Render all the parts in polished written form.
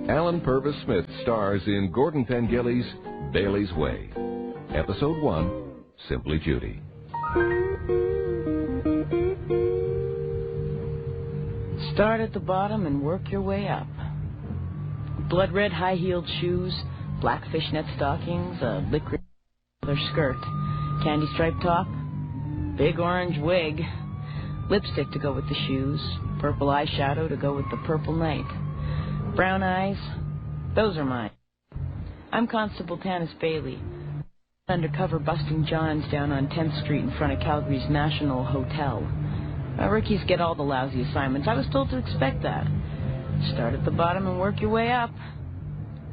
Esther Purves Smith stars in Gordon Pengilly's Bailey's Way. Episode 1, Simply Judy. Start at the bottom and work your way up. Blood-red high-heeled shoes, black fishnet stockings, a licorice leather skirt, candy-striped top, big orange wig, lipstick to go with the shoes, purple eyeshadow to go with the purple night. Brown eyes, those are mine. I'm Constable Tanis Bailey, undercover busting Johns down on 10th Street in front of Calgary's National Hotel. Rookies get all the lousy assignments. I was told to expect that. Start at the bottom and work your way up.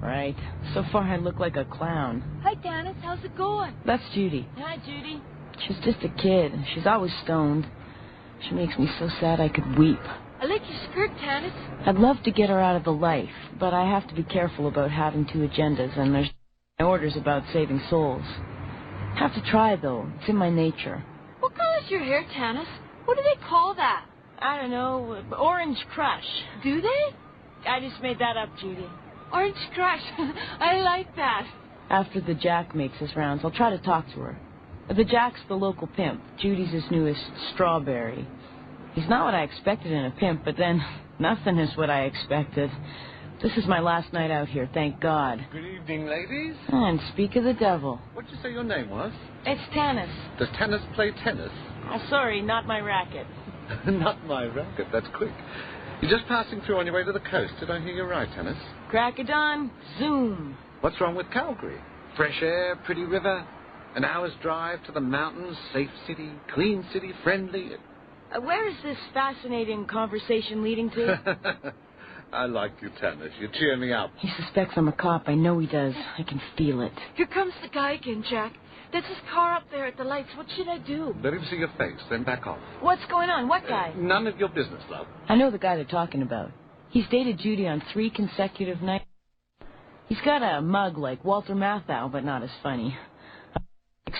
Right. So far I look like a clown. Hi, Tanis. How's it going? That's Judy. Hi, Judy. She's just a kid. She's always stoned. She makes me so sad I could weep. I like your skirt, Tanis. I'd love to get her out of the life, but I have to be careful about having two agendas, and there's orders about saving souls. Have to try, though. It's in my nature. What color's your hair, Tanis? What do they call that? I don't know. Orange Crush. Do they? I just made that up, Judy. Orange Crush. I like that. After the Jack makes his rounds, I'll try to talk to her. The Jack's the local pimp. Judy's his newest strawberry. He's not what I expected in a pimp, but then nothing is what I expected. This is my last night out here, thank God. Good evening, ladies. And speak of the devil. What did you say your name was? It's Tanis. Does Tanis play tennis? Oh, sorry, not my racket. Not my racket, that's quick. You're just passing through on your way to the coast. Did I hear you right, Tanis? Crack of dawn, zoom. What's wrong with Calgary? Fresh air, pretty river, an hour's drive to the mountains, safe city, clean city, friendly. Where is this fascinating conversation leading to? I like you, Tanis. You cheer me up. He suspects I'm a cop. I know he does. I can feel it. Here comes the guy again, Jack. There's his car up there at the lights. What should I do? Let him see your face, then back off. What's going on? What guy? None of your business, love. I know the guy they're talking about. He's dated Judy on 3 consecutive nights. He's got a mug like Walter Matthau, but not as funny.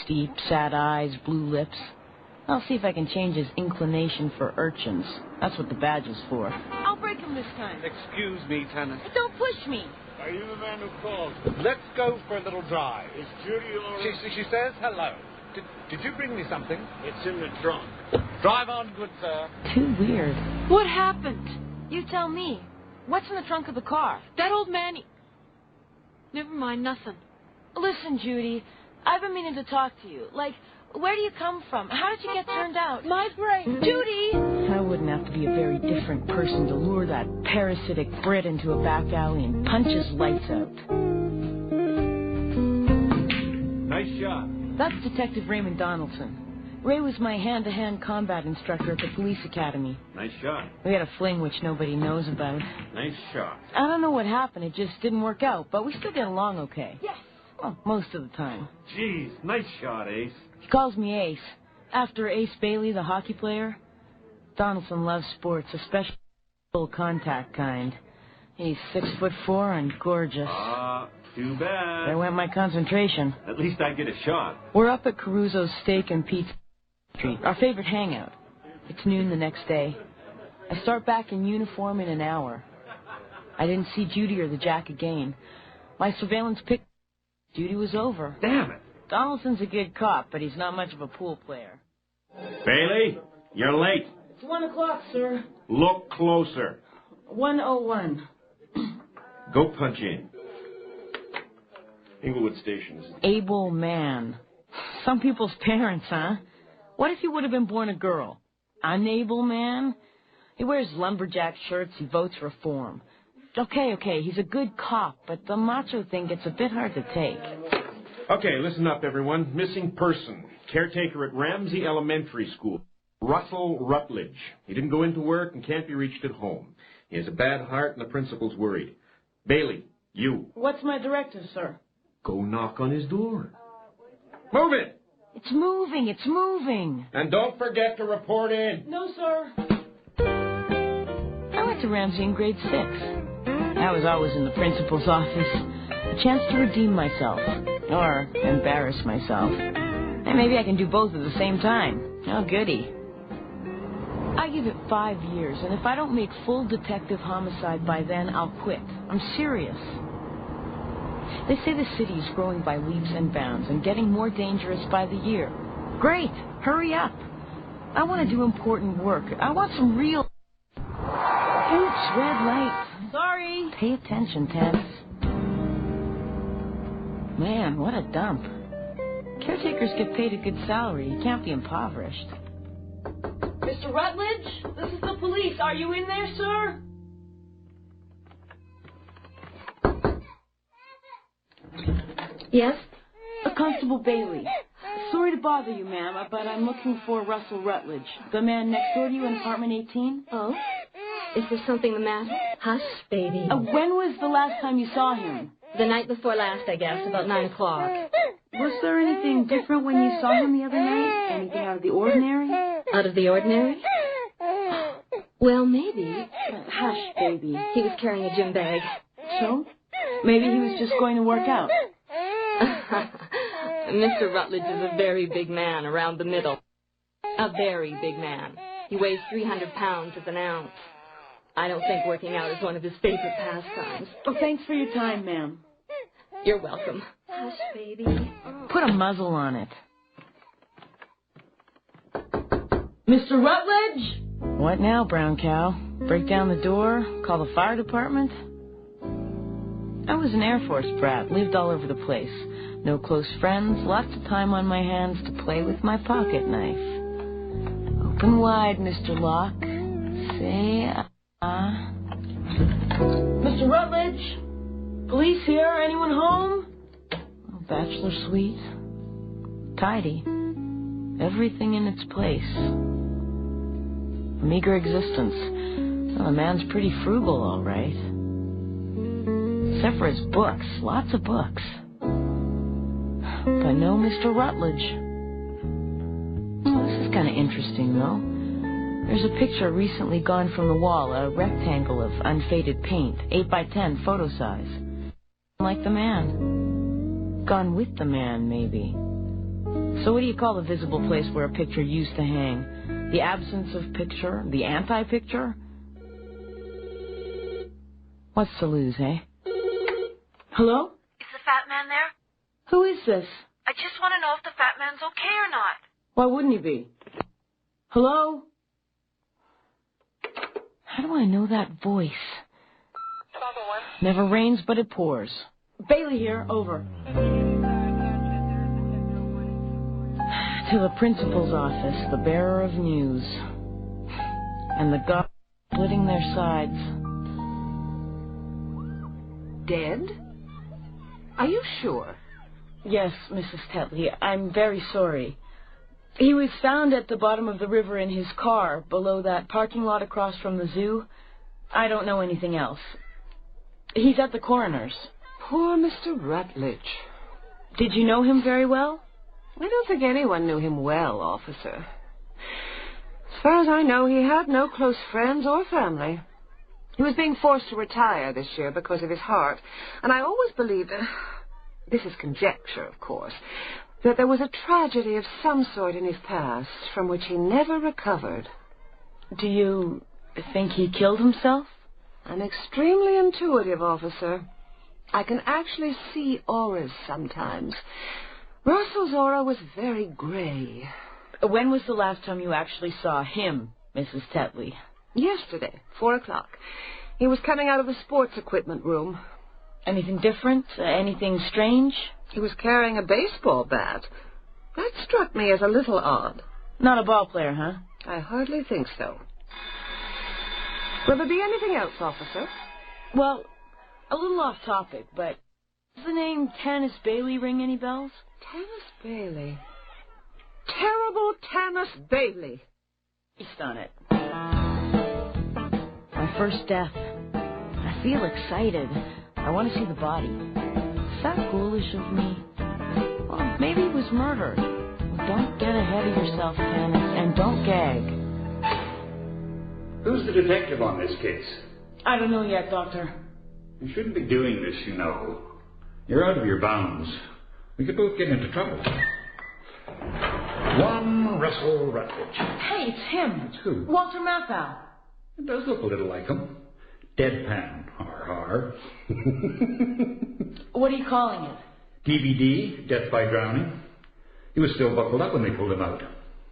Deep, sad eyes, blue lips. I'll see if I can change his inclination for urchins. That's what the badge is for. I'll break him this time. Excuse me, Tanis. Don't push me. Are you the man who called? Let's go for a little drive. Is Judy all right? She says hello. Did you bring me something? It's in the trunk. Drive on, good sir. Too weird. What happened? You tell me. What's in the trunk of the car? That old man... Never mind, nothing. Listen, Judy, I've been meaning to talk to you. Like, where do you come from? How did you get turned out? My brain. Judy! I wouldn't have to be a very different person to lure that parasitic Brit into a back alley and punch his lights out. Nice shot. That's Detective Raymond Donaldson. Ray was my hand-to-hand combat instructor at the police academy. Nice shot. We had a fling which nobody knows about. Nice shot. I don't know what happened. It just didn't work out, but we still get along okay. Yes. Well, most of the time. Jeez, nice shot, Ace. He calls me Ace. After Ace Bailey, the hockey player. Donaldson loves sports, especially full contact kind. He's 6'4" and gorgeous. Too bad. There went my concentration. At least I get a shot. We're up at Caruso's Steak and Pizza Street, our favorite hangout. It's noon the next day. I start back in uniform in an hour. I didn't see Judy or the Jack again. My surveillance picked Judy was over. Damn it. Donaldson's a good cop, but he's not much of a pool player. Bailey, you're late. It's 1 o'clock, sir. Look closer. 1:01. Go punch in. Inglewood Station. Able man. Some people's parents, huh? What if he would have been born a girl? unable man? He wears lumberjack shirts, he votes reform. Okay, he's a good cop, but the macho thing gets a bit hard to take. Okay, listen up, everyone. Missing person. Caretaker at Ramsey Elementary School. Russell Rutledge. He didn't go into work and can't be reached at home. He has a bad heart and the principal's worried. Bailey, you. What's my directive, sir? Go knock on his door. Move it! It's moving. And don't forget to report in. No, sir. I went to Ramsey in grade 6. I was always in the principal's office. A chance to redeem myself. Or embarrass myself. And maybe I can do both at the same time. Oh, goody. I give it 5 years, and if I don't make full detective homicide by then, I'll quit. I'm serious. They say the city is growing by leaps and bounds and getting more dangerous by the year. Great! Hurry up! I want to do important work. I want some real... Oops, red light. Sorry. Pay attention, Tanis. Man, what a dump. Caretakers get paid a good salary. You can't be impoverished. Mr. Rutledge, this is the police. Are you in there, sir? Yes? Constable Bailey. Sorry to bother you, ma'am, but I'm looking for Russell Rutledge, the man next door to you in apartment 18. Oh? Is there something the matter? Hush, baby. When was the last time you saw him? The night before last, I guess, about 9 o'clock. Was there anything different when you saw him the other night? Anything out of the ordinary? Out of the ordinary? Well, maybe. Hush, baby. He was carrying a gym bag. So? Maybe he was just going to work out. Mr. Rutledge is a very big man around the middle. A very big man. He weighs 300 pounds at an ounce. I don't think working out is one of his favorite pastimes. Well, thanks for your time, ma'am. You're welcome. Hush, baby. Put a muzzle on it. Mr. Rutledge? What now, brown cow? Break down the door? Call the fire department? I was an Air Force brat, lived all over the place. No close friends, lots of time on my hands to play with my pocket knife. Open wide, Mr. Locke. Say ah. Mr. Rutledge? Police here? Anyone home? Oh, bachelor suite. Tidy. Everything in its place. A meager existence. Well, a man's pretty frugal, all right. Except for his books. Lots of books. But no Mr. Rutledge. Oh, this is kind of interesting, though. There's a picture recently gone from the wall, a rectangle of unfaded paint, 8 by 10 photo size. Like the man. Gone with the man, maybe. So what do you call the visible place where a picture used to hang? The absence of picture? The anti-picture? What's to lose, eh? Hello? Is the fat man there? Who is this? I just want to know if the fat man's okay or not. Why wouldn't he be? Hello? How do I know that voice? Never rains, but it pours. Bailey here, over. To the principal's office, the bearer of news. And the guards splitting their sides. Dead? Are you sure? Yes, Mrs. Tetley, I'm very sorry. He was found at the bottom of the river in his car, below that parking lot across from the zoo. I don't know anything else. He's at the coroner's. Poor Mr. Rutledge. Did you know him very well? I don't think anyone knew him well, officer. As far as I know, he had no close friends or family. He was being forced to retire this year because of his heart, and I always believed, this is conjecture, of course, that there was a tragedy of some sort in his past from which he never recovered. Do you think he killed himself? I'm extremely intuitive, officer. I can actually see auras sometimes. Russell's aura was very gray. When was the last time you actually saw him, Mrs. Tetley? Yesterday, 4 o'clock. He was coming out of the sports equipment room. Anything different? Anything strange? He was carrying a baseball bat. That struck me as a little odd. Not a ball player, huh? I hardly think so. Will there be anything else, officer? Well, a little off topic, but does the name Tanis Bailey ring any bells? Tanis Bailey. Terrible Tanis Bailey. Based on it. My first death. I feel excited. I want to see the body. Is that ghoulish of me? Well, maybe it was murder. Don't get ahead of yourself, Tanis, and don't gag. Who's the detective on this case? I don't know yet, Doctor. You shouldn't be doing this, you know. You're out of your bounds. We could both get into trouble. One Russell Rutledge. Hey, it's him. It's who? Walter Matthau. It does look a little like him. Deadpan. Har. What are you calling it? DVD, death by drowning. He was still buckled up when they pulled him out.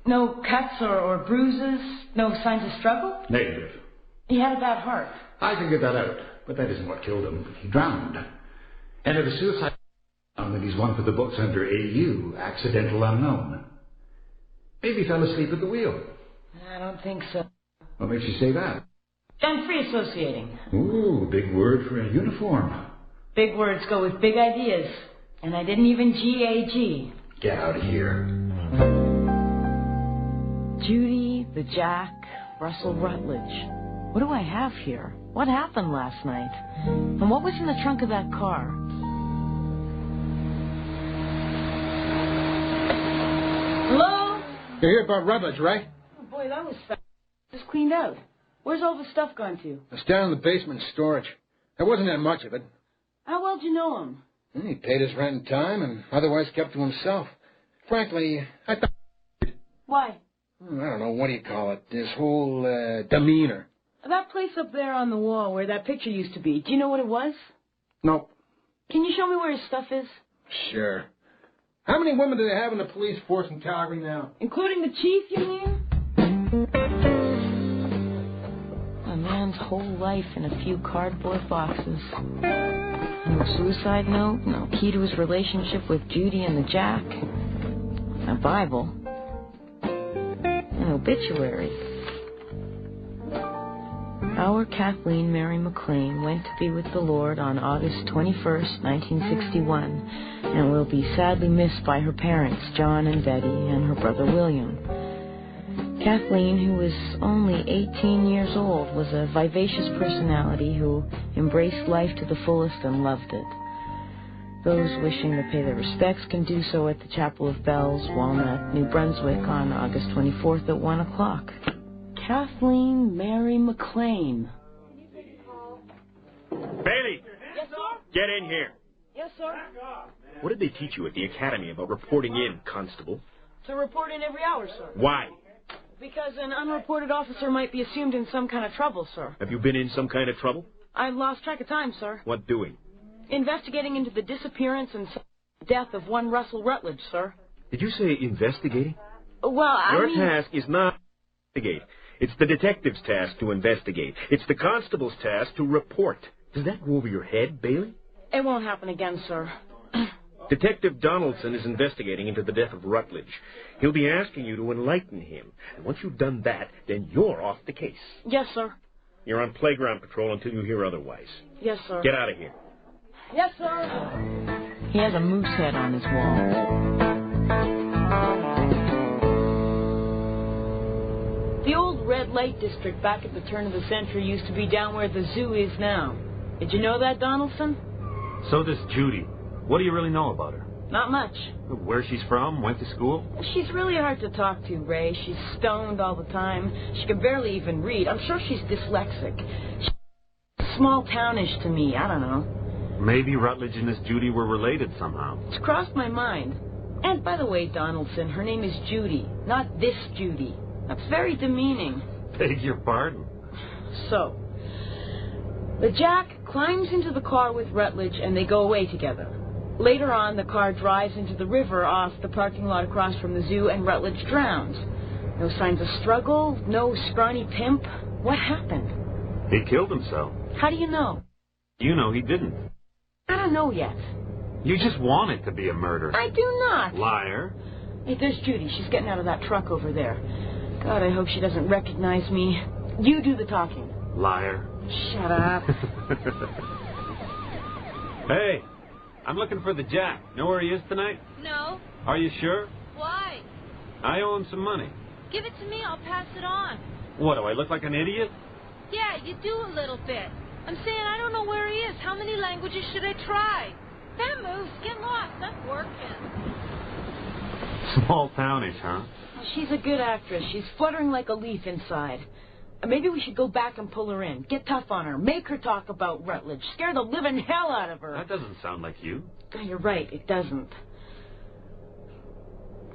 No cuts or bruises? No signs of struggle? Negative. He had a bad heart. I figured that out, but that isn't what killed him. He drowned. And if a suicide found that he's one for the books under AU, accidental unknown. Maybe he fell asleep at the wheel. I don't think so. What makes you say that? I'm free associating. Ooh, big word for a uniform. Big words go with big ideas. And I didn't even GAG. Get out of here. Judy, the Jack, Russell Rutledge. What do I have here? What happened last night? And what was in the trunk of that car? Hello? You're here about Rutledge, right? Oh, boy, that was fast. Just cleaned out. Where's all the stuff gone to? It's down in the basement storage. There wasn't that much of it. How well do you know him? He paid his rent in time and otherwise kept to himself. Frankly, I thought... Why? I don't know, what do you call it? His whole demeanor. That place up there on the wall where that picture used to be, do you know what it was? Nope. Can you show me where his stuff is? Sure. How many women do they have in the police force in Calgary now? Including the chief, you mean? A man's whole life in a few cardboard boxes. No suicide note, no key to his relationship with Judy and the Jack. A Bible. An obituary. Our Kathleen Mary McLean went to be with the Lord on August 21st, 1961, and will be sadly missed by her parents, John and Betty, and her brother William. Kathleen, who was only 18 years old, was a vivacious personality who embraced life to the fullest and loved it. Those wishing to pay their respects can do so at the Chapel of Bells, Walnut, New Brunswick, on August 24th at 1 o'clock. Kathleen Mary McLean. Bailey! Yes, sir? Get in here. Yes, sir? What did they teach you at the academy about reporting in, Constable? To report in every hour, sir. Why? Because an unreported officer might be assumed in some kind of trouble, sir. Have you been in some kind of trouble? I've lost track of time, sir. What doing? Investigating into the disappearance and death of one Russell Rutledge, sir. Did you say investigating? Well, Your task is not to investigate. It's the detective's task to investigate. It's the constable's task to report. Does that go over your head, Bailey? It won't happen again, sir. Detective Donaldson is investigating into the death of Rutledge. He'll be asking you to enlighten him. And once you've done that, then you're off the case. Yes, sir. You're on playground patrol until you hear otherwise. Yes, sir. Get out of here. Yes, sir. He has a moose head on his wall. The old red light district back at the turn of the century used to be down where the zoo is now. Did you know that, Donaldson? So does Judy. What do you really know about her? Not much. Where she's from? Went to school? She's really hard to talk to, Ray. She's stoned all the time. She can barely even read. I'm sure she's dyslexic. She's small townish to me. I don't know. Maybe Rutledge and this Judy were related somehow. It's crossed my mind. And by the way, Donaldson, her name is Judy, not this Judy. That's very demeaning. Beg your pardon. So, the Jack climbs into the car with Rutledge and they go away together. Later on, the car drives into the river off the parking lot across from the zoo and Rutledge drowns. No signs of struggle, no scrawny pimp. What happened? He killed himself. How do you know? You know he didn't. I don't know yet. You just want it to be a murder. I do not. Liar. Hey, there's Judy. She's getting out of that truck over there. God, I hope she doesn't recognize me. You do the talking. Liar. Shut up. Hey, I'm looking for the Jack. Know where he is tonight? No. Are you sure? Why? I owe him some money. Give it to me. I'll pass it on. What, do I look like an idiot? Yeah, you do a little bit. I'm saying I don't know where he is. How many languages should I try? That moves. Get lost. I'm working. Small townish, huh? She's a good actress. She's fluttering like a leaf inside. Maybe we should go back and pull her in. Get tough on her. Make her talk about Rutledge. Scare the living hell out of her. That doesn't sound like you. You're right. It doesn't.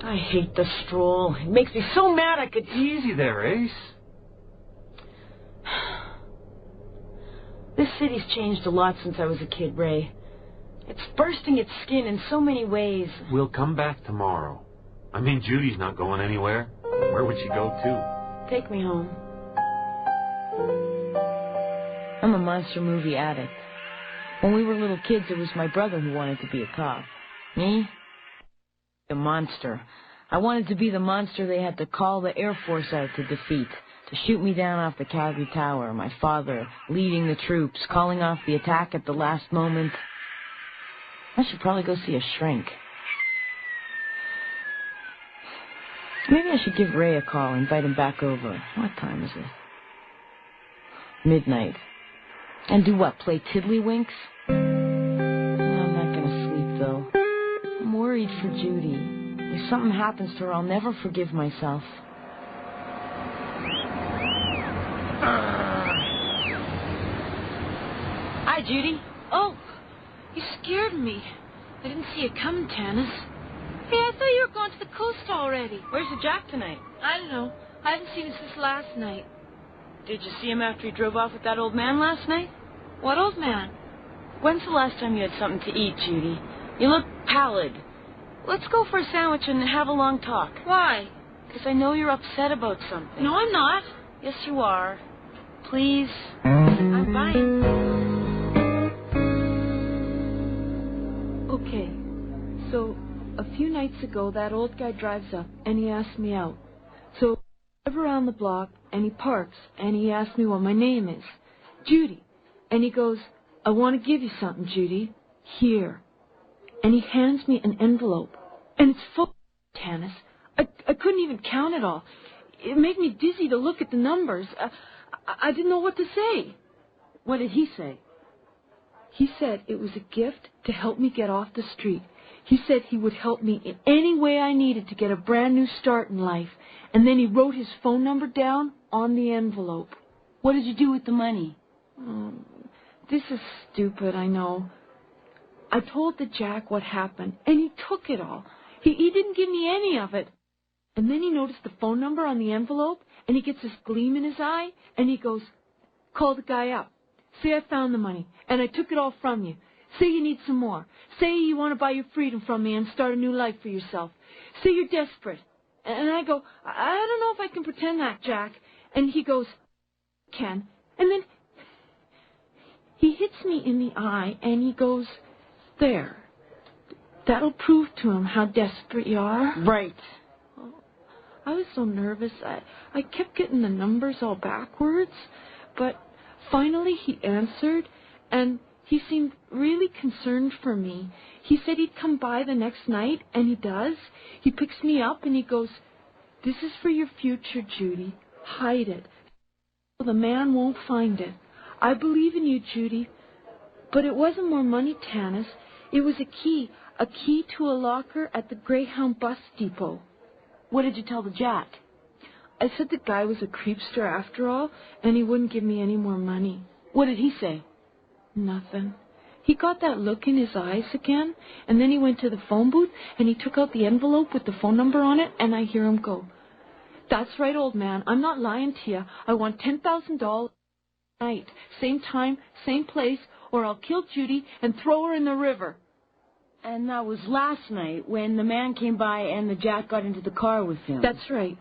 I hate the stroll. It makes me so mad I could... Easy there, Ace. This city's changed a lot since I was a kid, Ray. It's bursting its skin in so many ways. We'll come back tomorrow. I mean, Judy's not going anywhere. Where would she go to? Take me home. I'm a monster movie addict. When we were little kids, it was my brother who wanted to be a cop. Me? A monster. I wanted to be the monster they had to call the Air Force out to defeat, to shoot me down off the Calgary Tower, my father leading the troops, calling off the attack at the last moment. I should probably go see a shrink. Maybe I should give Ray a call, invite him back over. What time is it? Midnight. And do what, play tiddlywinks? I'm not going to sleep, though. I'm worried for Judy. If something happens to her, I'll never forgive myself. Hi, Judy. Oh, you scared me. I didn't see you coming, Tanis. Hey, I thought you were going to the coast already. Where's the Jack tonight? I don't know. I haven't seen him since last night. Did you see him after he drove off with that old man last night? What old man? When's the last time you had something to eat, Judy? You look pallid. Let's go for a sandwich and have a long talk. Why? Because I know you're upset about something. No, I'm not. Yes, you are. Please. I'm fine. Okay, so a few nights ago, that old guy drives up, and he asked me out. So I drive around the block, and he parks, and he asks me what my name is. Judy. And he goes, I want to give you something, Judy. Here. And he hands me an envelope. And it's full of Tanis. I couldn't even count it all. It made me dizzy to look at the numbers. I didn't know what to say. What did he say? He said it was a gift to help me get off the street. He said he would help me in any way I needed to get a brand new start in life. And then he wrote his phone number down on the envelope. What did you do with the money? This is stupid, I know. I told the Jack what happened, and he took it all. He didn't give me any of it. And then he noticed the phone number on the envelope, and he gets this gleam in his eye, and he goes, call the guy up. Say I found the money, and I took it all from you. Say you need some more. Say you want to buy your freedom from me and start a new life for yourself. Say you're desperate. And I go, I don't know if I can pretend that, Jack. And he goes, can. And then he hits me in the eye, and he goes, there. That'll prove to him how desperate you are. Right. I was so nervous. I kept getting the numbers all backwards. But finally he answered, and he seemed really concerned for me. He said he'd come by the next night, and he does. He picks me up, and he goes, this is for your future, Judy. Hide it. The man won't find it. I believe in you, Judy. But it wasn't more money, Tanis. It was a key to a locker at the Greyhound bus depot. What did you tell the Jack? I said the guy was a creepster after all, and he wouldn't give me any more money. What did he say? Nothing. He got that look in his eyes again, and then he went to the phone booth, and he took out the envelope with the phone number on it, and I hear him go, that's right, old man. I'm not lying to you. I want $10,000 tonight. Same time, same place, or I'll kill Judy and throw her in the river. And that was last night when the man came by and the Jack got into the car with him. That's right.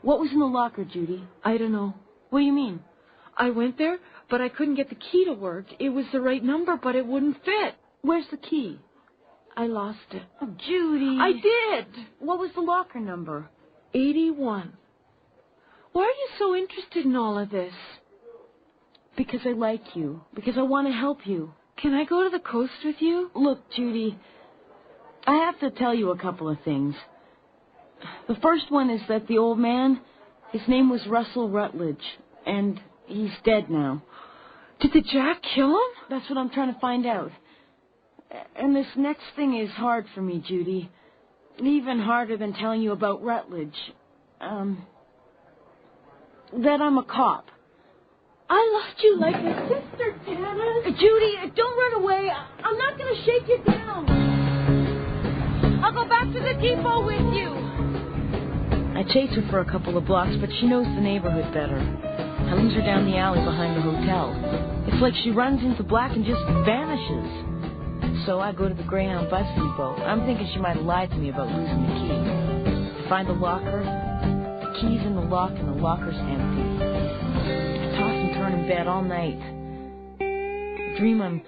What was in the locker, Judy? I don't know. What do you mean? I went there, but I couldn't get the key to work. It was the right number, but it wouldn't fit. Where's the key? I lost it. Oh, Judy. I did. What was the locker number? 81. Why are you so interested in all of this? Because I like you. Because I want to help you. Can I go to the coast with you? Look, Judy, I have to tell you a couple of things. The first one is that the old man, his name was Russell Rutledge, and he's dead now. Did the Jack kill him? That's what I'm trying to find out. And this next thing is hard for me, Judy. Even harder than telling you about Rutledge. That I'm a cop. I loved you like a sister, Tanis. Judy, don't run away. I'm not going to shake you down. I'll go back to the depot with you. I chase her for a couple of blocks, but she knows the neighborhood better. I lose her down the alley behind the hotel. It's like she runs into black and just vanishes. So I go to the Greyhound bus depot. I'm thinking she might have lied to me about losing the key. I find the locker. The key's in the lock and the locker's empty. I toss and turn in bed all night. I dream I'm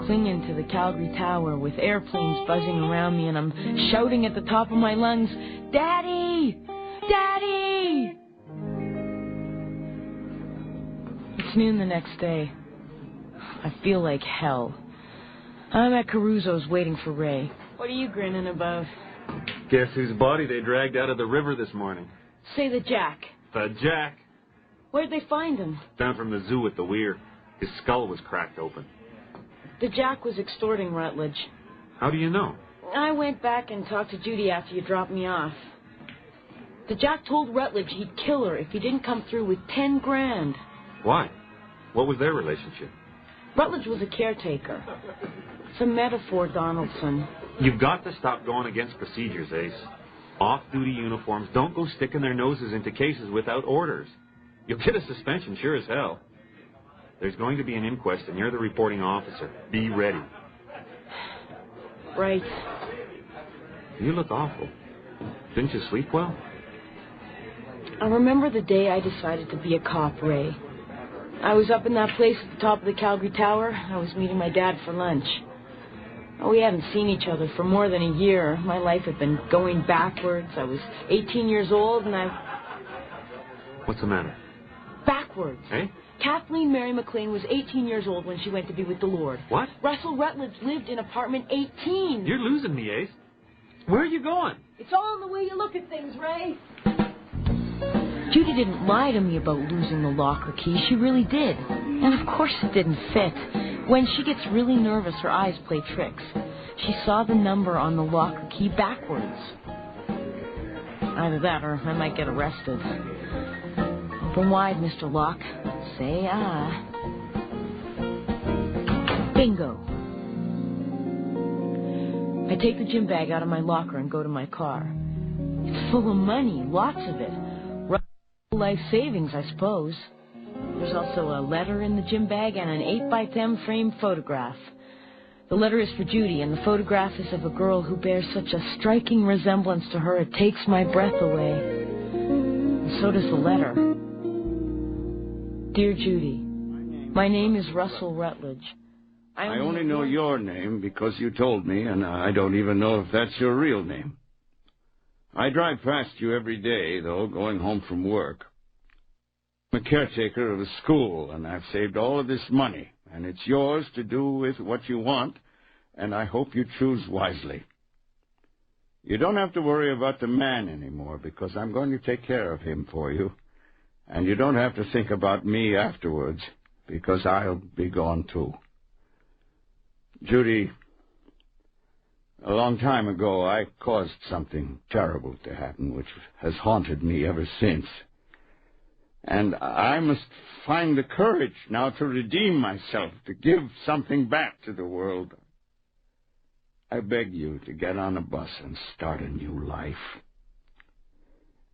clinging to the Calgary Tower with airplanes buzzing around me and I'm shouting at the top of my lungs, "Daddy! Daddy!" It's noon the next day. I feel like hell. I'm at Caruso's waiting for Ray. What are you grinning about? Guess whose body they dragged out of the river this morning? Say the Jack. The Jack. Where'd they find him? Down from the zoo at the weir. His skull was cracked open. The Jack was extorting Rutledge. How do you know? I went back and talked to Judy after you dropped me off. The Jack told Rutledge he'd kill her if he didn't come through with 10 grand. Why? What was their relationship? Rutledge was a caretaker. It's a metaphor, Donaldson. You've got to stop going against procedures, Ace. Off-duty uniforms don't go sticking their noses into cases without orders. You'll get a suspension, sure as hell. There's going to be an inquest, and you're the reporting officer. Be ready. Right. You look awful. Didn't you sleep well? I remember the day I decided to be a cop, Ray. I was up in that place at the top of the Calgary Tower. I was meeting my dad for lunch. We hadn't seen each other for more than a year. My life had been going backwards. I was 18 years old, and What's the matter? Backwards. Hey? Kathleen Mary McLean was 18 years old when she went to be with the Lord. What? Russell Rutledge lived in apartment 18. You're losing me, Ace. Where are you going? It's all in the way you look at things, Ray. Judy didn't lie to me about losing the locker key. She really did. And of course it didn't fit. When she gets really nervous, her eyes play tricks. She saw the number on the locker key backwards. Either that or I might get arrested. Open wide, Mr. Locke. Say ah. Bingo. I take the gym bag out of my locker and go to my car. It's full of money, lots of it. Life savings, I suppose. There's also a letter in the gym bag and an 8x10 framed photograph. The letter is for Judy, and the photograph is of a girl who bears such a striking resemblance to her it takes my breath away. And so does the letter. Dear Judy, my name is Russell Rutledge. I only know your name because you told me, and I don't even know if that's your real name. I drive past you every day, though, going home from work. I'm a caretaker of a school, and I've saved all of this money, and it's yours to do with what you want, and I hope you choose wisely. You don't have to worry about the man anymore, because I'm going to take care of him for you, and you don't have to think about me afterwards, because I'll be gone too. Judy, a long time ago, I caused something terrible to happen, which has haunted me ever since. And I must find the courage now to redeem myself, to give something back to the world. I beg you to get on a bus and start a new life.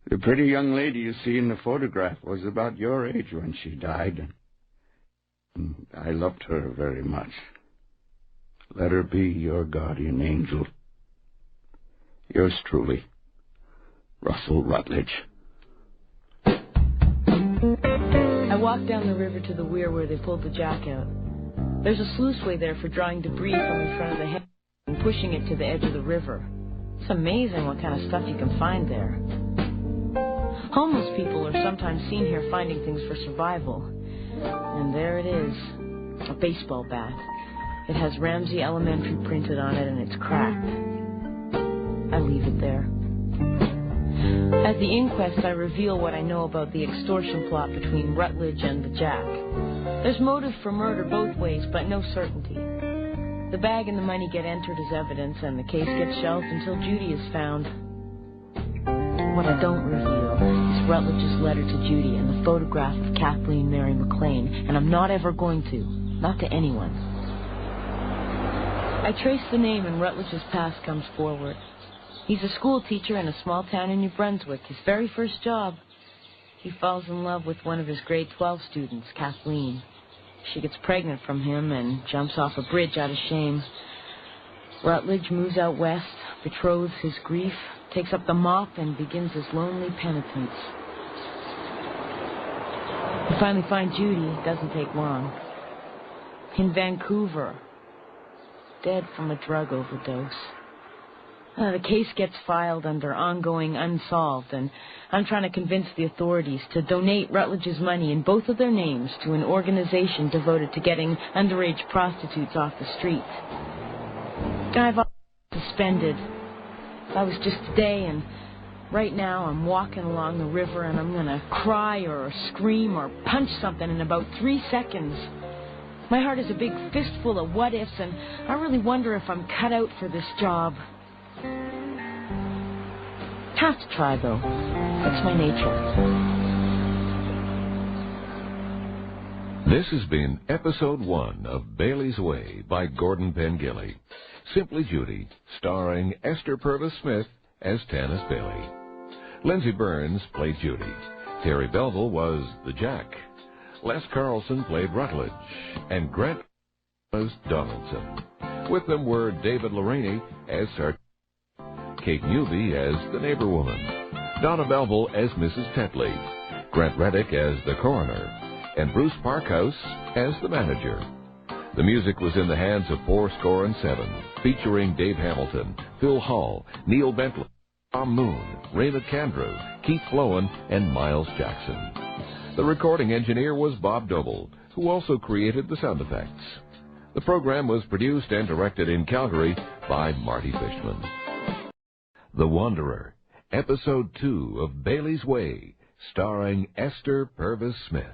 The pretty young lady you see in the photograph was about your age when she died, and I loved her very much. Let her be your guardian angel. Yours truly, Russell Rutledge. I walk down the river to the weir where they pulled the Jack out. There's a sluiceway there for drawing debris from in front of the head and pushing it to the edge of the river. It's amazing what kind of stuff you can find there. Homeless people are sometimes seen here finding things for survival. And there it is, a baseball bat. It has Ramsey Elementary printed on it, and it's cracked. I leave it there. At the inquest, I reveal what I know about the extortion plot between Rutledge and the Jack. There's motive for murder both ways, but no certainty. The bag and the money get entered as evidence, and the case gets shelved until Judy is found. What I don't reveal is Rutledge's letter to Judy and the photograph of Kathleen Mary McLean, and I'm not ever going to. Not to anyone. I trace the name, and Rutledge's past comes forward. He's a school teacher in a small town in New Brunswick, his very first job. He falls in love with one of his grade 12 students, Kathleen. She gets pregnant from him and jumps off a bridge out of shame. Rutledge moves out west, betroths his grief, takes up the mop, and begins his lonely penitence. To finally find Judy doesn't take long. In Vancouver, dead from a drug overdose. The case gets filed under ongoing unsolved, and I'm trying to convince the authorities to donate Rutledge's money in both of their names to an organization devoted to getting underage prostitutes off the streets. I've already suspended. That was just today, and right now I'm walking along the river, and I'm going to cry or scream or punch something in about 3 seconds. My heart is a big fistful of what-ifs, and I really wonder if I'm cut out for this job. Have to try, though. That's my nature. This has been Episode 1 of Bailey's Way by Gordon Pengilly. Simply Judy, starring Esther Purves Smith as Tanis Bailey. Lindsay Burns played Judy. Terry Belville was the Jack. Les Carlson played Rutledge. And Grant was Donaldson. With them were David LeReaney as Sergeant, Kate Newby as the neighbor woman, Donna Belville as Mrs. Tetley, Grant Reddick as the coroner, and Bruce Parkhouse as the manager. The music was in the hands of 4-score-and-7, featuring Dave Hamilton, Phil Hall, Neil Bentley, Tom Moon, Ray McAndrew, Keith Flowen, and Miles Jackson. The recording engineer was Bob Boving, who also created the sound effects. The program was produced and directed in Calgary by Marty Fishman. The Wanderer, Episode 2 of Bailey's Way, starring Esther Purves Smith.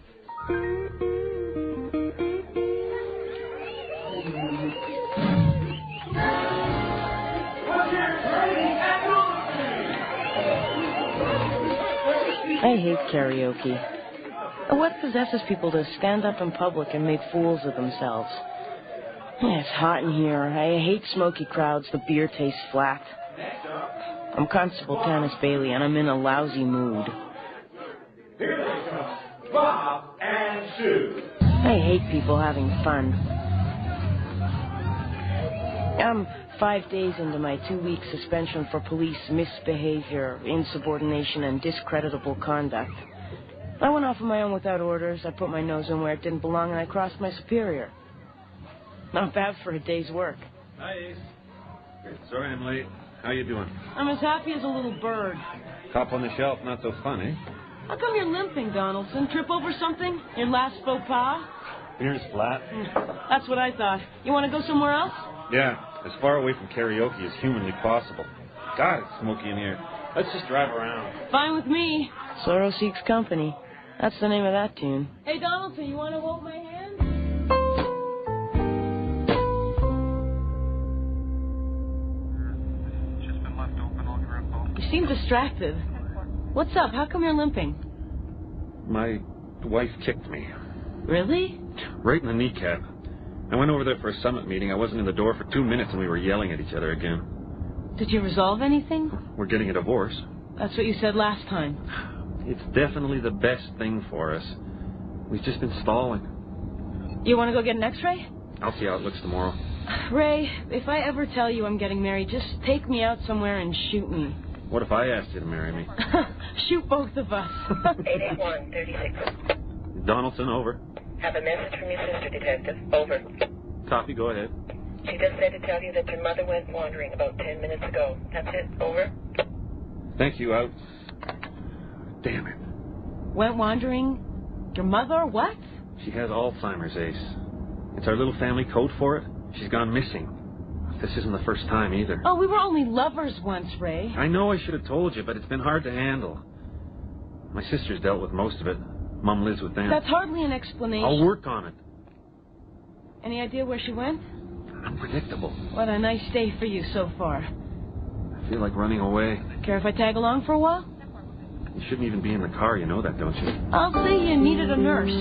I hate karaoke. What possesses people to stand up in public and make fools of themselves? It's hot in here. I hate smoky crowds. The beer tastes flat. I'm Constable Tanis Bailey, and I'm in a lousy mood. Here they come, Bob and Sue. I hate people having fun. I'm 5 days into my 2-week suspension for police misbehavior, insubordination, and discreditable conduct. I went off on my own without orders. I put my nose in where it didn't belong, and I crossed my superior. Not bad for a day's work. Hi, Ace. Sorry I'm late. How you doing? I'm as happy as a little bird. Cop on the shelf, not so fun, eh? How come you're limping, Donaldson? Trip over something? Your last faux pas? Beer's flat. That's what I thought. You want to go somewhere else? Yeah, as far away from karaoke as humanly possible. God, it's smoky in here. Let's just drive around. Fine with me. Sorrow seeks company. That's the name of that tune. Hey, Donaldson, you want to hold my hand? You seem distracted. What's up? How come you're limping? My wife kicked me. Really? Right in the kneecap. I went over there for a summit meeting. I wasn't in the door for 2 minutes and we were yelling at each other again. Did you resolve anything? We're getting a divorce. That's what you said last time. It's definitely the best thing for us. We've just been stalling. You want to go get an x-ray? I'll see how it looks tomorrow. Ray, if I ever tell you I'm getting married, just take me out somewhere and shoot me. What if I asked you to marry me? Shoot both of us. 881-36. Donaldson, over. Have a message from your sister, Detective. Over. Copy, go ahead. She just said to tell you that your mother went wandering about 10 minutes ago. That's it. Over. Thank you, out. Damn it. Went wandering? Your mother? What? She has Alzheimer's, Ace. It's our little family code for it. She's gone missing. This isn't the first time either. Oh, we were only lovers once, Ray. I know I should have told you, but it's been hard to handle. My sister's dealt with most of it. Mom lives with them. That's hardly an explanation. I'll work on it. Any idea where she went? Unpredictable. What a nice day for you so far. I feel like running away. Care if I tag along for a while? You shouldn't even be in the car, you know that, don't you? I'll say you needed a nurse.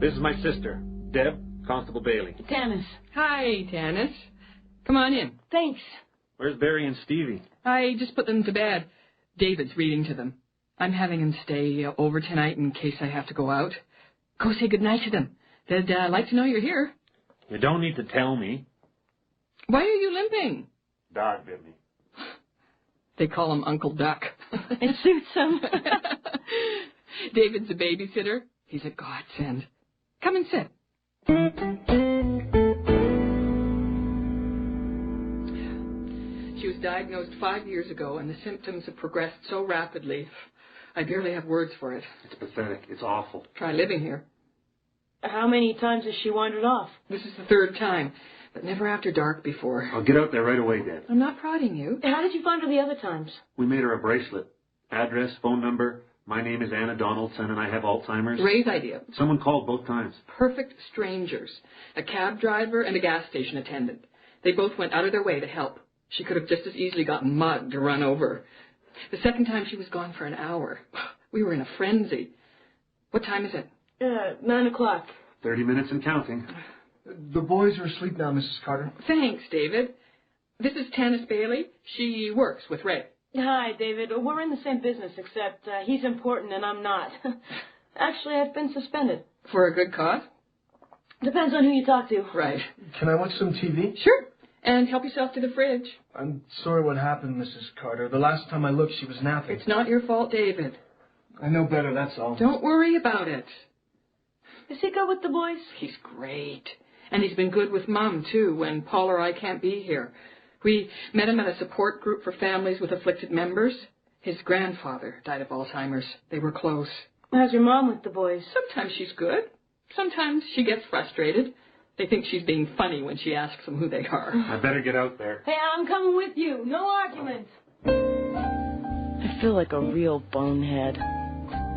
This is my sister, Deb, Constable Bailey. Tanis. Hi, Tanis. Come on in. Thanks. Where's Barry and Stevie? I just put them to bed. David's reading to them. I'm having him stay over tonight in case I have to go out. Go say goodnight to them. They'd like to know you're here. You don't need to tell me. Why are you limping? Dog bit me. They call him Uncle Duck. It suits him. David's a babysitter. He's a godsend. Come and sit. She was diagnosed 5 years ago, and the symptoms have progressed so rapidly, I barely have words for it. It's pathetic. It's awful. Try living here. How many times has she wandered off? This is the third time, but never after dark before. I'll get out there right away, Deb. I'm not prodding you. How did you find her the other times? We made her a bracelet. Address, phone number. My name is Anna Donaldson, and I have Alzheimer's. Ray's idea. Someone called both times. Perfect strangers. A cab driver and a gas station attendant. They both went out of their way to help. She could have just as easily gotten mugged or run over. The second time she was gone for an hour. We were in a frenzy. What time is it? 9 o'clock. 30 minutes and counting. The boys are asleep now, Mrs. Carter. Thanks, David. This is Tanis Bailey. She works with Ray. Hi, David. We're in the same business, except he's important and I'm not. Actually, I've been suspended. For a good cause? Depends on who you talk to. Right. Can I watch some TV? Sure. And help yourself to the fridge. I'm sorry what happened, Mrs. Carter. The last time I looked, she was napping. It's not your fault, David. I know better, that's all. Don't worry about it. Is he good with the boys? He's great. And he's been good with Mom, too, when Paul or I can't be here. We met him at a support group for families with afflicted members. His grandfather died of Alzheimer's. They were close. How's your mom with the boys? Sometimes she's good. Sometimes she gets frustrated. They think she's being funny when she asks them who they are. I better get out there. Hey, I'm coming with you. No arguments. I feel like a real bonehead.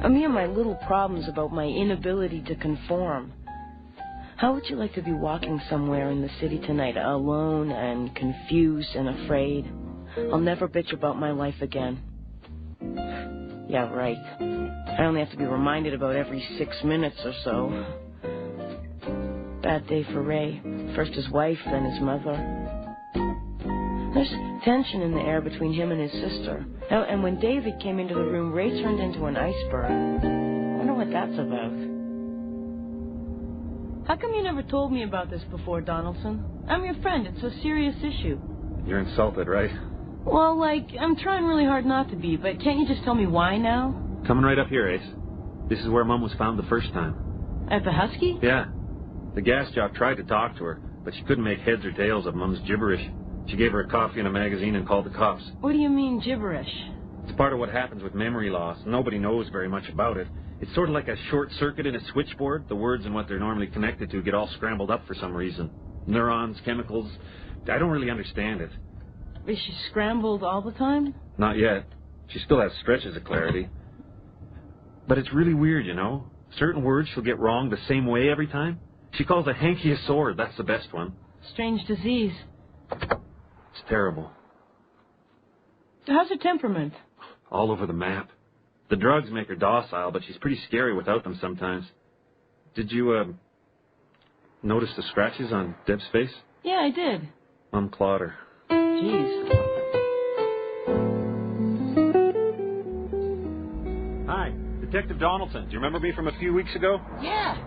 Me and my little problems about my inability to conform. How would you like to be walking somewhere in the city tonight, alone and confused and afraid? I'll never bitch about my life again. Yeah, right. I only have to be reminded about every 6 minutes or so. Bad day for Ray. First his wife, then his mother. There's tension in the air between him and his sister. Now, and when David came into the room, Ray turned into an iceberg. I wonder what that's about. How come you never told me about this before, Donaldson? I'm your friend. It's a serious issue. You're insulted, right? Well, I'm trying really hard not to be, but can't you just tell me why now? Coming right up here, Ace. This is where Mom was found the first time. At the Husky? Yeah. The gas jock tried to talk to her, but she couldn't make heads or tails of Mom's gibberish. She gave her a coffee and a magazine and called the cops. What do you mean, gibberish? It's part of what happens with memory loss. Nobody knows very much about it. It's sort of like a short circuit in a switchboard. The words and what they're normally connected to get all scrambled up for some reason. Neurons, chemicals. I don't really understand it. Is she scrambled all the time? Not yet. She still has stretches of clarity. But it's really weird, you know. Certain words she'll get wrong the same way every time. She calls a hanky a sword. That's the best one. Strange disease. It's terrible. How's her temperament? All over the map. The drugs make her docile, but she's pretty scary without them sometimes. Did you, notice the scratches on Deb's face? Yeah, I did. Mom clawed her. Jeez. Hi, Detective Donaldson. Do you remember me from a few weeks ago? Yeah.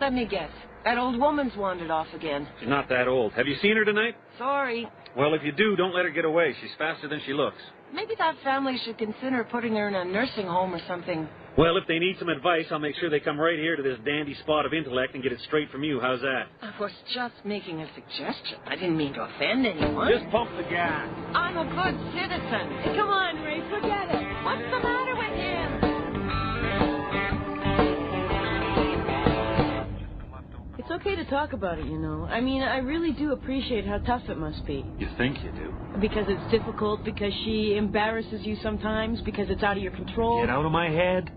Let me guess. That old woman's wandered off again. She's not that old. Have you seen her tonight? Sorry. Well, if you do, don't let her get away. She's faster than she looks. Maybe that family should consider putting her in a nursing home or something. Well, if they need some advice, I'll make sure they come right here to this dandy spot of intellect and get it straight from you. How's that? I was just making a suggestion. I didn't mean to offend anyone. Just pump the gas. I'm a good citizen. Come on, Ray, forget it. What's the matter with him? It's okay to talk about it, you know. I mean, I really do appreciate how tough it must be. You think you do? Because it's difficult, because she embarrasses you sometimes, because it's out of your control. Get out of my head.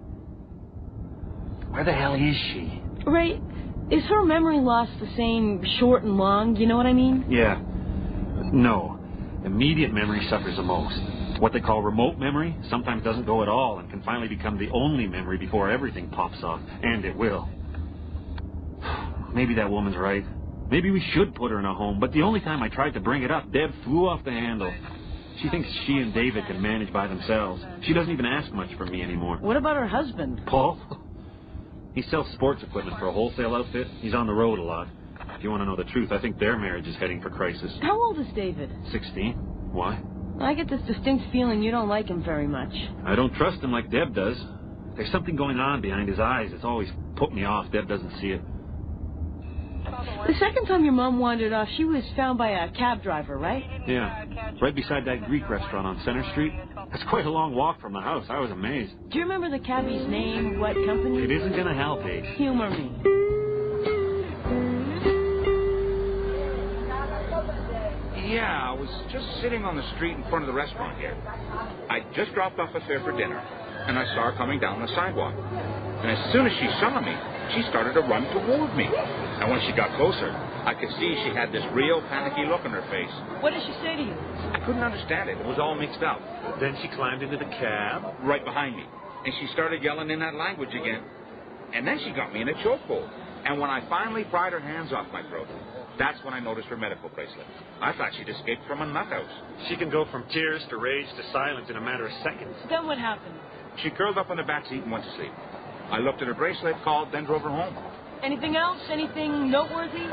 Where the hell is she? Ray, is her memory loss the same short and long? You know what I mean? Yeah. No. Immediate memory suffers the most. What they call remote memory sometimes doesn't go at all and can finally become the only memory before everything pops off. And it will. Maybe that woman's right. Maybe we should put her in a home, but the only time I tried to bring it up, Deb flew off the handle. She thinks she and David can manage by themselves. She doesn't even ask much from me anymore. What about her husband? Paul? He sells sports equipment for a wholesale outfit. He's on the road a lot. If you want to know the truth, I think their marriage is heading for crisis. How old is David? 16. Why? I get this distinct feeling you don't like him very much. I don't trust him like Deb does. There's something going on behind his eyes that's always put me off. Deb doesn't see it. The second time your mom wandered off, she was found by a cab driver, right? Yeah, right beside that Greek restaurant on Center Street. That's quite a long walk from the house. I was amazed. Do you remember the cabbie's name, what company? It isn't going to help, Ace. Humor me. Yeah, I was just sitting on the street in front of the restaurant here. I just dropped off a fare for dinner, and I saw her coming down the sidewalk. And as soon as she saw me, she started to run toward me. And when she got closer, I could see she had this real panicky look on her face. What did she say to you? I couldn't understand it. It was all mixed up. Then she climbed into the cab. Right behind me. And she started yelling in that language again. And then she got me in a chokehold. And when I finally pried her hands off my throat, that's when I noticed her medical bracelet. I thought she'd escaped from a nut house. She can go from tears to rage to silence in a matter of seconds. Then what happened? She curled up on the back seat and went to sleep. I looked at her bracelet, called, then drove her home. Anything else? Anything noteworthy?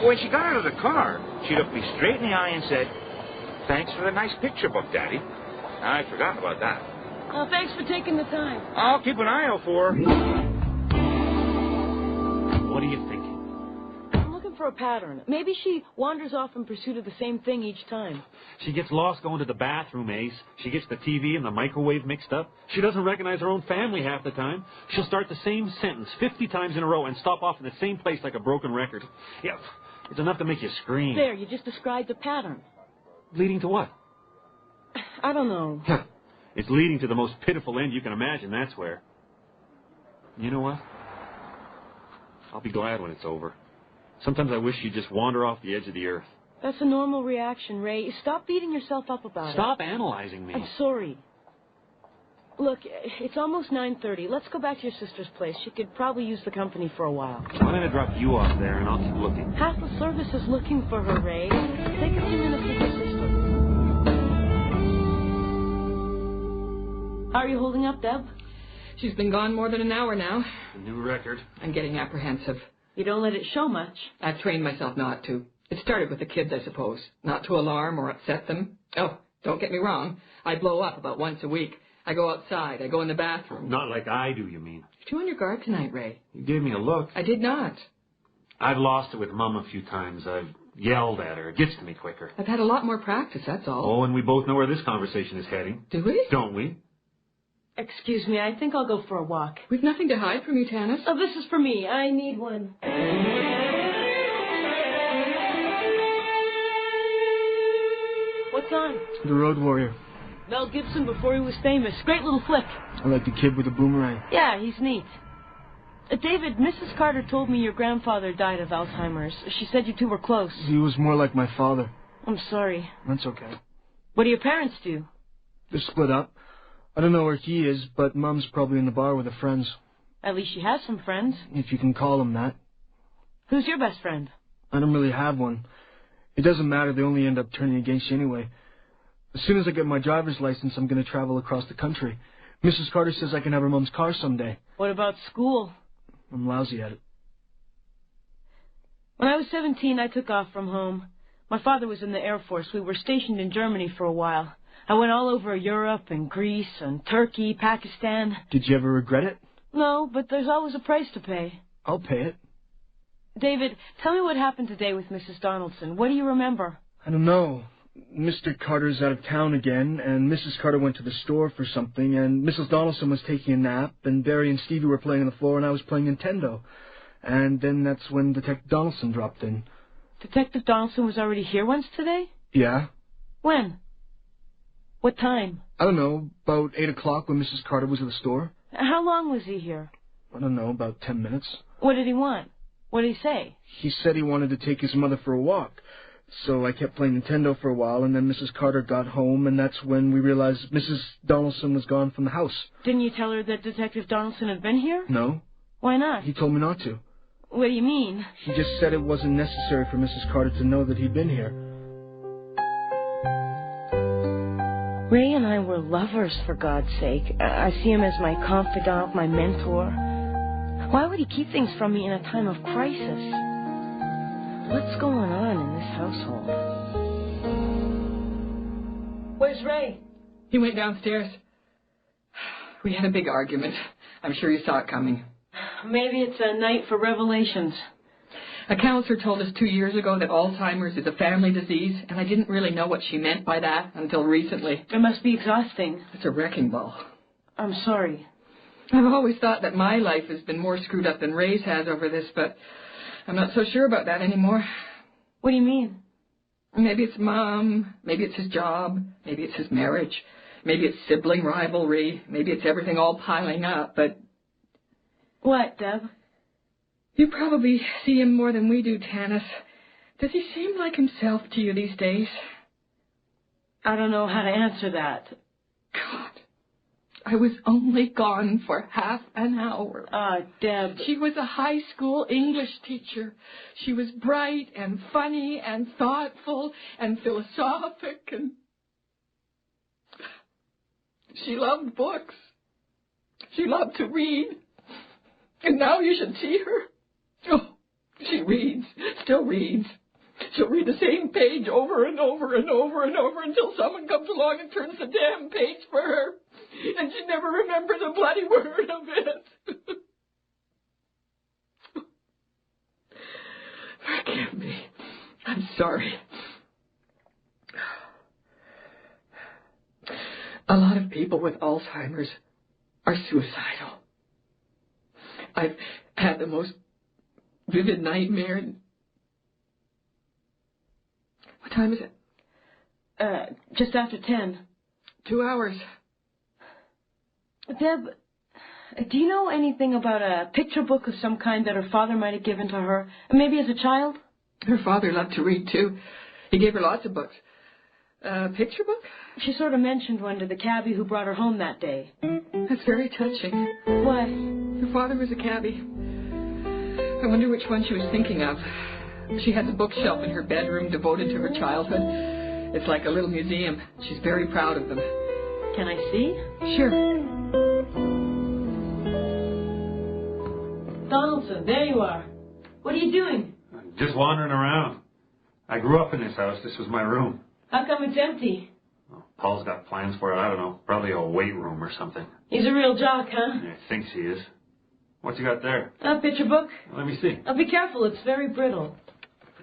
When she got out of the car, she looked me straight in the eye and said, "Thanks for the nice picture book, Daddy." I'd forgotten about that. Well, thanks for taking the time. I'll keep an eye out for her. What are you thinking? I'm looking for a pattern. Maybe she wanders off in pursuit of the same thing each time. She gets lost going to the bathroom, Ace. She gets the TV and the microwave mixed up. She doesn't recognize her own family half the time. She'll start the same sentence 50 times in a row and stop off in the same place like a broken record. Yeah, it's enough to make you scream. There, you just described a pattern. Leading to what? I don't know. It's leading to the most pitiful end you can imagine, that's where. You know what? I'll be glad when it's over. Sometimes I wish you'd just wander off the edge of the earth. That's a normal reaction, Ray. Stop beating yourself up about it. Stop analyzing me. I'm sorry. Look, it's almost 9:30. Let's go back to your sister's place. She could probably use the company for a while. Why don't I drop you off there and I'll keep looking? Half the service is looking for her, Ray. Take a few minutes with your sister. How are you holding up, Deb? She's been gone more than an hour now. A new record. I'm getting apprehensive. You don't let it show much. I've trained myself not to. It started with the kids, I suppose. Not to alarm or upset them. Oh, don't get me wrong. I blow up about once a week. I go outside. I go in the bathroom. Not like I do, you mean? You're too on your guard tonight, Ray. You gave me a look. I did not. I've lost it with Mum a few times. I've yelled at her. It gets to me quicker. I've had a lot more practice, that's all. Oh, and we both know where this conversation is heading. Do we? Don't we? Excuse me, I think I'll go for a walk. We've nothing to hide from you, Tanis. Oh, this is for me. I need one. What's on? The Road Warrior. Mel Gibson before he was famous. Great little flick. I like the kid with the boomerang. Yeah, he's neat. David, Mrs. Carter told me your grandfather died of Alzheimer's. She said you two were close. He was more like my father. I'm sorry. That's okay. What do your parents do? They're split up. I don't know where he is, but Mom's probably in the bar with her friends. At least she has some friends. If you can call them that. Who's your best friend? I don't really have one. It doesn't matter. They only end up turning against you anyway. As soon as I get my driver's license, I'm going to travel across the country. Mrs. Carter says I can have her mom's car someday. What about school? I'm lousy at it. When I was 17, I took off from home. My father was in the Air Force. We were stationed in Germany for a while. I went all over Europe and Greece and Turkey, Pakistan. Did you ever regret it? No, but there's always a price to pay. I'll pay it. David, tell me what happened today with Mrs. Donaldson. What do you remember? I don't know. Mr. Carter's out of town again, and Mrs. Carter went to the store for something, and Mrs. Donaldson was taking a nap, and Barry and Stevie were playing on the floor, and I was playing Nintendo. And then that's when Detective Donaldson dropped in. Detective Donaldson was already here once today? Yeah. When? What time? I don't know, about 8 o'clock when Mrs. Carter was at the store. How long was he here? I don't know, about 10 minutes. What did he want? What did he say? He said he wanted to take his mother for a walk. So I kept playing Nintendo for a while, and then Mrs. Carter got home, and that's when we realized Mrs. Donaldson was gone from the house. Didn't you tell her that Detective Donaldson had been here? No. Why not? He told me not to. What do you mean? He just said it wasn't necessary for Mrs. Carter to know that he'd been here. Ray and I were lovers, for God's sake. I see him as my confidant, my mentor. Why would he keep things from me in a time of crisis? What's going on in this household? Where's Ray? He went downstairs. We had a big argument. I'm sure you saw it coming. Maybe it's a night for revelations. A counselor told us 2 years ago that Alzheimer's is a family disease, and I didn't really know what she meant by that until recently. It must be exhausting. It's a wrecking ball. I'm sorry. I've always thought that my life has been more screwed up than Ray's has over this, but I'm not so sure about that anymore. What do you mean? Maybe it's Mom. Maybe it's his job. Maybe it's his marriage. Maybe it's sibling rivalry. Maybe it's everything all piling up, but... What, Deb? You probably see him more than we do, Tanis. Does he seem like himself to you these days? I don't know how to answer that. God, I was only gone for half an hour. Deb. She was a high school English teacher. She was bright and funny and thoughtful and philosophic, and she loved books. She loved to read. And now you should see her. Oh, she reads, still reads. She'll read the same page over and over and over and over until someone comes along and turns the damn page for her. And she never remembers a bloody word of it. Forgive me. I'm sorry. A lot of people with Alzheimer's are suicidal. I've had the most vivid nightmare. What time is it? Just after 10. 2 hours. Deb, do you know anything about a picture book of some kind that her father might have given to her, maybe as a child? Her father loved to read, too. He gave her lots of books. Picture book? She sort of mentioned one to the cabbie who brought her home that day. That's very touching. What? Her father was a cabbie. I wonder which one she was thinking of. She had the bookshelf in her bedroom devoted to her childhood. It's like a little museum. She's very proud of them. Can I see? Sure. Donaldson, there you are. What are you doing? Just wandering around. I grew up in this house. This was my room. How come it's empty? Well, Paul's got plans for it. I don't know. Probably a weight room or something. He's a real jock, huh? Yeah, thinks he is. What you got there? A picture book. Let me see. Be careful. It's very brittle.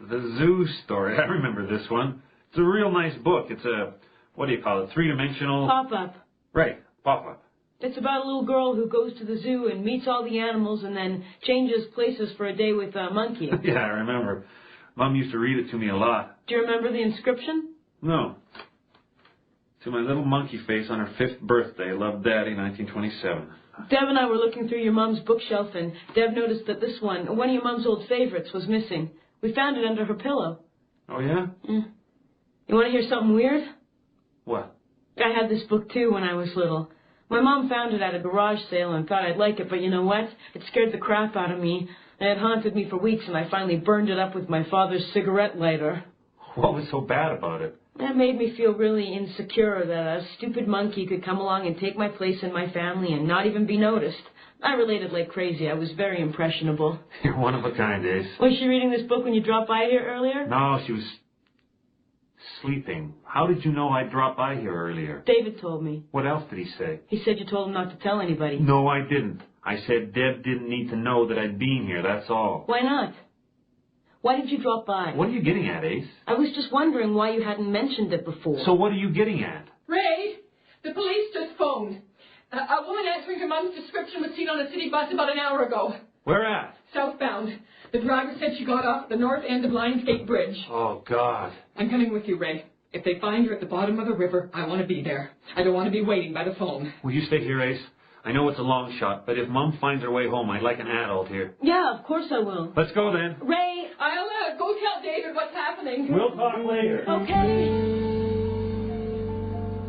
The Zoo Story. I remember this one. It's a real nice book. It's a, what do you call it, three-dimensional... Pop-up. Right, pop-up. It's about a little girl who goes to the zoo and meets all the animals and then changes places for a day with a monkey. Yeah, I remember. Mom used to read it to me a lot. Do you remember the inscription? No. To my little monkey face on her 5th birthday, loved Daddy, 1927. Deb and I were looking through your mom's bookshelf, and Deb noticed that this one of your mom's old favorites, was missing. We found it under her pillow. Oh, yeah? You want to hear something weird? What? I had this book, too, when I was little. My mom found it at a garage sale and thought I'd like it, but you know what? It scared the crap out of me. And it haunted me for weeks, and I finally burned it up with my father's cigarette lighter. What was so bad about it? It made me feel really insecure that a stupid monkey could come along and take my place in my family and not even be noticed. I related like crazy. I was very impressionable. You're one of a kind, Ace. Was she reading this book when you dropped by here earlier? No, she was sleeping. How did you know I'd drop by here earlier? David told me. What else did he say? He said you told him not to tell anybody. No, I didn't. I said Deb didn't need to know that I'd been here, that's all. Why not? Why did you drop by? What are you getting at, Ace? I was just wondering why you hadn't mentioned it before. So what are you getting at? Ray, the police just phoned. A woman answering her mom's description was seen on a city bus about an hour ago. Where at? Southbound. The driver said she got off the north end of Lionsgate Bridge. Oh, God. I'm coming with you, Ray. If they find her at the bottom of the river, I want to be there. I don't want to be waiting by the phone. Will you stay here, Ace? I know it's a long shot, but if Mom finds her way home, I'd like an adult here. Yeah, of course I will. Let's go, then. Ray! I'll go tell David what's happening. We'll talk later. Okay.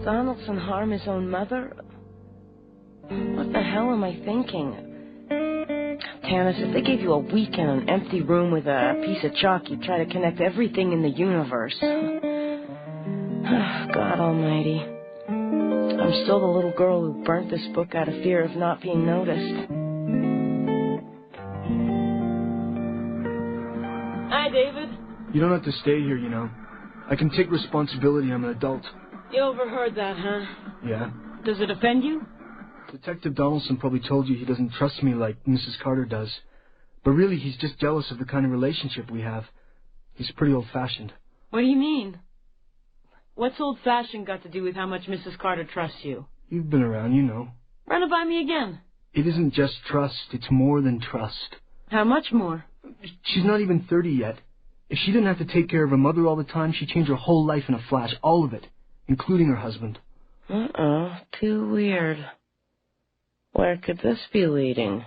Donaldson harm his own mother? What the hell am I thinking? Tanis, if they gave you a week in an empty room with a piece of chalk, you'd try to connect everything in the universe. God almighty. I'm still the little girl who burnt this book out of fear of not being noticed. Hi, David. You don't have to stay here, you know. I can take responsibility. I'm an adult. You overheard that, huh? Yeah. Does it offend you? Detective Donaldson probably told you he doesn't trust me like Mrs. Carter does. But really, he's just jealous of the kind of relationship we have. He's pretty old-fashioned. What do you mean? What's old-fashioned got to do with how much Mrs. Carter trusts you? You've been around, you know. Run it by me again. It isn't just trust, it's more than trust. How much more? She's not even 30 yet. If she didn't have to take care of her mother all the time, she'd change her whole life in a flash, all of it, including her husband. Too weird. Where could this be leading?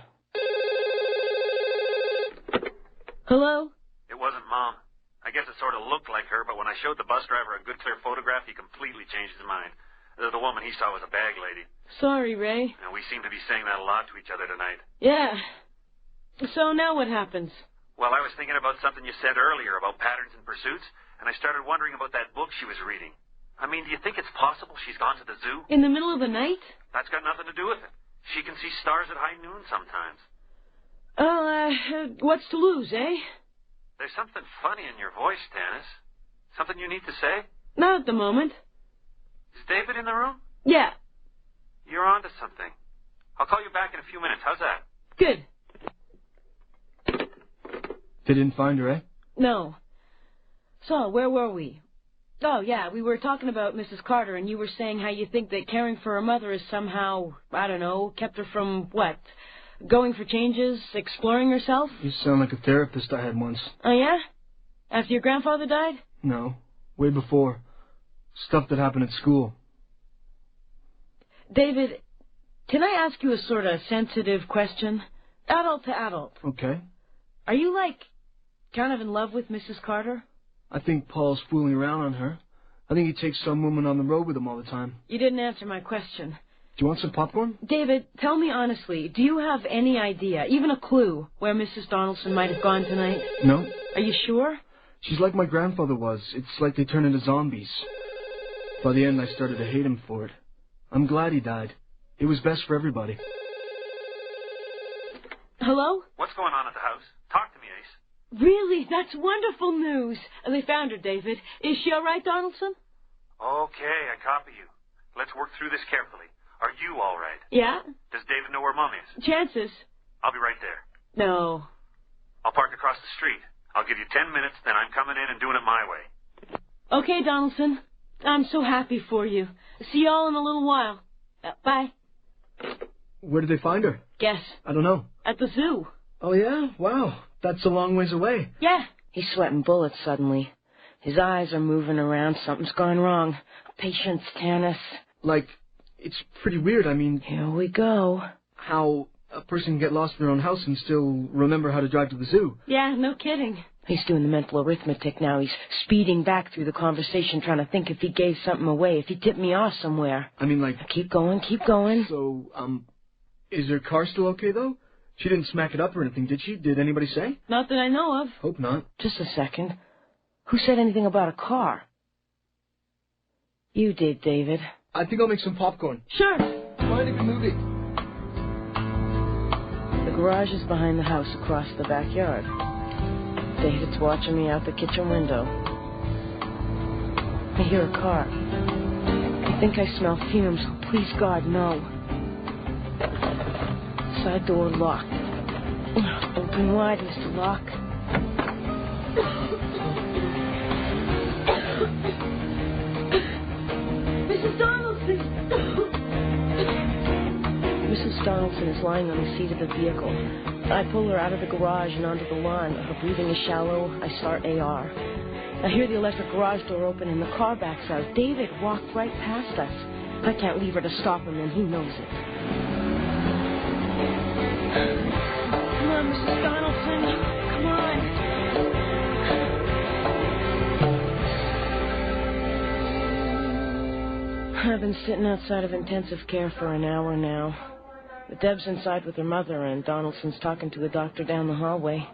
Hello? It wasn't Mom. I guess it sort of looked like her, but when I showed the bus driver a good, clear photograph, he completely changed his mind. The woman he saw was a bag lady. Sorry, Ray. And we seem to be saying that a lot to each other tonight. Yeah. So now what happens? Well, I was thinking about something you said earlier about patterns and pursuits, and I started wondering about that book she was reading. I mean, do you think it's possible she's gone to the zoo? In the middle of the night? That's got nothing to do with it. She can see stars at high noon sometimes. What's to lose, eh? There's something funny in your voice, Tanis. Something you need to say? Not at the moment. Is David in the room? Yeah. You're on to something. I'll call you back in a few minutes. How's that? Good. They didn't find her, eh? No. So, where were we? Oh, yeah, we were talking about Mrs. Carter, and you were saying how you think that caring for her mother has somehow, I don't know, kept her from, what? Going for changes, exploring herself? You sound like a therapist I had once. Oh, yeah? After your grandfather died? No, way before. Stuff that happened at school. David, can I ask you a sort of sensitive question? Adult to adult. Okay. Are you, kind of in love with Mrs. Carter? I think Paul's fooling around on her. I think he takes some woman on the road with him all the time. You didn't answer my question. Do you want some popcorn? David, tell me honestly, do you have any idea, even a clue, where Mrs. Donaldson might have gone tonight? No. Are you sure? She's like my grandfather was. It's like they turn into zombies. By the end, I started to hate him for it. I'm glad he died. It was best for everybody. Hello? What's going on at the house? Talk to me, Ace. Really? That's wonderful news. They found her, David. Is she all right, Donaldson? Okay, I copy you. Let's work through this carefully. Are you all right? Yeah? Does David know where Mom is? Chances. I'll be right there. No. I'll park across the street. I'll give you 10 minutes, then I'm coming in and doing it my way. Okay, Donaldson. I'm so happy for you. See y'all in a little while. Bye. Where did they find her? Guess. I don't know. At the zoo. Oh, yeah? Wow. That's a long ways away. Yeah. He's sweating bullets suddenly. His eyes are moving around. Something's gone wrong. Patience, Tanis. It's pretty weird. I mean... Here we go. How a person can get lost in their own house and still remember how to drive to the zoo. Yeah, no kidding. He's doing the mental arithmetic now. He's speeding back through the conversation, trying to think if he gave something away, if he tipped me off somewhere. I mean, Keep going, keep going. So, is her car still okay, though? She didn't smack it up or anything, did she? Did anybody say? Not that I know of. Hope not. Just a second. Who said anything about a car? You did, David. I think I'll make some popcorn. Sure. Mind if you move it? The garage is behind the house across the backyard. David's watching me out the kitchen window. I hear a car. I think I smell fumes. Please, God, no. Side door locked. Open wide, Mr. Locke. Mrs. Donaldson! Mrs. Donaldson is lying on the seat of the vehicle. I pull her out of the garage and onto the lawn. Her breathing is shallow. I start AR. I hear the electric garage door open and the car backs out. David walked right past us. I can't leave her to stop him, and he knows it. Come on, Mrs. Donaldson. Come on. I've been sitting outside of intensive care for an hour now. But Deb's inside with her mother, and Donaldson's talking to a doctor down the hallway.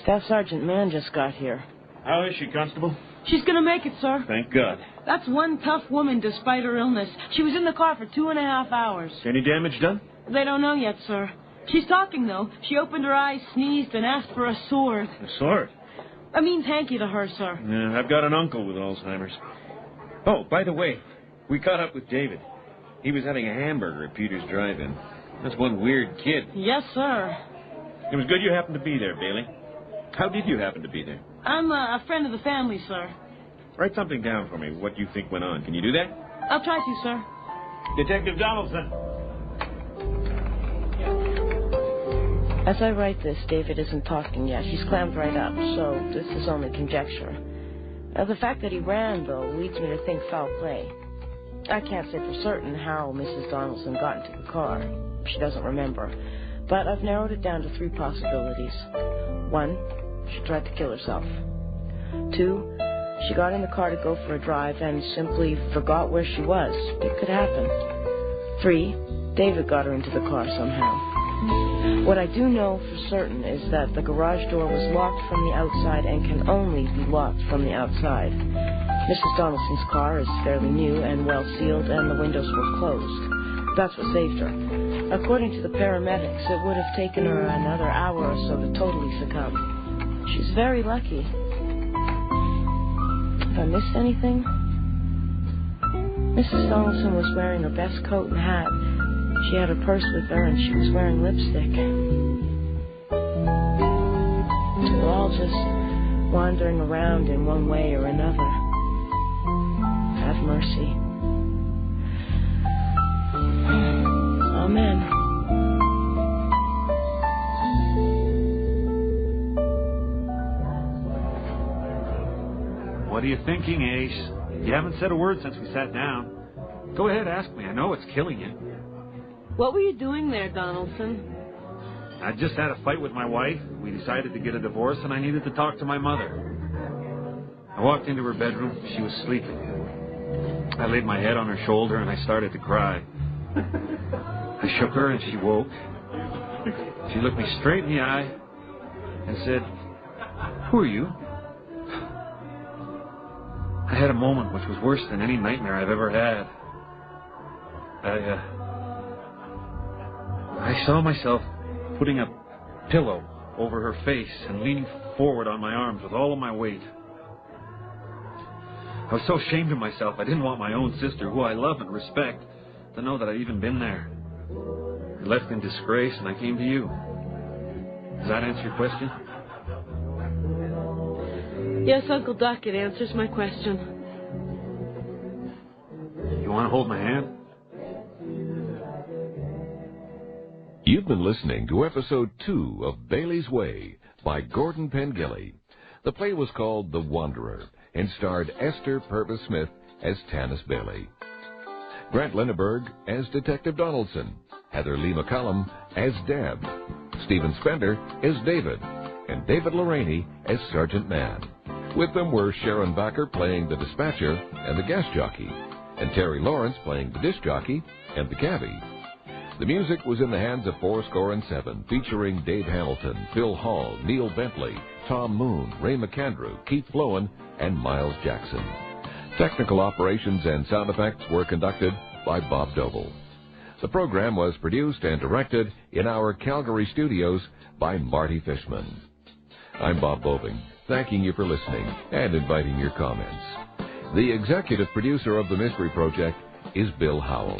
Staff Sergeant Mann just got here. How is she, Constable? She's going to make it, sir. Thank God. That's one tough woman despite her illness. She was in the car for 2.5 hours. Any damage done? They don't know yet, sir. She's talking, though. She opened her eyes, sneezed, and asked for a sword. A sword? That means hanky to her, sir. Yeah, I've got an uncle with Alzheimer's. Oh, by the way, we caught up with David. He was having a hamburger at Peter's Drive-In. That's one weird kid. Yes, sir. It was good you happened to be there, Bailey. How did you happen to be there? I'm a friend of the family, sir. Write something down for me, what you think went on. Can you do that? I'll try to, sir. Detective Donaldson. As I write this, David isn't talking yet. He's clammed right up, so this is only conjecture. The fact that he ran, though, leads me to think foul play. I can't say for certain how Mrs. Donaldson got into the car. She doesn't remember. But I've narrowed it down to 3 possibilities. 1, she tried to kill herself. 2, she got in the car to go for a drive and simply forgot where she was. It could happen. 3, David got her into the car somehow. What I do know for certain is that the garage door was locked from the outside and can only be locked from the outside. Mrs. Donaldson's car is fairly new and well sealed, and the windows were closed. That's what saved her. According to the paramedics, it would have taken her another hour or so to totally succumb. She's very lucky. Have I missed anything? Mrs. Donaldson was wearing her best coat and hat. She had her purse with her, and she was wearing lipstick. We're all just wandering around in one way or another. Have mercy. Amen. What are you thinking, Ace? You haven't said a word since we sat down. Go ahead, ask me. I know it's killing you. What were you doing there, Donaldson? I just had a fight with my wife. We decided to get a divorce, and I needed to talk to my mother. I walked into her bedroom. She was sleeping. I laid my head on her shoulder, and I started to cry. I shook her, and she woke. She looked me straight in the eye and said, "Who are you?" I had a moment which was worse than any nightmare I've ever had. I saw myself putting a pillow over her face and leaning forward on my arms with all of my weight. I was so ashamed of myself, I didn't want my own sister, who I love and respect, to know that I'd even been there. I left in disgrace, and I came to you. Does that answer your question? Yes, Uncle Duck, it answers my question. You want to hold my hand? You've been listening to Episode 2 of Bailey's Way by Gordon Pengilly. The play was called The Wanderer and starred Esther Purves Smith as Tanis Bailey, Grant Linneberg as Detective Donaldson, Heather Lee McCallum as Deb, Stephen Spender as David, and David LeReaney as Sergeant Mann. With them were Sharon Backer playing the dispatcher and the gas jockey, and Terry Lawrence playing the disc jockey and the cabbie. The music was in the hands of 4-7, featuring Dave Hamilton, Phil Hall, Neil Bentley, Tom Moon, Ray McAndrew, Keith Flowen, and Miles Jackson. Technical operations and sound effects were conducted by Bob Boving. The program was produced and directed in our Calgary studios by Marty Fishman. I'm Bob Boving, thanking you for listening and inviting your comments. The executive producer of the Mystery Project is Bill Howell.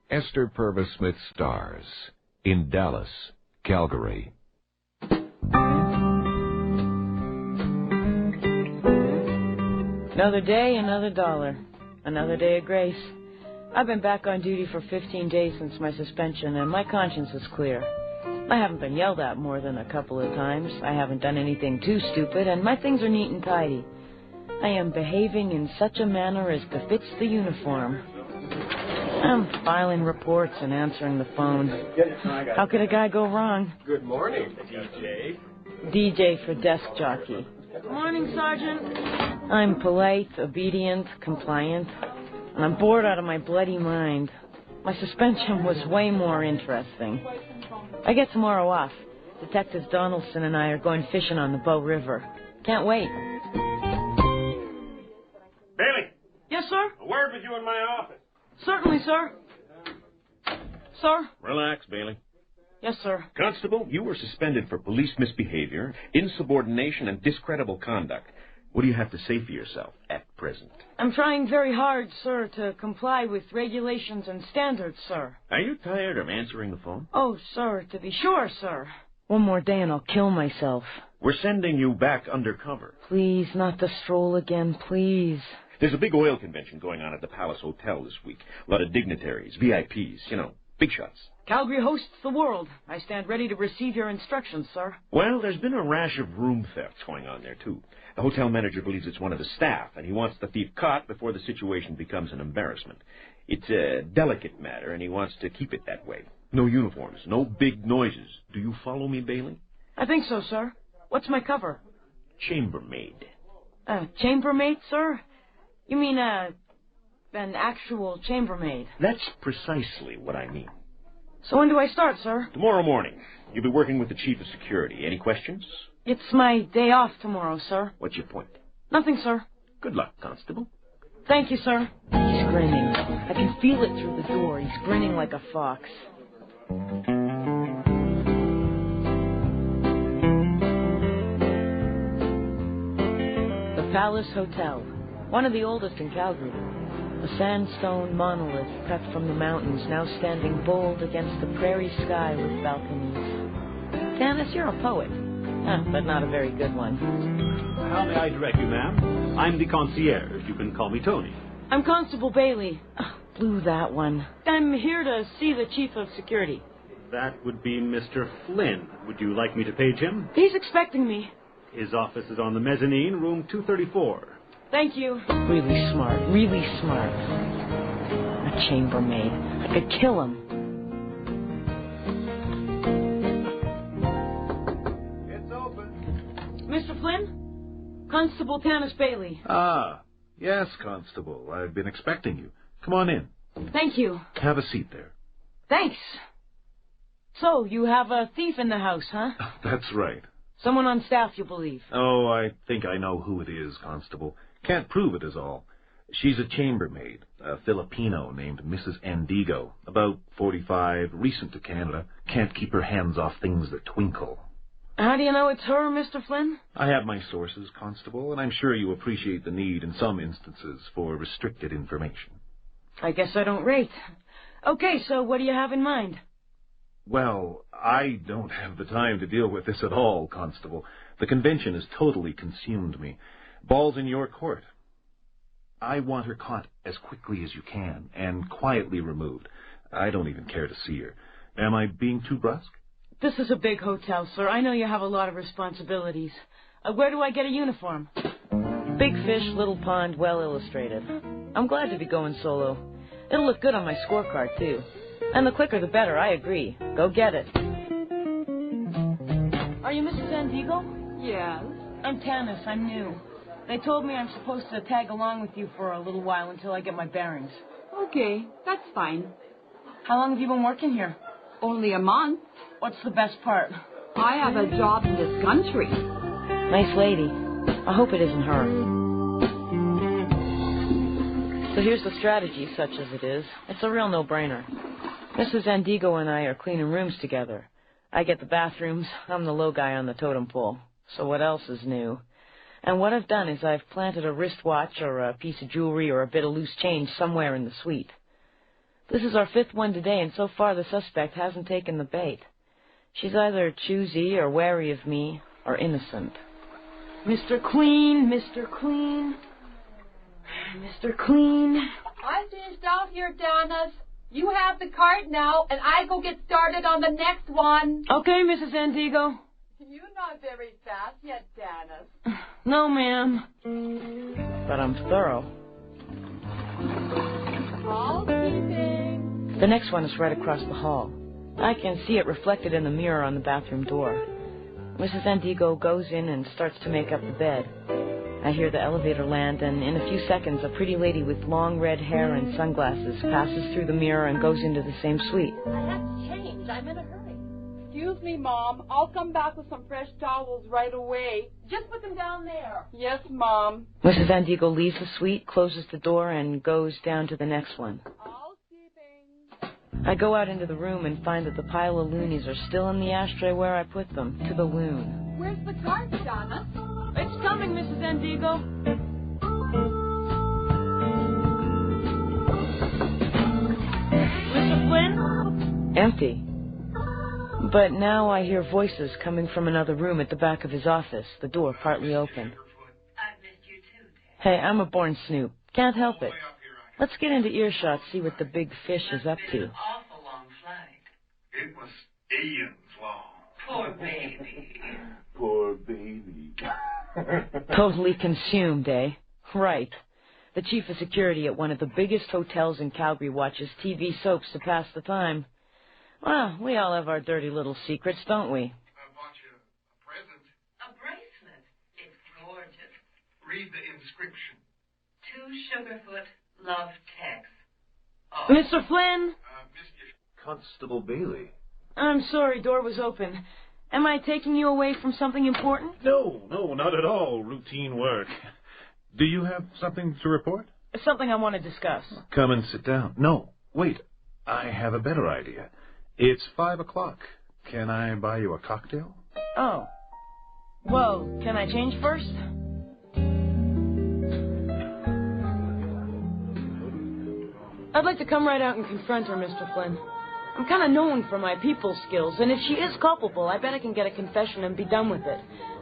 Esther Purves Smith stars in Dallas, Calgary. Another day, another dollar. Another day of grace. I've been back on duty for 15 days since my suspension, and my conscience is clear. I haven't been yelled at more than a couple of times. I haven't done anything too stupid, and my things are neat and tidy. I am behaving in such a manner as befits the uniform. I'm filing reports and answering the phone. How could a guy go wrong? Good morning, DJ. DJ for desk jockey. Morning, Sergeant. I'm polite, obedient, compliant, and I'm bored out of my bloody mind. My suspension was way more interesting. I get tomorrow off. Detectives Donaldson and I are going fishing on the Bow River. Can't wait. Bailey! Yes, sir? A word with you in my office. Certainly, sir. Sir? Relax, Bailey. Yes, sir. Constable, you were suspended for police misbehavior, insubordination, and discreditable conduct. What do you have to say for yourself at present? I'm trying very hard, sir, to comply with regulations and standards, sir. Are you tired of answering the phone? Oh, sir, to be sure, sir. One more day and I'll kill myself. We're sending you back undercover. Please, not the stroll again, please. There's a big oil convention going on at the Palace Hotel this week. A lot of dignitaries, VIPs, big shots. Calgary hosts the world. I stand ready to receive your instructions, sir. Well, there's been a rash of room thefts going on there, too. The hotel manager believes it's one of the staff, and he wants the thief caught before the situation becomes an embarrassment. It's a delicate matter, and he wants to keep it that way. No uniforms, no big noises. Do you follow me, Bailey? I think so, sir. What's my cover? Chambermaid. Chambermaid, sir? You mean, an actual chambermaid? That's precisely what I mean. So when do I start, sir? Tomorrow morning. You'll be working with the chief of security. Any questions? It's my day off tomorrow, sir. What's your point? Nothing, sir. Good luck, Constable. Thank you, sir. He's grinning. I can feel it through the door. He's grinning like a fox. The Palace Hotel. One of the oldest in Calgary. A sandstone monolith cut from the mountains, now standing bold against the prairie sky with balconies. Tanis, you're a poet. But not a very good one. How may I direct you, ma'am? I'm the concierge. You can call me Tony. I'm Constable Bailey. Blew that one. I'm here to see the chief of security. That would be Mr. Flynn. Would you like me to page him? He's expecting me. His office is on the mezzanine, room 234. Thank you. Really smart, really smart. A chambermaid. I could kill him. It's open. Mr. Flynn? Constable Tanis Bailey. Ah, yes, Constable. I've been expecting you. Come on in. Thank you. Have a seat there. Thanks. So, you have a thief in the house, huh? That's right. Someone on staff, you believe? Oh, I think I know who it is, Constable. Can't prove it is all. She's a chambermaid, a Filipino named Mrs. Andigo, about 45, recent to Canada, can't keep her hands off things that twinkle. How do you know it's her, Mr. Flynn? I have my sources, Constable, and I'm sure you appreciate the need in some instances for restricted information. I guess I don't rate. Okay, so what do you have in mind? Well, I don't have the time to deal with this at all, Constable. The convention has totally consumed me. Ball's in your court. I want her caught as quickly as you can, and quietly removed. I don't even care to see her. Am I being too brusque? This is a big hotel, sir. I know you have a lot of responsibilities. Where do I get a uniform? Big fish, little pond, well illustrated. I'm glad to be going solo. It'll look good on my scorecard, too. And the quicker the better, I agree. Go get it. Are you Mrs. Andigo? Yes. I'm Tanis. I'm new. They told me I'm supposed to tag along with you for a little while until I get my bearings. Okay, that's fine. How long have you been working here? Only a month. What's the best part? I have a job in this country. Nice lady. I hope it isn't her. So here's the strategy, such as it is. It's a real no-brainer. Mrs. Andigo and I are cleaning rooms together. I get the bathrooms. I'm the low guy on the totem pole. So what else is new? And what I've done is I've planted a wristwatch or a piece of jewelry or a bit of loose change somewhere in the suite. This is our 5th one today, and so far the suspect hasn't taken the bait. She's either choosy or wary of me or innocent. Mr. Clean, Mr. Clean, Mr. Clean. I finished out here, Tanis. You have the card now, and I go get started on the next one. Okay, Mrs. Antigo. You're not very fast yet, Tanis. No, ma'am. But I'm thorough. Housekeeping. The next one is right across the hall. I can see it reflected in the mirror on the bathroom door. Mrs. Antigo goes in and starts to make up the bed. I hear the elevator land, and in a few seconds, a pretty lady with long red hair and sunglasses passes through the mirror and goes into the same suite. I have to change. I'm in a hurry. Excuse me, Mom. I'll come back with some fresh towels right away. Just put them down there. Yes, Mom. Mrs. Antigo leaves the suite, closes the door, and goes down to the next one. I go out into the room and find that the pile of loonies are still in the ashtray where I put them, to the loon. Where's the card, Donna? It's coming, Mrs. Antigo. Mr. Flynn? Empty. But now I hear voices coming from another room at the back of his office, the door partly open. Hey, I'm a born snoop. Can't help it. Let's get into earshot, see what the big fish is up to. Awful long flight. It was eons long. Poor baby. Poor baby. Totally consumed, eh? Right. The chief of security at one of the biggest hotels in Calgary watches TV soaps to pass the time. Well, we all have our dirty little secrets, don't we? I bought you a present. A bracelet. It's gorgeous. Read the inscription. To Sugarfoot, love Tex. Oh. Mr. Flynn? Constable Bailey. I'm sorry, door was open. Am I taking you away from something important? No, not at all. Routine work. Do you have something to report? Something I want to discuss. Come and sit down. No, wait. I have a better idea. It's 5 o'clock. Can I buy you a cocktail? Oh. Well, can I change first? I'd like to come right out and confront her, Mr. Flynn. I'm kind of known for my people skills, and if she is culpable, I bet I can get a confession and be done with it.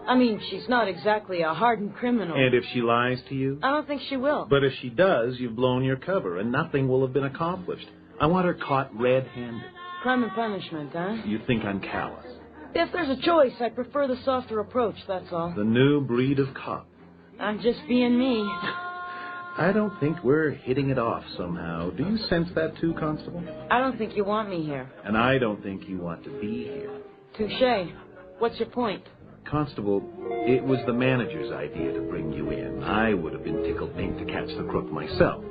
I mean, she's not exactly a hardened criminal. And if she lies to you? I don't think she will. But if she does, you've blown your cover, and nothing will have been accomplished. I want her caught red-handed. Crime and punishment, huh? You think I'm callous? If there's a choice, I prefer the softer approach, that's all. The new breed of cop. I'm just being me. I don't think we're hitting it off somehow. Do you sense that too, Constable? I don't think you want me here. And I don't think you want to be here. Touché. What's your point? Constable, it was the manager's idea to bring you in. I would have been tickled pink to catch the crook myself.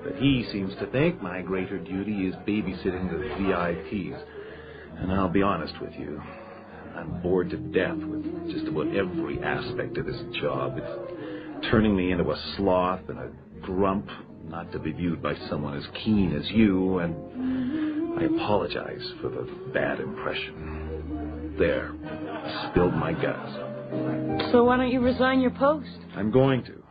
But he seems to think my greater duty is babysitting the VIPs. And I'll be honest with you, I'm bored to death with just about every aspect of this job. It's turning me into a sloth and a grump, not to be viewed by someone as keen as you, and I apologize for the bad impression. There, spilled my guts. So why don't you resign your post? I'm going to.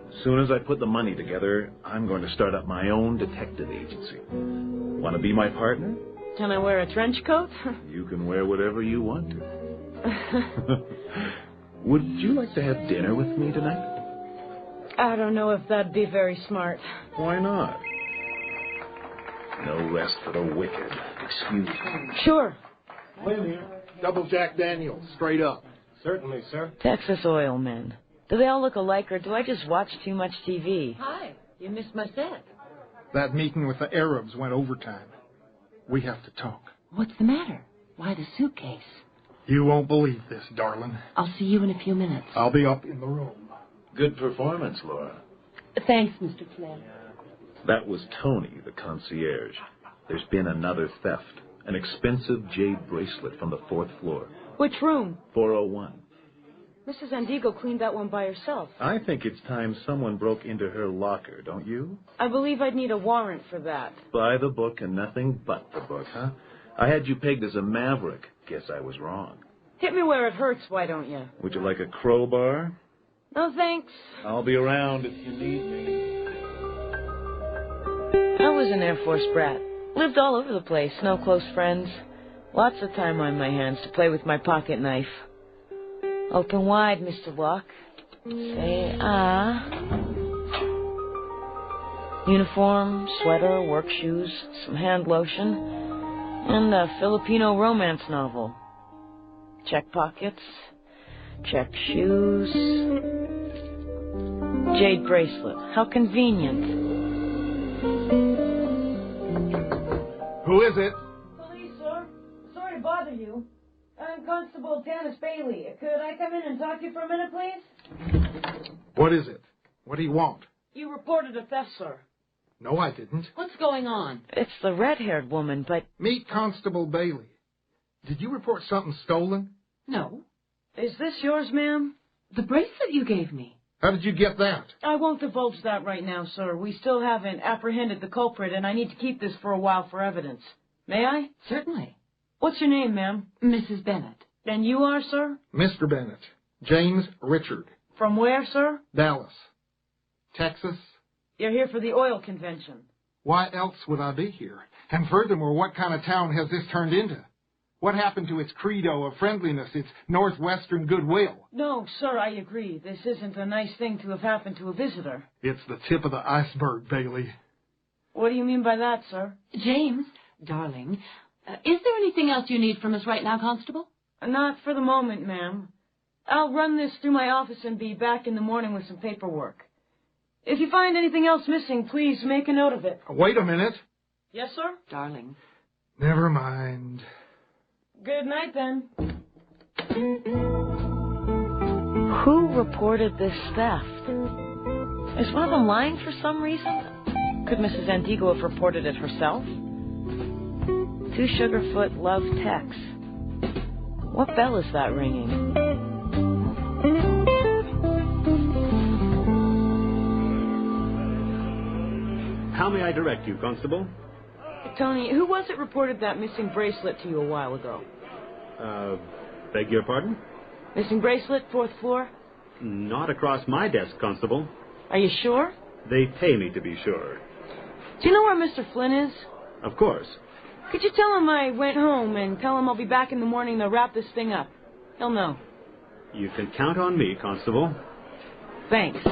As soon as I put the money together, I'm going to start up my own detective agency. Want to be my partner? Can I wear a trench coat? You can wear whatever you want to. Would you like to have dinner with me tonight? I don't know if that'd be very smart. Why not? No rest for the wicked. Excuse me. Sure. Flynn here. Double Jack Daniels, straight up. Certainly, sir. Texas oil men. Do they all look alike, or do I just watch too much TV? Hi. You missed my set. That meeting with the Arabs went overtime. We have to talk. What's the matter? Why the suitcase? You won't believe this, darling. I'll see you in a few minutes. I'll be up in the room. Good performance, Laura. Thanks, Mr. Flynn. That was Tony, the concierge. There's been another theft. An expensive jade bracelet from the 4th floor. Which room? 401. Mrs. Andigo cleaned that one by herself. I think it's time someone broke into her locker, don't you? I believe I'd need a warrant for that. By the book and nothing but the book, huh? I had you pegged as a maverick. Guess I was wrong. Hit me where it hurts, why don't you? Would you like a crowbar? No, thanks. I'll be around if you need me. I was an Air Force brat. Lived all over the place, no close friends. Lots of time on my hands to play with my pocket knife. Open wide, Mr. Locke. Say ah. Uniform, sweater, work shoes, some hand lotion, and a Filipino romance novel. Check pockets, check shoes. Jade bracelet. How convenient. Who is it? Police, sir. Sorry to bother you. I'm Constable Tanis Bailey. Could I come in and talk to you for a minute, please? What is it? What do you want? You reported a theft, sir. No, I didn't. What's going on? It's the red-haired woman, but... Meet Constable Bailey. Did you report something stolen? No. Is this yours, ma'am? The bracelet you gave me. How did you get that? I won't divulge that right now, sir. We still haven't apprehended the culprit, and I need to keep this for a while for evidence. May I? Certainly. What's your name, ma'am? Mrs. Bennett. And you are, sir? Mr. Bennett. James Richard. From where, sir? Dallas. Texas. You're here for the oil convention. Why else would I be here? And furthermore, what kind of town has this turned into? What happened to its credo of friendliness, its northwestern goodwill? No, sir, I agree. This isn't a nice thing to have happened to a visitor. It's the tip of the iceberg, Bailey. What do you mean by that, sir? James, darling, is there anything else you need from us right now, Constable? Not for the moment, ma'am. I'll run this through my office and be back in the morning with some paperwork. If you find anything else missing, please make a note of it. Wait a minute. Yes, sir? Darling. Never mind. Good night, then. Who reported this theft? Is one of them lying for some reason? Could Mrs. Antigo have reported it herself? 2 Sugarfoot Love Tex. What bell is that ringing? How may I direct you, Constable? Tony, who was it reported that missing bracelet to you a while ago? Beg your pardon? Missing bracelet, 4th floor? Not across my desk, Constable. Are you sure? They pay me to be sure. Do you know where Mr. Flynn is? Of course. Could you tell him I went home and tell him I'll be back in the morning to wrap this thing up? He'll know. You can count on me, Constable. Thanks.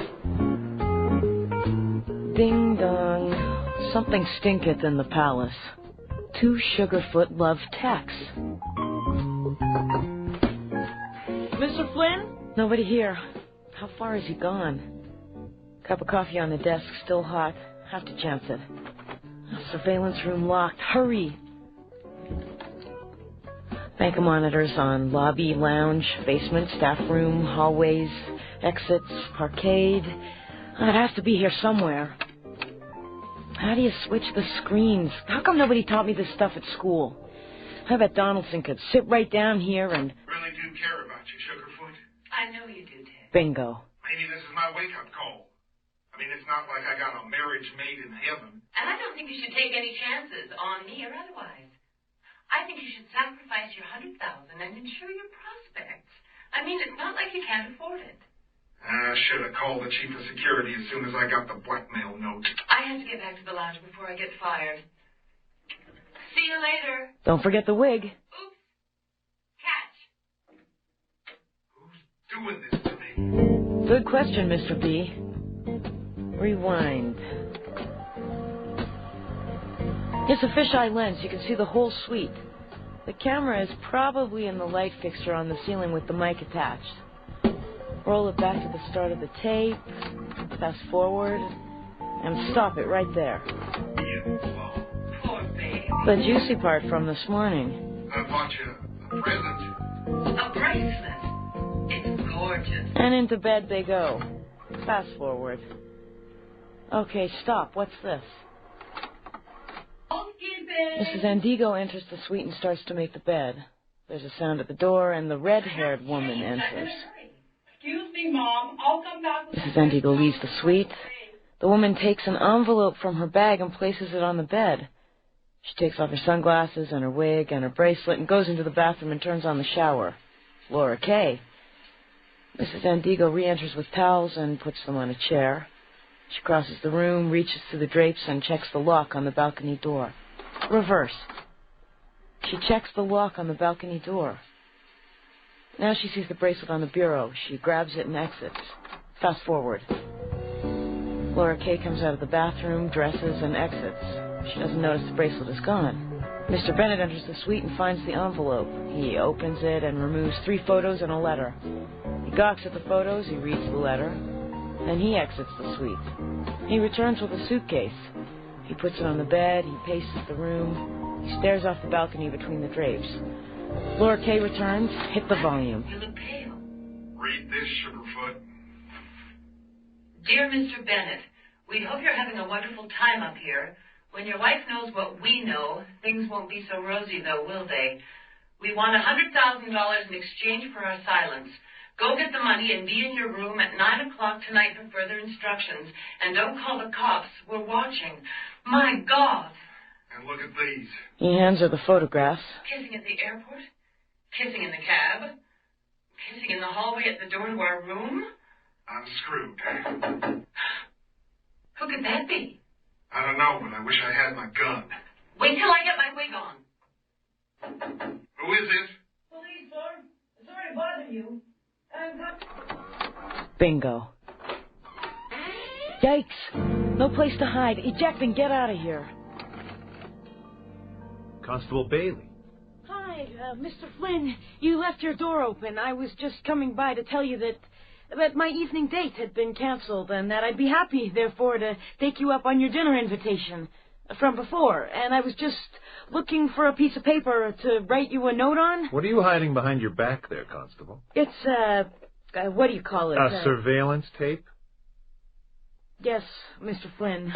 Ding dong. Something stinketh in the palace. 2 Sugarfoot Love Tex. Mr. Flynn? Nobody here. How far has he gone? Cup of coffee on the desk, still hot. Have to chance it. Surveillance room locked. Hurry! Bank of monitors on lobby, lounge, basement, staff room, hallways, exits, parkade. It has to be here somewhere. How do you switch the screens? How come nobody taught me this stuff at school? I bet Donaldson could sit right down here and... Really do care about you, Sugarfoot. I know you do, Ted. Bingo. Maybe this is my wake-up call. I mean, it's not like I got a marriage made in heaven. And I don't think you should take any chances on me or otherwise. I think you should sacrifice your $100,000 and ensure your prospects. I mean, it's not like you can't afford it. I should have called the chief of security as soon as I got the blackmail note. I have to get back to the lounge before I get fired. See you later. Don't forget the wig. Oops. Catch. Doing this to me. Good question, Mr. B. Rewind. It's a fisheye lens. You can see the whole suite. The camera is probably in the light fixture on the ceiling with the mic attached. Roll it back to the start of the tape, fast forward, and stop it right there. Poor baby. The juicy part from this morning. I bought you a present. A bracelet. It's gorgeous. And into bed they go. Fast forward. Okay, stop. What's this? Mrs. Andigo enters the suite and starts to make the bed. There's a sound at the door, and the red-haired woman enters. Excuse me, Mom. I'll come back. Mrs. Andigo leaves the suite. The woman takes an envelope from her bag and places it on the bed. She takes off her sunglasses and her wig and her bracelet and goes into the bathroom and turns on the shower. Laura Kay. Mrs. Andigo re-enters with towels and puts them on a chair. She crosses the room, reaches through the drapes, and checks the lock on the balcony door. Reverse. She checks the lock on the balcony door. Now she sees the bracelet on the bureau. She grabs it and exits. Fast forward. Laura Kay comes out of the bathroom, dresses, and exits. She doesn't notice the bracelet is gone. Mr. Bennett enters the suite and finds the envelope. He opens it and removes 3 photos and a letter. He gawks at the photos, he reads the letter, then he exits the suite. He returns with a suitcase. He puts it on the bed, he paces the room, he stares off the balcony between the drapes. Laura Kay returns, hit the volume. You look pale. Read this, Sugarfoot. Dear Mr. Bennett, we hope you're having a wonderful time up here. When your wife knows what we know, things won't be so rosy, though, will they? We want $100,000 in exchange for our silence. Go get the money and be in your room at 9 o'clock tonight for further instructions. And don't call the cops. We're watching. My God. And look at these. He hands her the photographs. Kissing at the airport. Kissing in the cab. Kissing in the hallway at the door to our room. I'm screwed. Who could that be? I don't know, but I wish I had my gun. Wait till I get my wig on. Who is it? Police, sir. Sorry to bother you. Bingo. Yikes. No place to hide. Eject and get out of here. Constable Bailey. Hi, Mr. Flynn. You left your door open. I was just coming by to tell you that my evening date had been canceled and that I'd be happy, therefore, to take you up on your dinner invitation from before. And I was just looking for a piece of paper to write you a note on. What are you hiding behind your back there, Constable? It's, what do you call it? A surveillance tape? Yes, Mr. Flynn.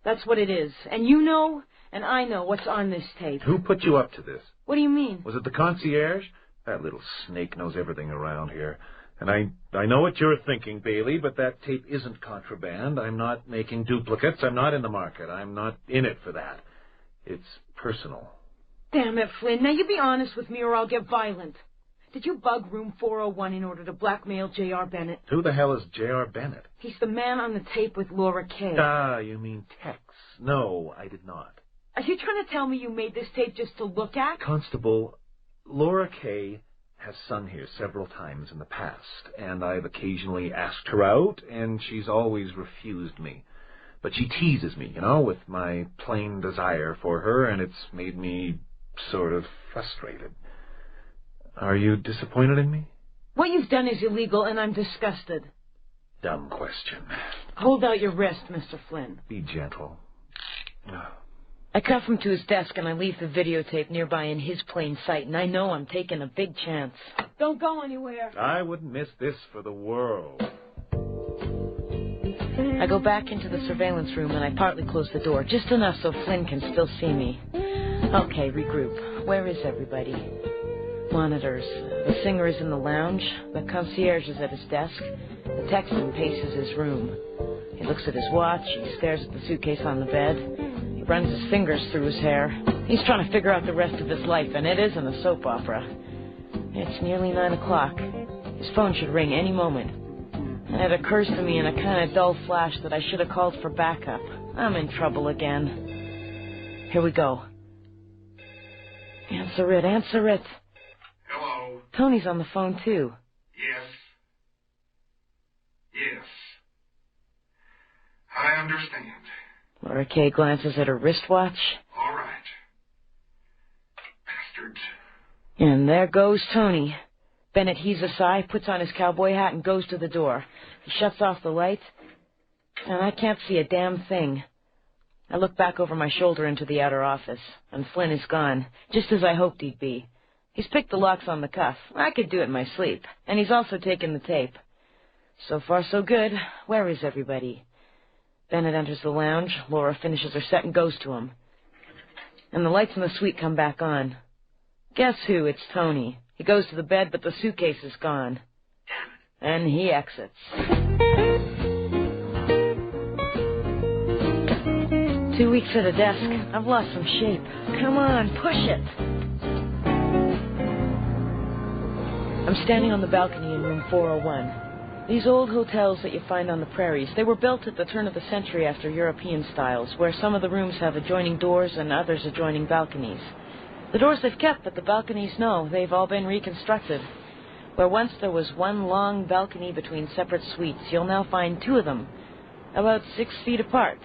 That's what it is. And you know, and I know what's on this tape. Who put you up to this? What do you mean? Was it the concierge? That little snake knows everything around here. And I know what you're thinking, Bailey, but that tape isn't contraband. I'm not making duplicates. I'm not in the market. I'm not in it for that. It's personal. Damn it, Flynn. Now you be honest with me or I'll get violent. Did you bug room 401 in order to blackmail J.R. Bennett? Who the hell is J.R. Bennett? He's the man on the tape with Laura Kay. Ah, you mean Tex. No, I did not. Are you trying to tell me you made this tape just to look at? Constable, Laura Kay has sung here several times in the past, and I've occasionally asked her out, and she's always refused me. But she teases me, with my plain desire for her, and it's made me sort of frustrated. Are you disappointed in me? What you've done is illegal, and I'm disgusted. Dumb question. Hold out your wrist, Mr. Flynn. Be gentle. I cuff him to his desk, and I leave the videotape nearby in his plain sight, and I know I'm taking a big chance. Don't go anywhere. I wouldn't miss this for the world. I go back into the surveillance room, and I partly close the door, just enough so Flynn can still see me. Okay, regroup. Where is everybody? Monitors. The singer is in the lounge. The concierge is at his desk. The Texan paces his room. He looks at his watch. He stares at the suitcase on the bed. He runs his fingers through his hair. He's trying to figure out the rest of his life, and it isn't a soap opera. It's nearly 9 o'clock. His phone should ring any moment. And it occurs to me in a kind of dull flash that I should have called for backup. I'm in trouble again. Here we go. Answer it, answer it. Hello. Tony's on the phone, too. Yes. Yes. I understand. Laura Kay glances at her wristwatch. All right. Bastards. And there goes Tony. Bennett heaves a sigh, puts on his cowboy hat, and goes to the door. He shuts off the light, and I can't see a damn thing. I look back over my shoulder into the outer office, and Flynn is gone, just as I hoped he'd be. He's picked the locks on the cuff. I could do it in my sleep. And he's also taken the tape. So far, so good. Where is everybody? Bennett enters the lounge. Laura finishes her set and goes to him. And the lights in the suite come back on. Guess who? It's Tony. He goes to the bed, but the suitcase is gone. And he exits. 2 weeks at a desk. I've lost some shape. Come on, push it. I'm standing on the balcony in room 401. These old hotels that you find on the prairies, they were built at the turn of the century after European styles, where some of the rooms have adjoining doors and others adjoining balconies. The doors they've kept, but the balconies, no, they've all been reconstructed. Where once there was one long balcony between separate suites, you'll now find two of them, about 6 feet apart.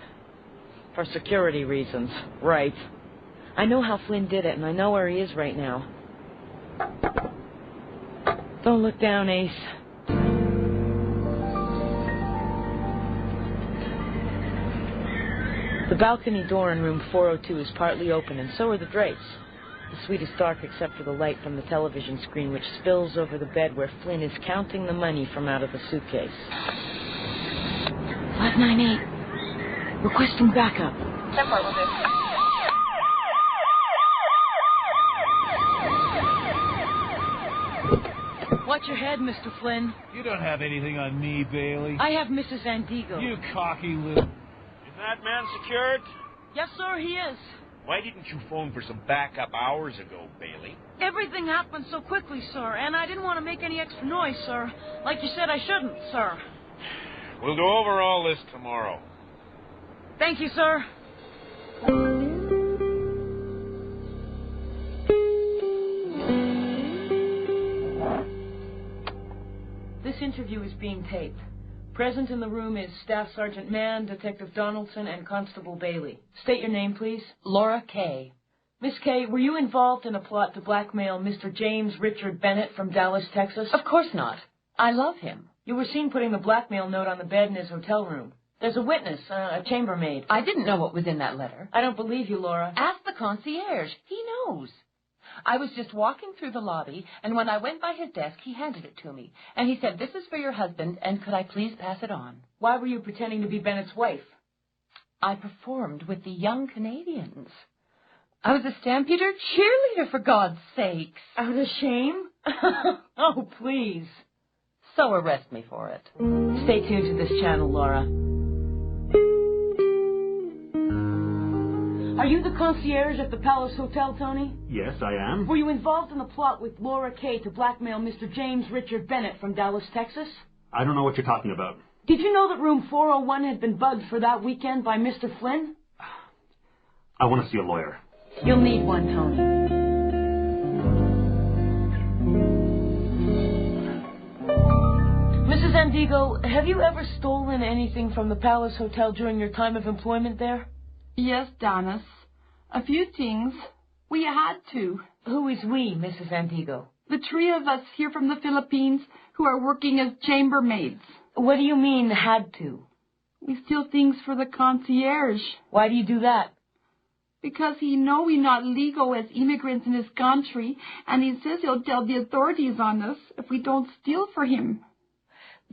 For security reasons, right. I know how Flynn did it, and I know where he is right now. Don't look down, Ace. The balcony door in room 402 is partly open, and so are the drapes. The suite is dark except for the light from the television screen, which spills over the bed where Flynn is counting the money from out of the suitcase. 598. Requesting backup. Watch your head, Mr. Flynn. You don't have anything on me, Bailey. I have Mrs. Andigo. You cocky little... Is that man secured? Yes, sir, he is. Why didn't you phone for some backup hours ago, Bailey? Everything happened so quickly, sir, and I didn't want to make any extra noise, sir. Like you said, I shouldn't, sir. We'll go over all this tomorrow. Thank you, sir. This interview is being taped. Present in the room is Staff Sergeant Mann, Detective Donaldson, and Constable Bailey. State your name, please. Laura Kay. Miss Kay, were you involved in a plot to blackmail Mr. James Richard Bennett from Dallas, Texas? Of course not. I love him. You were seen putting the blackmail note on the bed in his hotel room. There's a witness, a chambermaid. I didn't know what was in that letter. I don't believe you, Laura. Ask the concierge. He knows. I was just walking through the lobby, and when I went by his desk, he handed it to me. And he said, "This is for your husband, and could I please pass it on?" Why were you pretending to be Bennett's wife? I performed with the Young Canadians. I was a Stampeder cheerleader, for God's sakes. Out of shame? Oh, please. So arrest me for it. Stay tuned to this channel, Laura. Are you the concierge at the Palace Hotel, Tony? Yes, I am. Were you involved in the plot with Laura Kay to blackmail Mr. James Richard Bennett from Dallas, Texas? I don't know what you're talking about. Did you know that room 401 had been bugged for that weekend by Mr. Flynn? I want to see a lawyer. You'll need one, Tony. Mrs. Andigo, have you ever stolen anything from the Palace Hotel during your time of employment there? Yes, Tanis. A few things. We had to. Who is we, Mrs. Andigo? The three of us here from the Philippines who are working as chambermaids. What do you mean, had to? We steal things for the concierge. Why do you do that? Because he know we not legal as immigrants in his country, and he says he'll tell the authorities on us if we don't steal for him.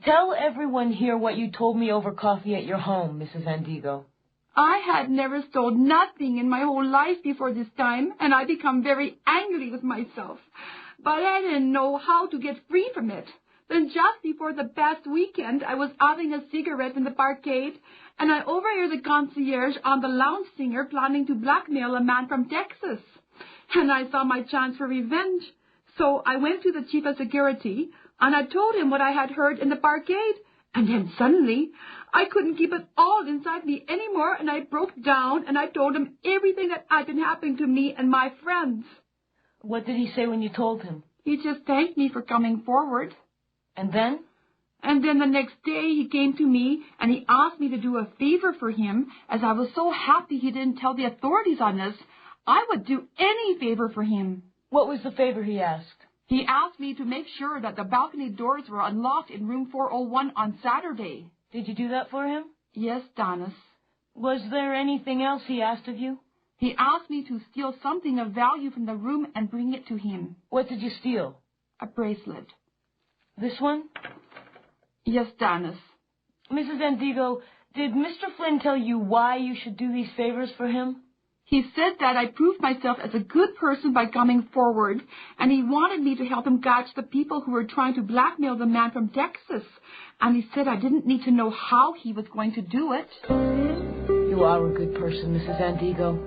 Tell everyone here what you told me over coffee at your home, Mrs. Andigo. I had never stole nothing in my whole life before this time, and I become very angry with myself. But I didn't know how to get free from it. Then just before the past weekend, I was having a cigarette in the barcade, and I overheard the concierge on the lounge singer planning to blackmail a man from Texas. And I saw my chance for revenge. So I went to the chief of security, and I told him what I had heard in the barcade. And then suddenly, I couldn't keep it all inside me anymore, and I broke down, and I told him everything that had been happening to me and my friends. What did he say when you told him? He just thanked me for coming forward. And then? And then the next day he came to me, and he asked me to do a favor for him. As I was so happy he didn't tell the authorities on this, I would do any favor for him. What was the favor he asked? He asked me to make sure that the balcony doors were unlocked in room 401 on Saturday. Did you do that for him? Yes, Tanis. Was there anything else he asked of you? He asked me to steal something of value from the room and bring it to him. What did you steal? A bracelet. This one? Yes, Tanis. Mrs. Andigo, did Mr. Flynn tell you why you should do these favors for him? He said that I proved myself as a good person by coming forward, and he wanted me to help him catch the people who were trying to blackmail the man from Texas. And he said I didn't need to know how he was going to do it. You are a good person, Mrs. Andigo.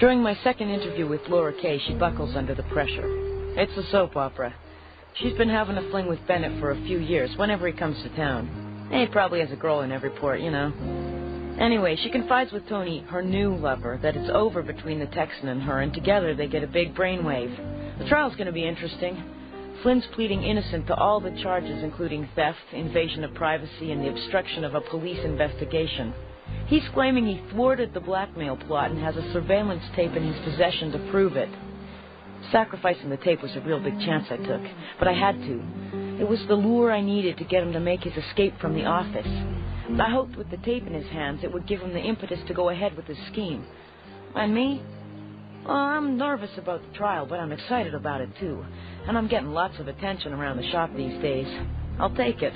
During my second interview with Laura Kay, she buckles under the pressure. It's a soap opera. She's been having a fling with Bennett for a few years, whenever he comes to town. He probably has a girl in every port, you know. Anyway, she confides with Tony, her new lover, that it's over between the Texan and her, and together they get a big brainwave. The trial's going to be interesting. Flynn's pleading innocent to all the charges, including theft, invasion of privacy, and the obstruction of a police investigation. He's claiming he thwarted the blackmail plot and has a surveillance tape in his possession to prove it. Sacrificing the tape was a real big chance I took, but I had to. It was the lure I needed to get him to make his escape from the office. I hoped with the tape in his hands it would give him the impetus to go ahead with his scheme. And me? Well, I'm nervous about the trial, but I'm excited about it, too. And I'm getting lots of attention around the shop these days. I'll take it.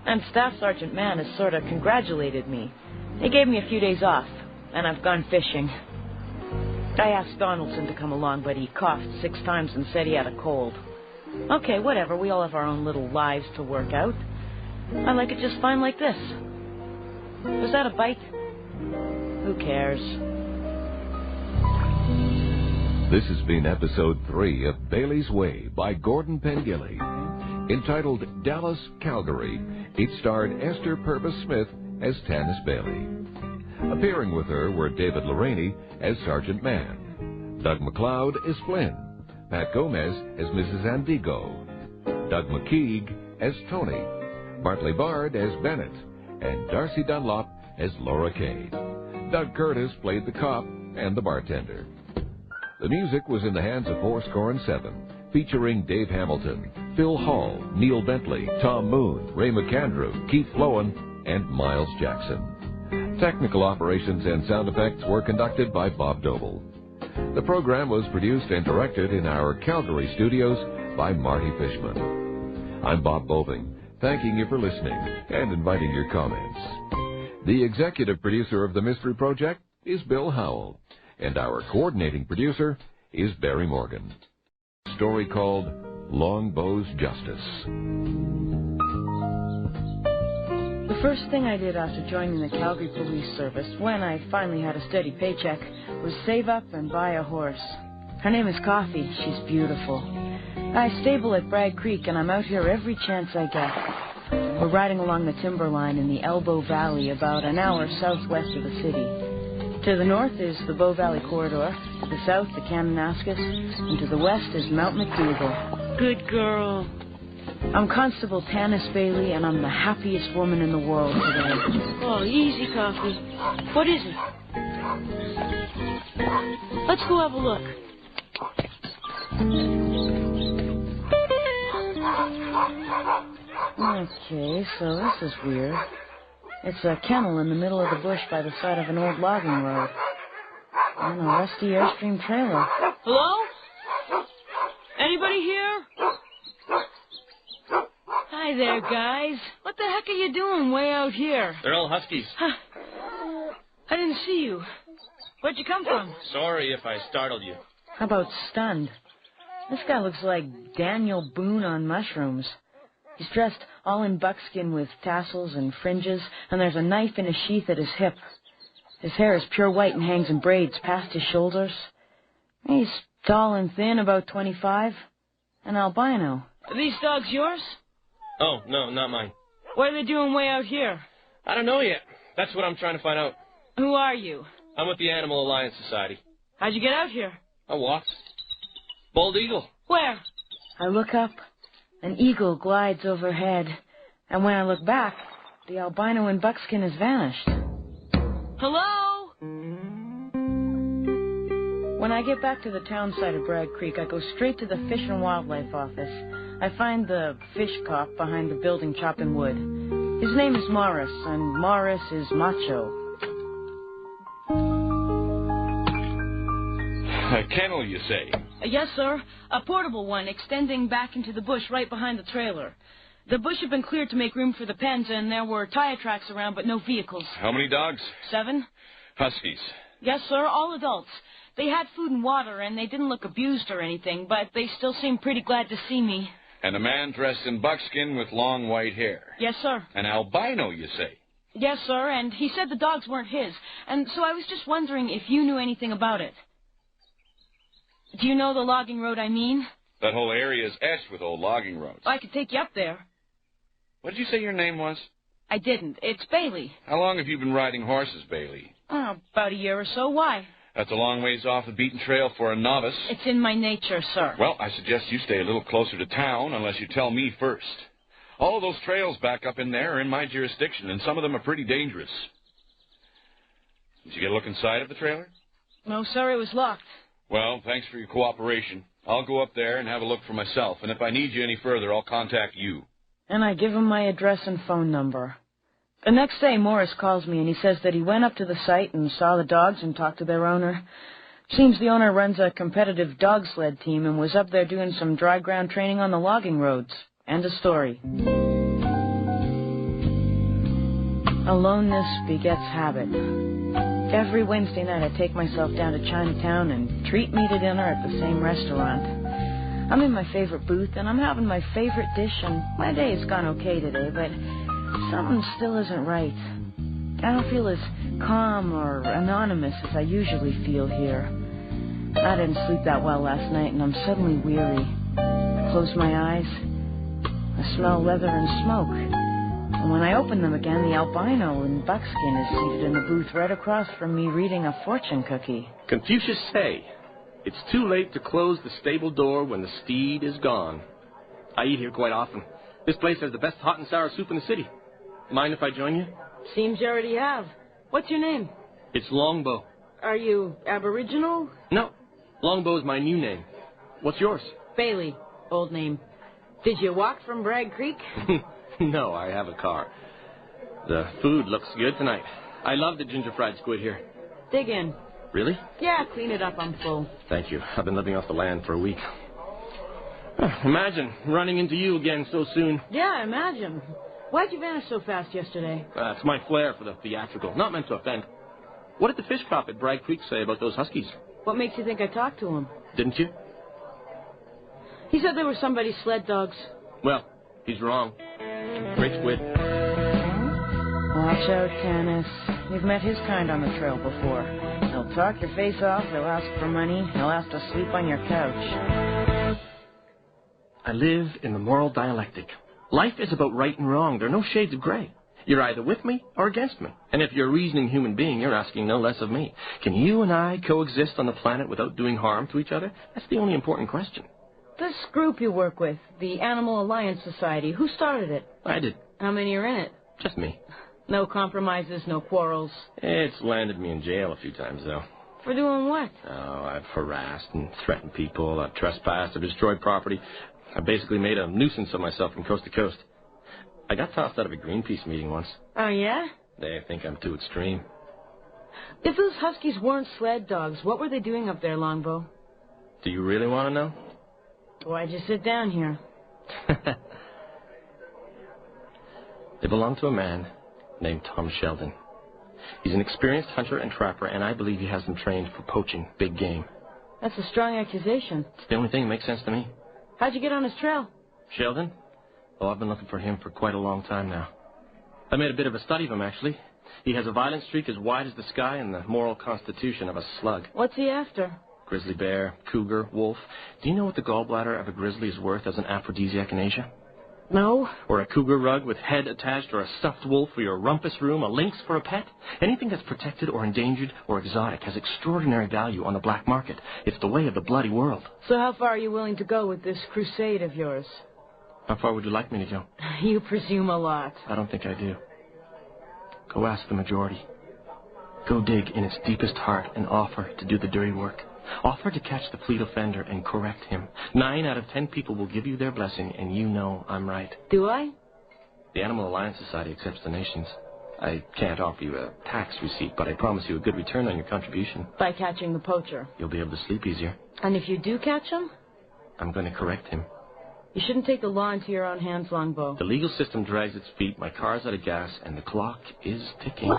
And Staff Sergeant Mann has sort of congratulated me. They gave me a few days off, and I've gone fishing. I asked Donaldson to come along, but he coughed 6 times and said he had a cold. Okay, whatever. We all have our own little lives to work out. I like it just fine like this. Was that a bite? Who cares? This has been episode 3 of Bailey's Way by Gordon Pengilly. Entitled Dallas-Calgary, it starred Esther Purves Smith as Tanis Bailey. Appearing with her were David LeReaney as Sergeant Mann, Doug McLeod as Flynn, Pat Gomez as Mrs. Andigo, Doug McKeague as Tony, Bartley Bard as Bennett, and Darcy Dunlop as Laura Kay. Doug Curtis played the cop and the bartender. The music was in the hands of 407, featuring Dave Hamilton, Phil Hall, Neil Bentley, Tom Moon, Ray McAndrew, Keith Flowen, and Miles Jackson. Technical operations and sound effects were conducted by Bob Boving. The program was produced and directed in our Calgary studios by Marty Fishman. I'm Bob Boving, thanking you for listening and inviting your comments. The executive producer of the Mystery Project is Bill Howell, and our coordinating producer is Barry Morgan. Story called Longbow's Justice. The first thing I did after joining the Calgary Police Service, when I finally had a steady paycheck, was save up and buy a horse. Her name is Coffee. She's beautiful. I stable at Bragg Creek, and I'm out here every chance I get. We're riding along the timberline in the Elbow Valley, about an hour southwest of the city. To the north is the Bow Valley Corridor, to the south the Kananaskis, and to the west is Mount McDougal. Good girl. I'm Constable Tanis Bailey, and I'm the happiest woman in the world today. Oh, easy, Coffee. What is it? Let's go have a look. Okay, so this is weird. It's a kennel in the middle of the bush by the side of an old logging road. And a rusty Airstream trailer. Hello? Anybody here? Hi there, guys. What the heck are you doing way out here? They're all huskies. Huh. I didn't see you. Where'd you come from? Sorry if I startled you. How about stunned? This guy looks like Daniel Boone on mushrooms. He's dressed all in buckskin with tassels and fringes, and there's a knife in a sheath at his hip. His hair is pure white and hangs in braids past his shoulders. He's tall and thin, about 25. An albino. Are these dogs yours? Oh, no, not mine. What are they doing way out here? I don't know yet. That's what I'm trying to find out. Who are you? I'm with the Animal Alliance Society. How'd you get out here? I walked. Bald eagle. Where? I look up. An eagle glides overhead. And when I look back, the albino in buckskin has vanished. Hello? When I get back to the town site of Bragg Creek, I go straight to the Fish and Wildlife office. I find the fish cop behind the building chopping wood. His name is Morris, and Morris is macho. A kennel, you say? Yes, sir. A portable one extending back into the bush right behind the trailer. The bush had been cleared to make room for the pens, and there were tire tracks around, but no vehicles. How many dogs? 7. Huskies. Yes, sir, all adults. They had food and water, and they didn't look abused or anything, but they still seemed pretty glad to see me. And a man dressed in buckskin with long white hair. Yes, sir. An albino, you say? Yes, sir, and he said the dogs weren't his, and so I was just wondering if you knew anything about it. Do you know the logging road I mean? That whole area is etched with old logging roads. I could take you up there. What did you say your name was? I didn't. It's Bailey. How long have you been riding horses, Bailey? Oh, about a year or so. Why? That's a long ways off the beaten trail for a novice. It's in my nature, sir. Well, I suggest you stay a little closer to town unless you tell me first. All those trails back up in there are in my jurisdiction, and some of them are pretty dangerous. Did you get a look inside of the trailer? No, sir, it was locked. Well, thanks for your cooperation. I'll go up there and have a look for myself, and if I need you any further, I'll contact you. And I give him my address and phone number. The next day, Morris calls me, and he says that he went up to the site and saw the dogs and talked to their owner. Seems the owner runs a competitive dog sled team and was up there doing some dry ground training on the logging roads. End of story. Aloneness begets habit. Every Wednesday night I take myself down to Chinatown and treat me to dinner at the same restaurant. I'm in my favorite booth and I'm having my favorite dish, and my day has gone okay today, but something still isn't right. I don't feel as calm or anonymous as I usually feel here. I didn't sleep that well last night and I'm suddenly weary. I close my eyes. I smell leather and smoke. And when I open them again, the albino in buckskin is seated in the booth right across from me reading a fortune cookie. Confucius say, it's too late to close the stable door when the steed is gone. I eat here quite often. This place has the best hot and sour soup in the city. Mind if I join you? Seems you already have. What's your name? It's Longbow. Are you Aboriginal? No, Longbow is my new name. What's yours? Bailey. Old name. Did you walk from Bragg Creek? No, I have a car. The food looks good tonight. I love the ginger fried squid here. Dig in. Really? Yeah, clean it up. I'm full. Thank you. I've been living off the land for a week. Imagine running into you again so soon. Yeah, imagine. Why'd you vanish so fast yesterday? It's my flair for the theatrical. Not meant to offend. What did the fish cop at Bragg Creek say about those huskies? What makes you think I talked to him? Didn't you? He said they were somebody's sled dogs. Well, he's wrong. Great squid. Watch out, Tanis. You've met his kind on the trail before. He'll talk your face off, he'll ask for money, he'll ask to sleep on your couch. I live in the moral dialectic. Life is about right and wrong. There are no shades of gray. You're either with me or against me. And if you're a reasoning human being, you're asking no less of me. Can you and I coexist on the planet without doing harm to each other? That's the only important question. This group you work with, the Animal Alliance Society, who started it? I did. How many are in it? Just me. No compromises, no quarrels. It's landed me in jail a few times, though. For doing what? Oh, I've harassed and threatened people. I've trespassed. I've destroyed property. I basically made a nuisance of myself from coast to coast. I got tossed out of a Greenpeace meeting once. Oh, yeah? They think I'm too extreme. If those huskies weren't sled dogs, what were they doing up there, Longbow? Do you really want to know? Why'd you sit down here? They belong to a man named Tom Sheldon. He's an experienced hunter and trapper, and I believe he has them trained for poaching big game. That's a strong accusation. It's the only thing that makes sense to me. How'd you get on his trail? Sheldon? Oh, I've been looking for him for quite a long time now. I made a bit of a study of him, actually. He has a violent streak as wide as the sky and the moral constitution of a slug. What's he after? Grizzly bear, cougar, wolf. Do you know what the gallbladder of a grizzly is worth as an aphrodisiac in Asia? No. Or a cougar rug with head attached, or a stuffed wolf for your rumpus room, a lynx for a pet? Anything that's protected or endangered or exotic has extraordinary value on the black market. It's the way of the bloody world. So how far are you willing to go with this crusade of yours? How far would you like me to go? You presume a lot. I don't think I do. Go ask the majority. Go dig in its deepest heart and offer to do the dirty work. Offer to catch the fleet offender and correct him. 9 out of 10 people will give you their blessing, and you know I'm right. Do I? The Animal Alliance Society accepts donations. I can't offer you a tax receipt, but I promise you a good return on your contribution. By catching the poacher. You'll be able to sleep easier. And if you do catch him? I'm going to correct him. You shouldn't take the law into your own hands, Longbow. The legal system drags its feet, my car's out of gas, and the clock is ticking.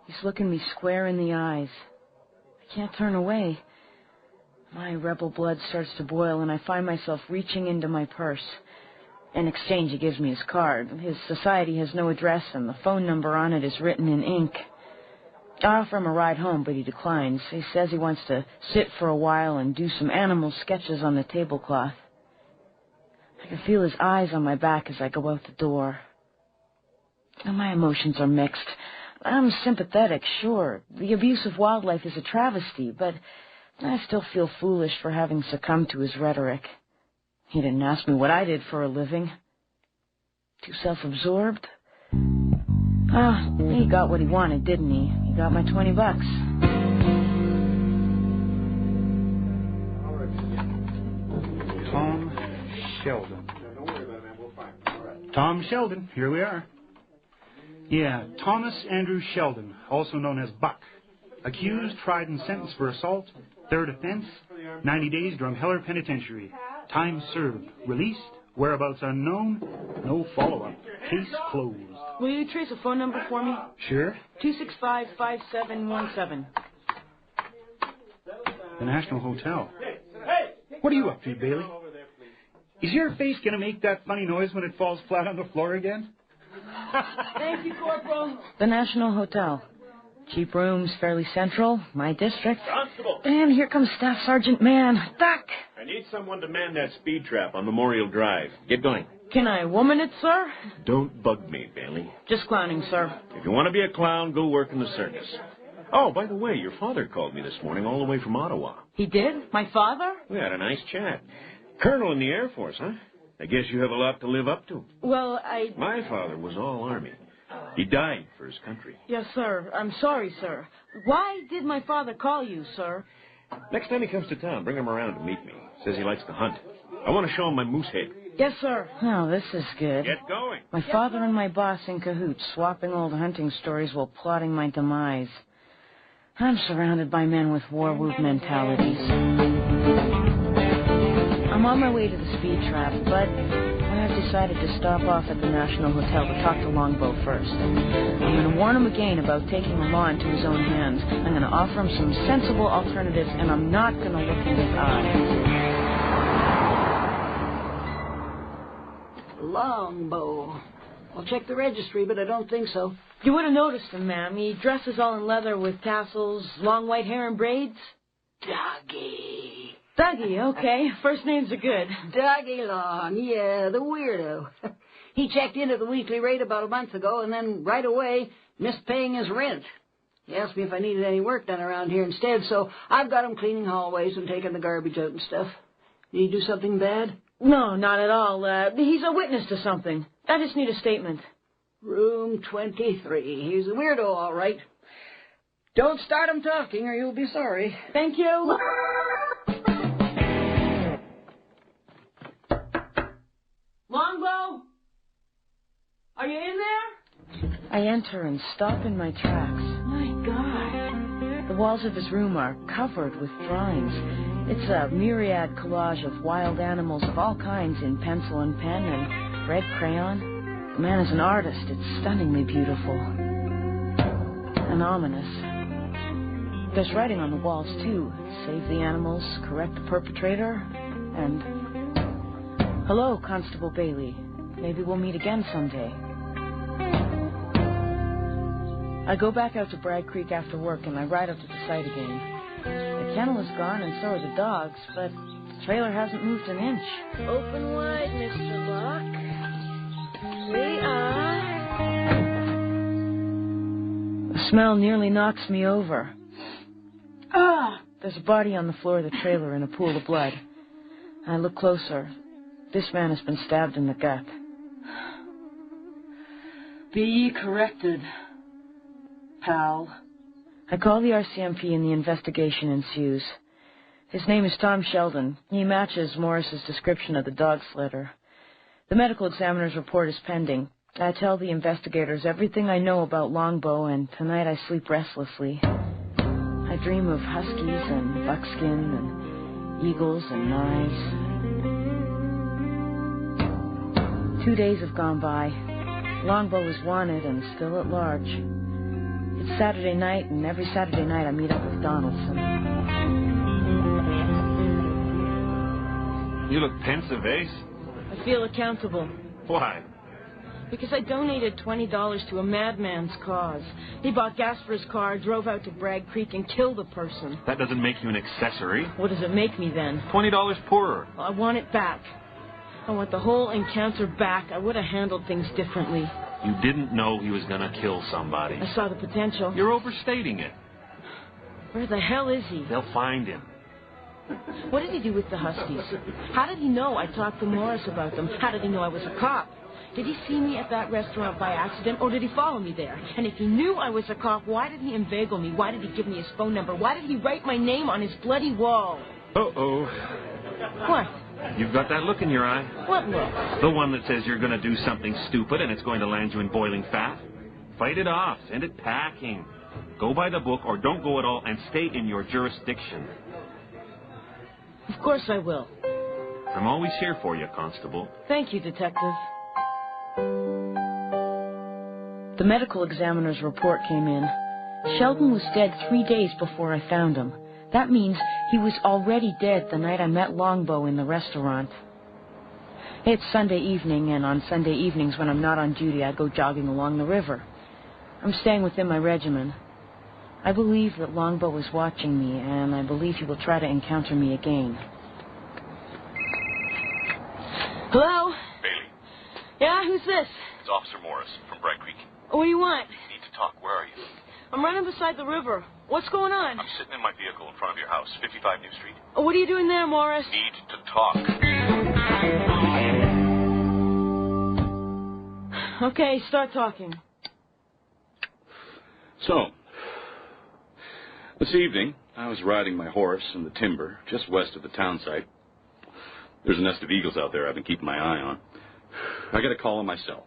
He's looking me square in the eyes. I can't turn away. My rebel blood starts to boil, and I find myself reaching into my purse. In exchange, he gives me his card. His society has no address, and the phone number on it is written in ink. I offer him a ride home, but he declines. He says he wants to sit for a while and do some animal sketches on the tablecloth. I can feel his eyes on my back as I go out the door. Now, my emotions are mixed. I'm sympathetic, sure. The abuse of wildlife is a travesty, but I still feel foolish for having succumbed to his rhetoric. He didn't ask me what I did for a living. Too self-absorbed? He got what he wanted, didn't he? He got my $20. Tom Sheldon. Tom Sheldon, here we are. Yeah, Thomas Andrew Sheldon, also known as Buck. Accused, tried, and sentenced for assault. Third offense, 90 days Drumheller Penitentiary. Time served. Released. Whereabouts unknown. No follow-up. Case closed. Will you trace a phone number for me? Sure. 265-5717. The National Hotel. What are you up to, Bailey? Is your face going to make that funny noise when it falls flat on the floor again? Thank you, Corporal. The National Hotel. Cheap rooms, fairly central, my district. Constable! And here comes Staff Sergeant Mann. Duck! I need someone to man that speed trap on Memorial Drive. Get going. Can I woman it, sir? Don't bug me, Bailey. Just clowning, sir. If you want to be a clown, go work in the circus. Oh, by the way, your father called me this morning all the way from Ottawa. He did? My father? We had a nice chat. Colonel in the Air Force, huh? I guess you have a lot to live up to. Well, My father was all Army. He died for his country. Yes, sir. I'm sorry, sir. Why did my father call you, sir? Next time he comes to town, bring him around to meet me. Says he likes to hunt. I want to show him my moose head. Yes, sir. Oh, this is good. Get going. My father and my boss in cahoots, swapping old hunting stories while plotting my demise. I'm surrounded by men with war whoop mentalities. I'm on my way to the speed trap, but I've decided to stop off at the National Hotel to talk to Longbow first. I'm going to warn him again about taking the law into his own hands. I'm going to offer him some sensible alternatives, and I'm not going to look in his eyes. Longbow. I'll check the registry, but I don't think so. You would have noticed him, ma'am. He dresses all in leather with tassels, long white hair and braids. Dougie. Dougie, okay. First names are good. Dougie Long, yeah, the weirdo. He checked into the weekly rate about a month ago and then right away missed paying his rent. He asked me if I needed any work done around here instead, so I've got him cleaning hallways and taking the garbage out and stuff. Did he do something bad? No, not at all. He's a witness to something. I just need a statement. Room 23. He's a weirdo, all right. Don't start him talking or you'll be sorry. Thank you. Longbow? Are you in there? I enter and stop in my tracks. My God. The walls of his room are covered with drawings. It's a myriad collage of wild animals of all kinds in pencil and pen and red crayon. The man is an artist. It's stunningly beautiful. And ominous. There's writing on the walls, too. Save the animals, correct the perpetrator, and... Hello, Constable Bailey. Maybe we'll meet again someday. I go back out to Bragg Creek after work, and I ride up to the site again. The kennel is gone, and so are the dogs, but the trailer hasn't moved an inch. Open wide, Mr. Locke. We are... The smell nearly knocks me over. There's a body on the floor of the trailer in a pool of blood. I look closer. This man has been stabbed in the gut. Be ye corrected, pal. I call the RCMP and the investigation ensues. His name is Tom Sheldon. He matches Morris's description of the dog slitter. The medical examiner's report is pending. I tell the investigators everything I know about Longbow, and tonight I sleep restlessly. I dream of huskies and buckskin and eagles and knives. 2 days have gone by. Longbow is wanted and still at large. It's Saturday night, and every Saturday night I meet up with Donaldson. You look pensive, Ace. I feel accountable. Why? Because I donated $20 to a madman's cause. He bought gas for his car, drove out to Bragg Creek, and killed a person. That doesn't make you an accessory. What does it make me then? $20 poorer. Well, I want it back. I want the whole encounter back. I would have handled things differently. You didn't know he was going to kill somebody. I saw the potential. You're overstating it. Where the hell is he? They'll find him. What did he do with the Huskies? How did he know I talked to Morris about them? How did he know I was a cop? Did he see me at that restaurant by accident, or did he follow me there? And if he knew I was a cop, why did he inveigle me? Why did he give me his phone number? Why did he write my name on his bloody wall? Uh-oh. What? You've got that look in your eye. What look? The one that says you're going to do something stupid and it's going to land you in boiling fat. Fight it off. Send it packing. Go by the book or don't go at all and stay in your jurisdiction. Of course I will. I'm always here for you, Constable. Thank you, Detective. The medical examiner's report came in. Sheldon was dead 3 days before I found him. That means he was already dead the night I met Longbow in the restaurant. It's Sunday evening, and on Sunday evenings when I'm not on duty, I go jogging along the river. I'm staying within my regiment. I believe that Longbow is watching me, and I believe he will try to encounter me again. Hello? Bailey. Yeah, who's this? It's Officer Morris from Bragg Creek. What do you want? Need to talk. Where are you? I'm running beside the river. What's going on? I'm sitting in my vehicle in front of your house, 55 New Street. What are you doing there, Morris? Need to talk. Okay, start talking. So, this evening, I was riding my horse in the timber just west of the town site. There's a nest of eagles out there I've been keeping my eye on. I get a call on my cell.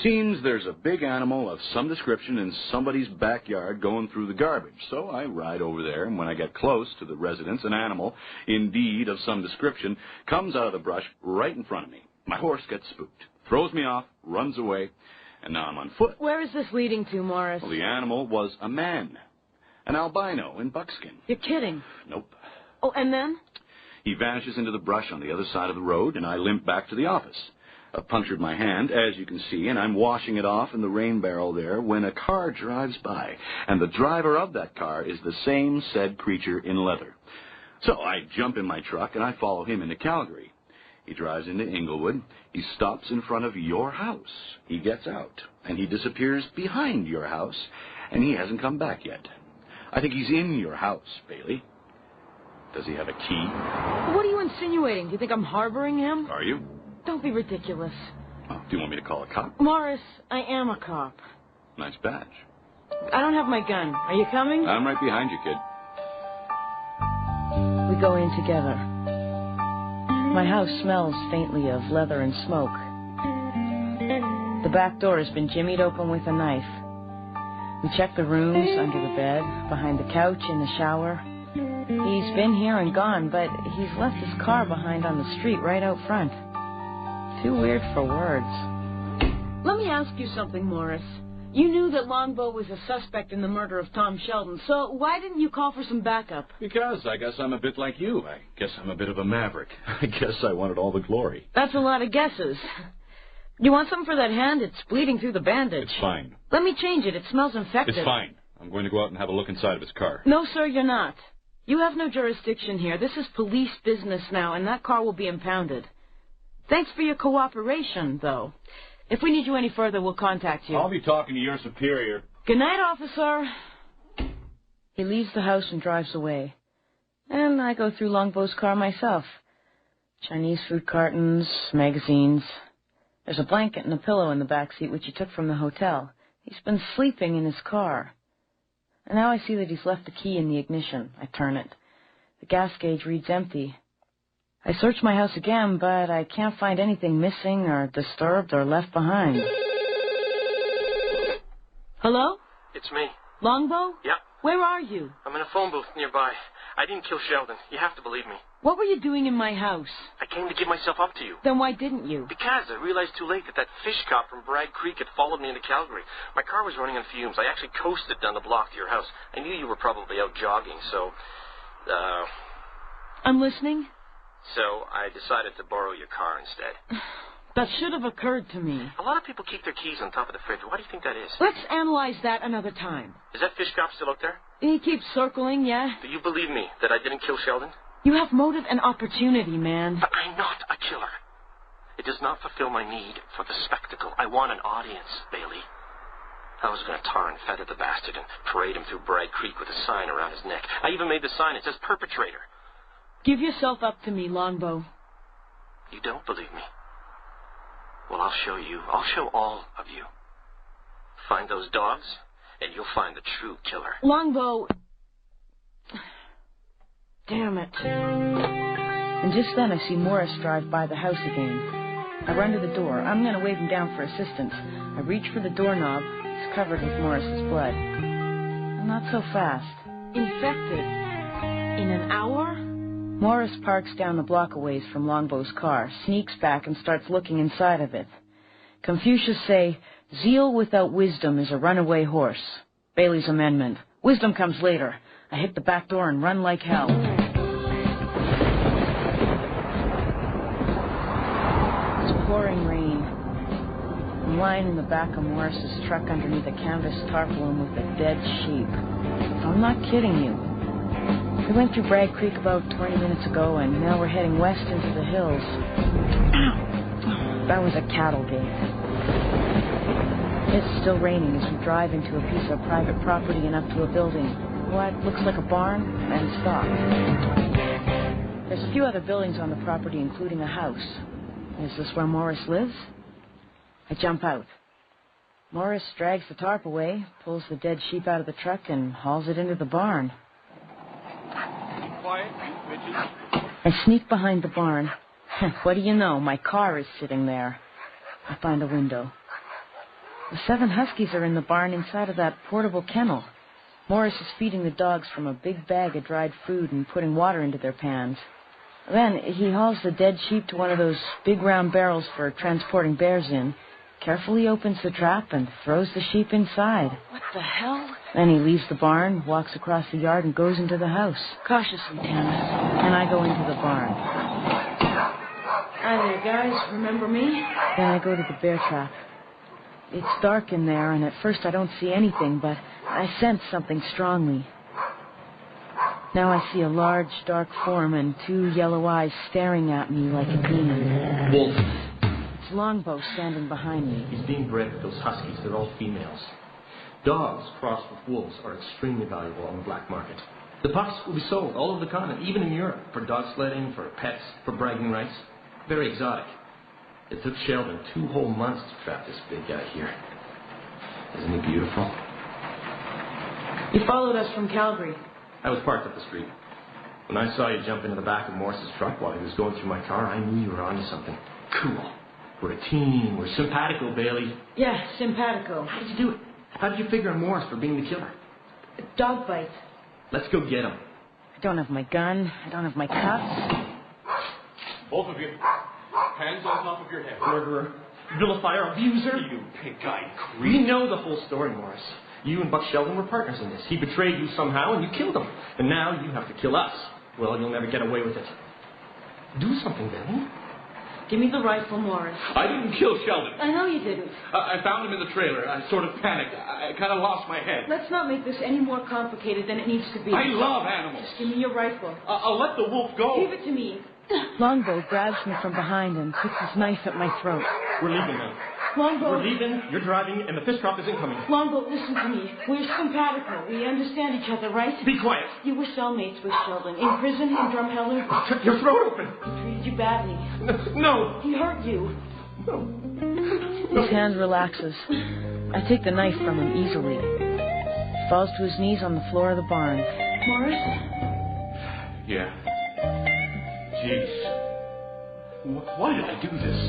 Seems there's a big animal of some description in somebody's backyard going through the garbage. So I ride over there, and when I get close to the residence, an animal, indeed of some description, comes out of the brush right in front of me. My horse gets spooked, throws me off, runs away, and now I'm on foot. Where is this leading to, Morris? Well, the animal was a man, an albino in buckskin. You're kidding. Nope. Oh, and then? He vanishes into the brush on the other side of the road, and I limp back to the office. I've punctured my hand, as you can see, and I'm washing it off in the rain barrel there when a car drives by, and the driver of that car is the same said creature in leather. So I jump in my truck, and I follow him into Calgary. He drives into Inglewood. He stops in front of your house. He gets out, and he disappears behind your house, and he hasn't come back yet. I think he's in your house, Bailey. Does he have a key? What are you insinuating? Do you think I'm harboring him? Are you? Don't be ridiculous. Oh, do you want me to call a cop? Morris, I am a cop. Nice badge. I don't have my gun. Are you coming? I'm right behind you, kid. We go in together. My house smells faintly of leather and smoke. The back door has been jimmied open with a knife. We check the rooms, under the bed, behind the couch, in the shower. He's been here and gone, but he's left his car behind on the street right out front. Too weird for words. Let me ask you something, Morris. You knew that Longbow was a suspect in the murder of Tom Sheldon, so why didn't you call for some backup? Because I guess I'm a bit like you. I guess I'm a bit of a maverick. I guess I wanted all the glory. That's a lot of guesses. You want something for that hand? It's bleeding through the bandage. It's fine. Let me change it. It smells infected. It's fine. I'm going to go out and have a look inside of his car. No, sir, you're not. You have no jurisdiction here. This is police business now, and that car will be impounded. Thanks for your cooperation, though. If we need you any further, we'll contact you. I'll be talking to your superior. Good night, officer. He leaves the house and drives away. And I go through Longbow's car myself. Chinese food cartons, magazines. There's a blanket and a pillow in the back seat, which he took from the hotel. He's been sleeping in his car. And now I see that he's left the key in the ignition. I turn it. The gas gauge reads empty. I search my house again, but I can't find anything missing or disturbed or left behind. Hello? It's me. Longbow? Yeah. Where are you? I'm in a phone booth nearby. I didn't kill Sheldon. You have to believe me. What were you doing in my house? I came to give myself up to you. Then why didn't you? Because I realized too late that fish cop from Bragg Creek had followed me into Calgary. My car was running on fumes. I actually coasted down the block to your house. I knew you were probably out jogging, so... I'm listening. So I decided to borrow your car instead. That should have occurred to me. A lot of people keep their keys on top of the fridge. Why do you think that is? Let's analyze that another time. Is that fish shop still out there? He keeps circling, yeah? Do you believe me that I didn't kill Sheldon? You have motive and opportunity, man. But I'm not a killer. It does not fulfill my need for the spectacle. I want an audience, Bailey. I was going to tar and feather the bastard and parade him through Bragg Creek with a sign around his neck. I even made the sign. It says perpetrator. Give yourself up to me, Longbow. You don't believe me? Well, I'll show you. I'll show all of you. Find those dogs, and you'll find the true killer. Longbow. Damn it. And just then I see Morris drive by the house again. I run to the door. I'm going to wave him down for assistance. I reach for the doorknob. It's covered with Morris's blood. Not so fast. Infected. In an hour? Morris parks down the block a ways from Longbow's car, sneaks back, and starts looking inside of it. Confucius say, zeal without wisdom is a runaway horse. Bailey's amendment. Wisdom comes later. I hit the back door and run like hell. It's pouring rain. I'm lying in the back of Morris's truck underneath a canvas tarpaulin with a dead sheep. I'm not kidding you. We went through Bragg Creek about 20 minutes ago, and now we're heading west into the hills. That was a cattle gate. It's still raining as we drive into a piece of private property and up to a building. What looks like a barn, and stop. There's a few other buildings on the property, including a house. Is this where Morris lives? I jump out. Morris drags the tarp away, pulls the dead sheep out of the truck, and hauls it into the barn. Quiet, you bitches. I sneak behind the barn. What do you know? My car is sitting there. I find a window. The 7 huskies are in the barn inside of that portable kennel. Morris is feeding the dogs from a big bag of dried food and putting water into their pans. Then he hauls the dead sheep to one of those big round barrels for transporting bears in, carefully opens the trap, and throws the sheep inside. What the hell? Then he leaves the barn, walks across the yard, and goes into the house. Cautiously, Tanis. And I go into the barn. Hi there, guys. Remember me? Then I go to the bear trap. It's dark in there, and at first I don't see anything, but I sense something strongly. Now I see a large, dark form and 2 yellow eyes staring at me like a demon. Wolf. It's Longbow standing behind me. He's being bred with those huskies. They're all females. Dogs crossed with wolves are extremely valuable on the black market. The pups will be sold all over the continent, even in Europe, for dog sledding, for pets, for bragging rights. Very exotic. It took Sheldon 2 whole months to trap this big guy here. Isn't he beautiful? You followed us from Calgary. I was parked up the street. When I saw you jump into the back of Morris's truck while he was going through my car, I knew you were onto something. Cool. We're a team. We're simpatico, Bailey. Yeah, simpatico. How did you do it? How did you figure on Morris for being the killer? A dog bite. Let's go get him. I don't have my gun. I don't have my cuffs. Both of you. Hands on top of your head. Murderer. Vilifier. Abuser. You pink-eyed creep. We know the whole story, Morris. You and Buck Sheldon were partners in this. He betrayed you somehow, and you killed him. And now you have to kill us. Well, you'll never get away with it. Do something, Bailey. Give me the rifle, Morris. I didn't kill Sheldon. I know you didn't. I found him in the trailer. I sort of panicked. I kind of lost my head. Let's not make this any more complicated than it needs to be. I love animals. Just give me your rifle. I'll let the wolf go. Give it to me. Longbow grabs me from behind and puts his knife at my throat. We're leaving now. Longbow. We're leaving, you're driving, and the fish drop is incoming. Longbow, listen to me. We're simpatico. We understand each other, right? Be quiet. You were cellmates with Sheldon. In prison, in Drumheller. Cut your throat open. He treated you badly. No. He hurt you. No. His hand relaxes. I take the knife from him easily. He falls to his knees on the floor of the barn. Morris? Yeah. Jeez. Why did I do this?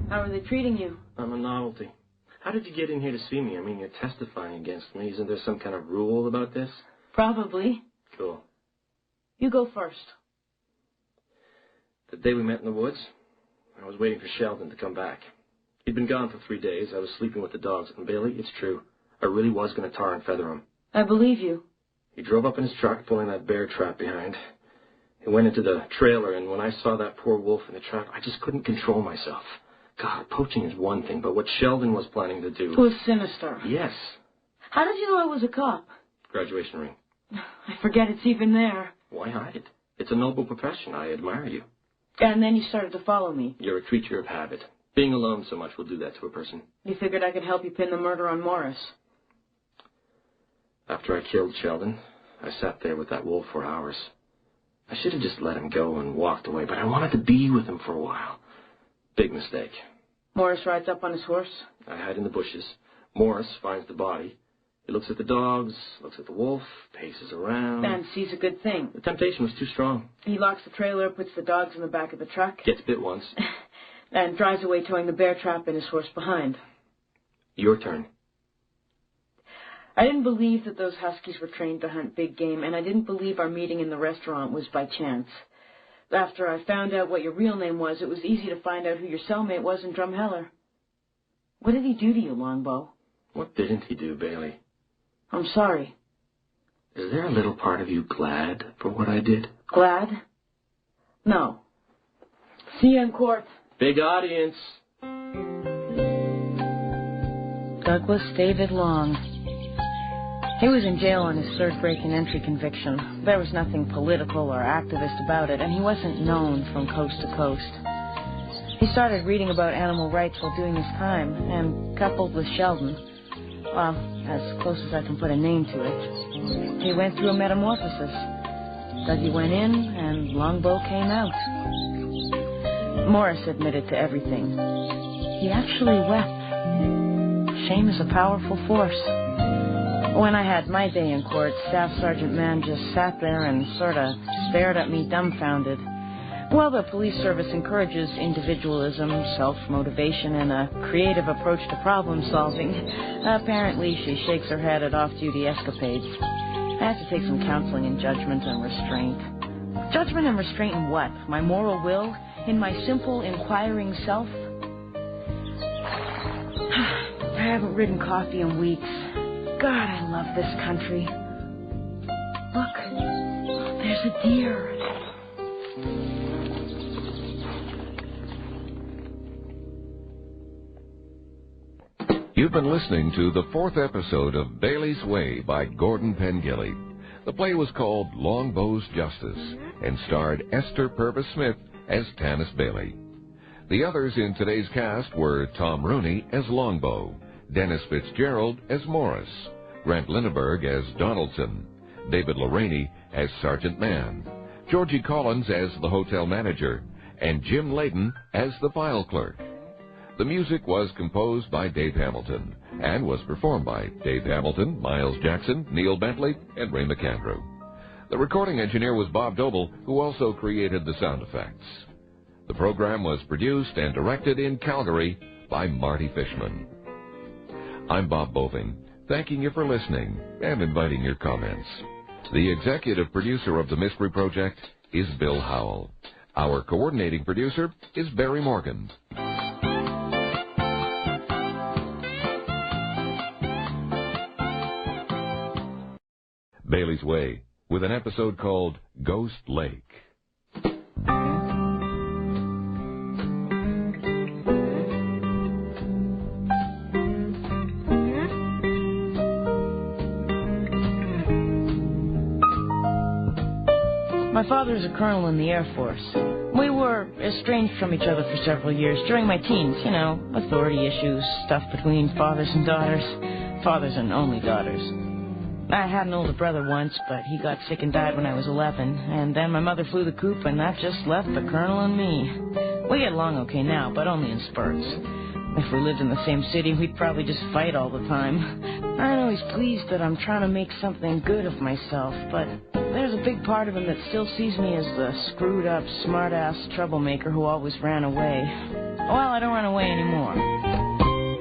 How are they treating you? I'm a novelty. How did you get in here to see me? I mean, you're testifying against me. Isn't there some kind of rule about this? Probably. Cool. You go first. The day we met in the woods, I was waiting for Sheldon to come back. He'd been gone for 3 days. I was sleeping with the dogs. And Bailey, it's true. I really was going to tar and feather him. I believe you. He drove up in his truck, pulling that bear trap behind. He went into the trailer, and when I saw that poor wolf in the trap, I just couldn't control myself. God, poaching is one thing, but what Sheldon was planning to do... It was sinister. Yes. How did you know I was a cop? Graduation ring. I forget it's even there. Why hide it? It's a noble profession. I admire you. And then you started to follow me. You're a creature of habit. Being alone so much will do that to a person. You figured I could help you pin the murder on Morris. After I killed Sheldon, I sat there with that wolf for hours. I should have just let him go and walked away, but I wanted to be with him for a while. Big mistake. Morris rides up on his horse? I hide in the bushes. Morris finds the body. He looks at the dogs, looks at the wolf, paces around. And sees a good thing. The temptation was too strong. He locks the trailer, puts the dogs in the back of the truck. Gets bit once. And drives away towing the bear trap and his horse behind. Your turn. I didn't believe that those huskies were trained to hunt big game, and I didn't believe our meeting in the restaurant was by chance. After I found out what your real name was, it was easy to find out who your cellmate was in Drumheller. What did he do to you, Longbow? What didn't he do, Bailey? I'm sorry. Is there a little part of you glad for what I did? Glad? No. See you in court. Big audience. Douglas David Long. He was in jail on his third break-and-entry conviction. There was nothing political or activist about it, and he wasn't known from coast to coast. He started reading about animal rights while doing his time, and coupled with Sheldon, well, as close as I can put a name to it, he went through a metamorphosis. Dougie went in, and Longbow came out. Morris admitted to everything. He actually wept. Shame is a powerful force. When I had my day in court, Staff Sergeant Mann just sat there and sort of stared at me dumbfounded. Well, the police service encourages individualism, self-motivation, and a creative approach to problem-solving. Apparently, she shakes her head at off-duty escapades. I have to take some counseling in judgment and restraint. Judgment and restraint in what? My moral will? In my simple, inquiring self? I haven't ridden coffee in weeks. God, I love this country. Look, there's a deer. You've been listening to the fourth episode of Bailey's Way by Gordon Pengilly. The play was called Longbow's Justice and starred Esther Purves Smith as Tanis Bailey. The others in today's cast were Tom Rooney as Longbow, Dennis Fitzgerald as Morris, Grant Linneberg as Donaldson, David LeReaney as Sergeant Mann, Georgie Collins as the hotel manager, and Jim Layden as the file clerk. The music was composed by Dave Hamilton and was performed by Dave Hamilton, Miles Jackson, Neil Bentley, and Ray McAndrew. The recording engineer was Bob Doble, who also created the sound effects. The program was produced and directed in Calgary by Marty Fishman. I'm Bob Boving, thanking you for listening and inviting your comments. The executive producer of the Mystery Project is Bill Howell. Our coordinating producer is Barry Morgan. Bailey's Way, with an episode called Ghost Lake. My father's a colonel in the Air Force. We were estranged from each other for several years during my teens, authority issues, stuff between fathers and daughters, fathers and only daughters. I had an older brother once, but he got sick and died when I was 11, and then my mother flew the coop, and that just left the colonel and me. We get along okay now, but only in spurts. If we lived in the same city, we'd probably just fight all the time. I know he's pleased that I'm trying to make something good of myself, but there's a big part of him that still sees me as the screwed-up, smart-ass troublemaker who always ran away. Well, I don't run away anymore.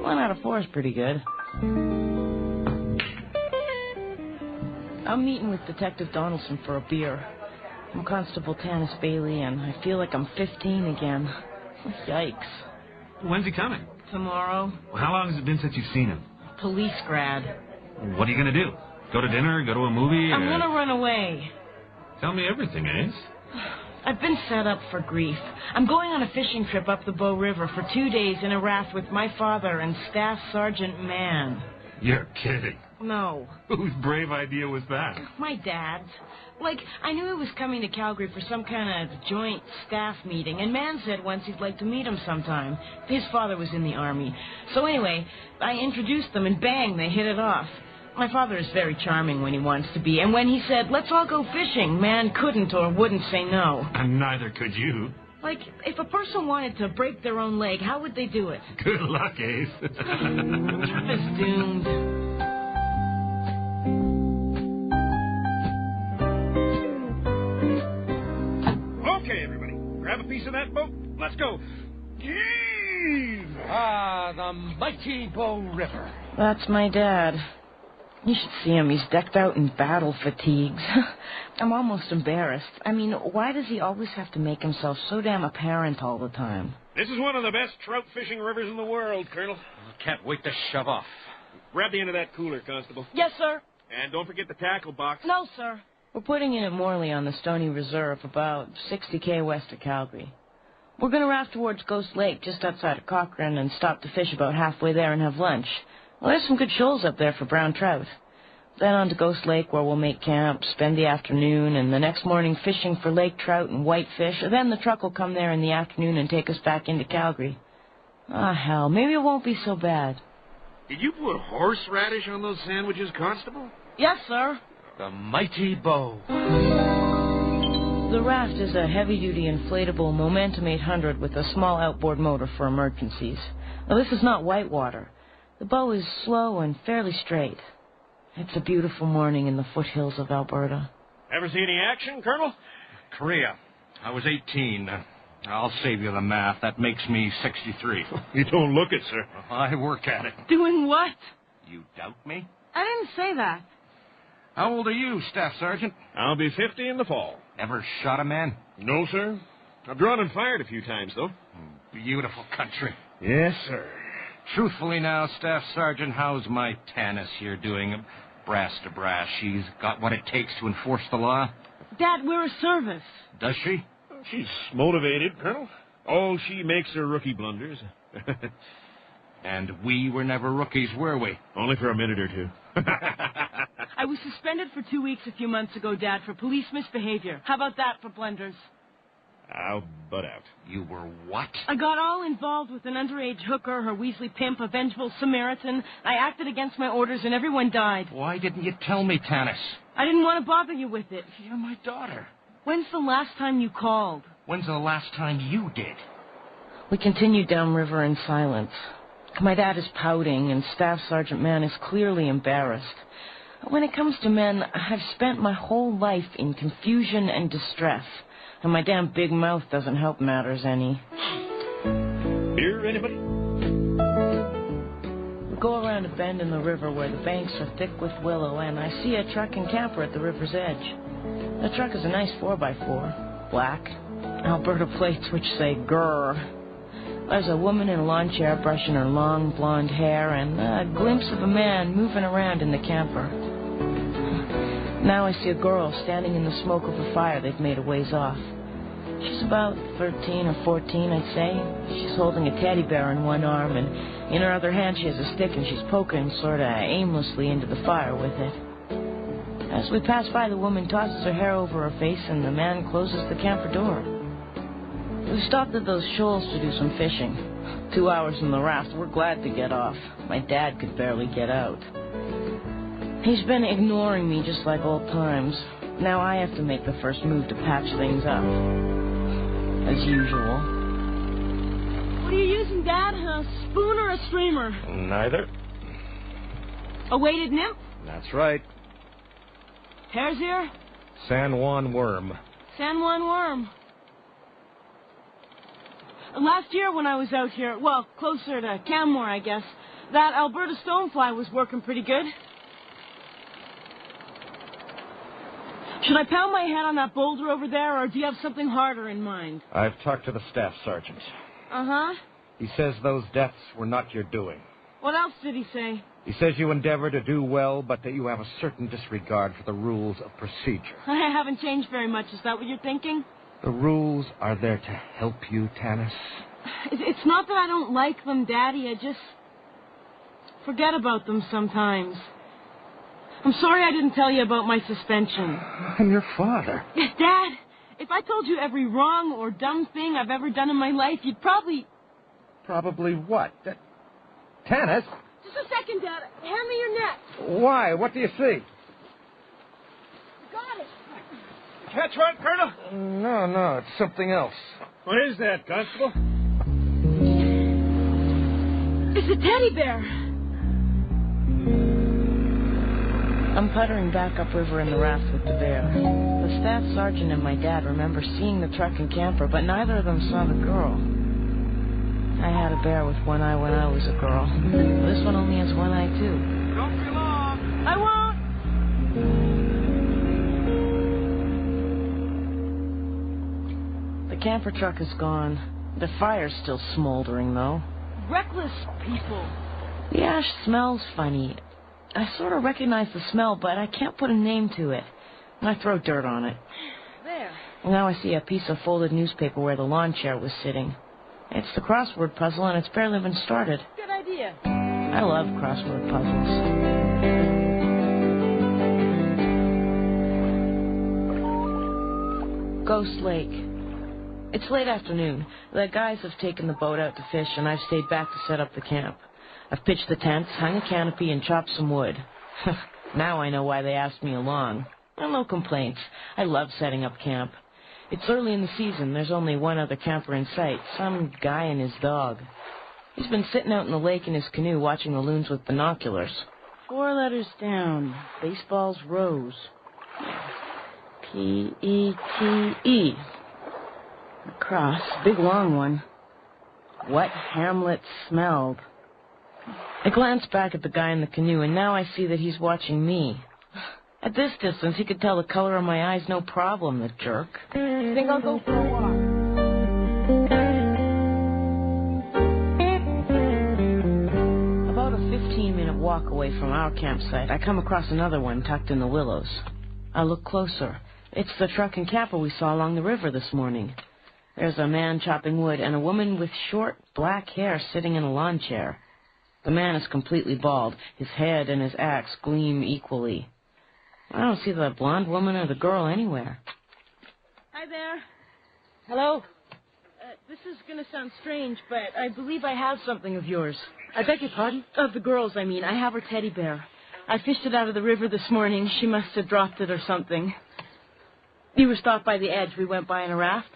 1 out of 4 is pretty good. I'm meeting with Detective Donaldson for a beer. I'm Constable Tanis Bailey, and I feel like I'm 15 again. Yikes. When's he coming? Tomorrow. Well, how long has it been since you've seen him? Police grad. What are you going to do? Go to dinner, go to a movie? I'm going to run away. Tell me everything, Ace. I've been set up for grief. I'm going on a fishing trip up the Bow River for 2 days in a raft with my father and Staff Sergeant Mann. You're kidding. No. Whose brave idea was that? My dad's. Like, I knew he was coming to Calgary for some kind of joint staff meeting, and Mann said once he'd like to meet him sometime. His father was in the Army. So anyway, I introduced them, and bang, they hit it off. My father is very charming when he wants to be, and when he said, let's all go fishing, Mann couldn't or wouldn't say no. And neither could you. Like, if a person wanted to break their own leg, how would they do it? Good luck, Ace. Trip is doomed. Okay, everybody. Grab a piece of that boat. Let's go. Heave! Ah, the mighty Bow River. That's my dad. You should see him. He's decked out in battle fatigues. I'm almost embarrassed. I mean, why does he always have to make himself so damn apparent all the time? This is one of the best trout fishing rivers in the world, Colonel. Can't wait to shove off. Grab the end of that cooler, Constable. Yes, sir. And don't forget the tackle box. No, sir. We're putting in at Morley on the Stony Reserve, about 60K west of Calgary. We're going to raft towards Ghost Lake, just outside of Cochrane, and stop to fish about halfway there and have lunch. Well, there's some good shoals up there for brown trout. Then on to Ghost Lake, where we'll make camp, spend the afternoon, and the next morning fishing for lake trout and whitefish. Then the truck will come there in the afternoon and take us back into Calgary. Ah, hell, maybe it won't be so bad. Did you put horseradish on those sandwiches, Constable? Yes, sir. The mighty Bow. The raft is a heavy-duty inflatable Momentum 800 with a small outboard motor for emergencies. Now, this is not whitewater. The Bow is slow and fairly straight. It's a beautiful morning in the foothills of Alberta. Ever see any action, Colonel? Korea. I was 18. I'll save you the math. That makes me 63. You don't look it, sir. I work at it. Doing what? You doubt me? I didn't say that. How old are you, Staff Sergeant? I'll be 50 in the fall. Ever shot a man? No, sir. I've drawn and fired a few times, though. Beautiful country. Yes, sir. Truthfully now, Staff Sergeant, how's my Tanis here doing? Brass to brass. She's got what it takes to enforce the law? Dad, we're a service. Does she? She's motivated, Colonel. Oh, she makes her rookie blunders. And we were never rookies, were we? Only for a minute or two. I was suspended for 2 weeks a few months ago, Dad, for police misbehavior. How about that for blunders? I'll butt out. You were what? I got all involved with an underage hooker, her Weasley pimp, a vengeful Samaritan. I acted against my orders and everyone died. Why didn't you tell me, Tanis? I didn't want to bother you with it. You're my daughter. When's the last time you called? When's the last time you did? We continued downriver in silence. My dad is pouting, and Staff Sergeant Mann is clearly embarrassed. When it comes to men, I've spent my whole life in confusion and distress, and my damn big mouth doesn't help matters any. Beer, anybody? We go around a bend in the river where the banks are thick with willow, and I see a truck and camper at the river's edge. The truck is a nice 4x4, black, Alberta plates which say grrr. There's a woman in a lawn chair brushing her long blonde hair, and a glimpse of a man moving around in the camper. Now I see a girl standing in the smoke of a fire they've made a ways off. She's about 13 or 14, I'd say. She's holding a teddy bear in one arm, and in her other hand she has a stick, and she's poking sort of aimlessly into the fire with it. As we pass by, the woman tosses her hair over her face, and the man closes the camper door. We stopped at those shoals to do some fishing. 2 hours in the raft. We're glad to get off. My dad could barely get out. He's been ignoring me just like old times. Now I have to make the first move to patch things up. As usual. What are you using, Dad? A spoon or a streamer? Neither. A weighted nymph? That's right. Hare's ear? San Juan worm. San Juan worm. Last year when I was out here, well, closer to Canmore, I guess, that Alberta stonefly was working pretty good. Should I pound my head on that boulder over there, or do you have something harder in mind? I've talked to the staff sergeant. Uh-huh. He says those deaths were not your doing. What else did he say? He says you endeavor to do well, but that you have a certain disregard for the rules of procedure. I haven't changed very much. Is that what you're thinking? The rules are there to help you, Tanis. It's not that I don't like them, Daddy. I just forget about them sometimes. I'm sorry I didn't tell you about my suspension. I'm your father. Dad, if I told you every wrong or dumb thing I've ever done in my life, you'd probably... Probably what? Tanis? Just a second, Dad. Hand me your net. Why? What do you see? Got it. Catch one, Colonel? No, it's something else. What is that, Constable? It's a teddy bear. I'm puttering back upriver in the raft with the bear. The staff sergeant and my dad remember seeing the truck and camper, but neither of them saw the girl. I had a bear with one eye when I was a girl. This one only has one eye, too. Don't be long. I won't! The camper truck is gone. The fire's still smoldering, though. Reckless people. The ash smells funny. I sort of recognize the smell, but I can't put a name to it. I throw dirt on it. There. Now I see a piece of folded newspaper where the lawn chair was sitting. It's the crossword puzzle, and it's barely been started. Good idea. I love crossword puzzles. Ghost Lake. It's late afternoon. The guys have taken the boat out to fish, and I've stayed back to set up the camp. I've pitched the tents, hung a canopy, and chopped some wood. Now I know why they asked me along. Well, no complaints. I love setting up camp. It's early in the season. There's only one other camper in sight, some guy and his dog. He's been sitting out in the lake in his canoe watching the loons with binoculars. 4 letters down. Baseball's Rose. P-E-T-E. A cross. Big long one. What Hamlet smelled. I glanced back at the guy in the canoe, and now I see that he's watching me. At this distance, he could tell the color of my eyes no problem, the jerk. Think I'll go for a walk. About a 15-minute walk away from our campsite, I come across another one tucked in the willows. I look closer. It's the truck and camper we saw along the river this morning. There's a man chopping wood and a woman with short, black hair sitting in a lawn chair. The man is completely bald. His head and his axe gleam equally. I don't see the blonde woman or the girl anywhere. Hi there. Hello. This is going to sound strange, but I believe I have something of yours. I beg your pardon? Of the girl's, I mean. I have her teddy bear. I fished it out of the river this morning. She must have dropped it or something. You were stopped by the edge. We went by in a raft.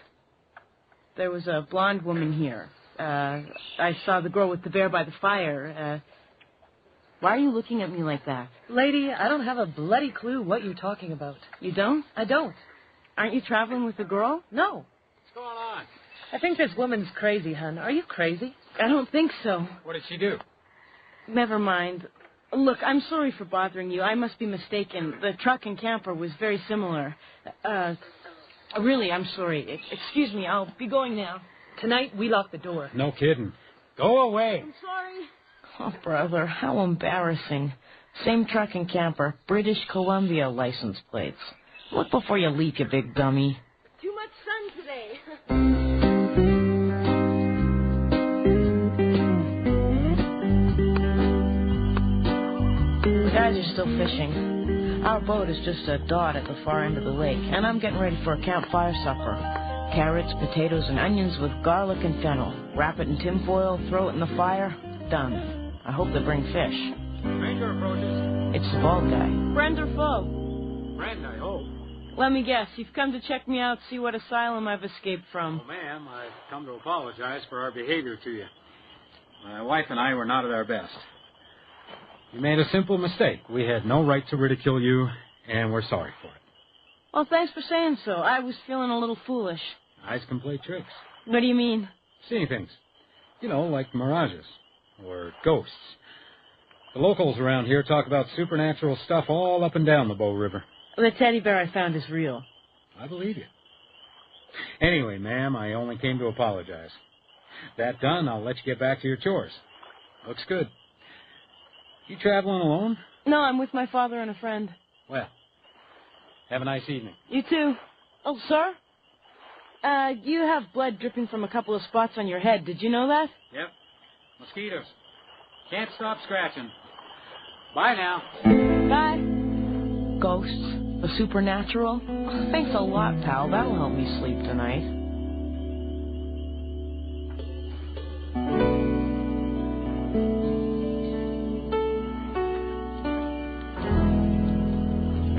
There was a blonde woman here. I saw the girl with the bear by the fire. Why are you looking at me like that? Lady, I don't have a bloody clue what you're talking about. You don't? I don't. Aren't you traveling with the girl? No. What's going on? I think this woman's crazy, hon. Are you crazy? I don't think so. What did she do? Never mind. Look, I'm sorry for bothering you. I must be mistaken. The truck and camper was very similar. Really, I'm sorry. Excuse me, I'll be going now. Tonight, we lock the door. No kidding. Go away. I'm sorry. Oh, brother, how embarrassing. Same truck and camper, British Columbia license plates. Look before you leap, you big dummy. Too much sun today. The guys are still fishing. Our boat is just a dot at the far end of the lake, and I'm getting ready for a campfire supper. Carrots, potatoes, and onions with garlic and fennel. Wrap it in tinfoil, throw it in the fire. Done. I hope they bring fish. Ranger approaches. It's the bald guy. Friend or foe? Friend, I hope. Let me guess. You've come to check me out, see what asylum I've escaped from. Well, ma'am, I've come to apologize for our behavior to you. My wife and I were not at our best. You made a simple mistake. We had no right to ridicule you, and we're sorry for it. Well, thanks for saying so. I was feeling a little foolish. Eyes can play tricks. What do you mean? Seeing things. You know, like mirages. Or ghosts. The locals around here talk about supernatural stuff all up and down the Bow River. The teddy bear I found is real. I believe you. Anyway, ma'am, I only came to apologize. That done, I'll let you get back to your chores. Looks good. You traveling alone? No, I'm with my father and a friend. Well, have a nice evening. You too. Oh, sir? You have blood dripping from a couple of spots on your head. Did you know that? Yep. Mosquitoes. Can't stop scratching. Bye now. Bye. Ghosts? The supernatural? Thanks a lot, pal. That'll help me sleep tonight.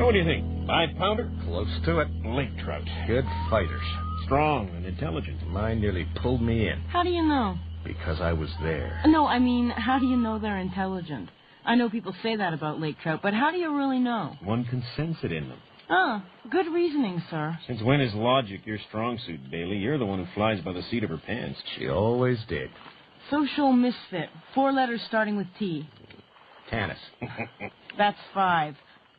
What do you think? 5-pounder? Close to it. Lake trout. Good fighters. Strong and intelligent. Mine nearly pulled me in. How do you know? Because I was there. No, I mean, how do you know they're intelligent? I know people say that about lake trout, but how do you really know? One can sense it in them. Ah, good reasoning, sir. Since when is logic your strong suit, Bailey? You're the one who flies by the seat of her pants. She always did. Social misfit. 4 letters starting with T. Tanis. That's 5.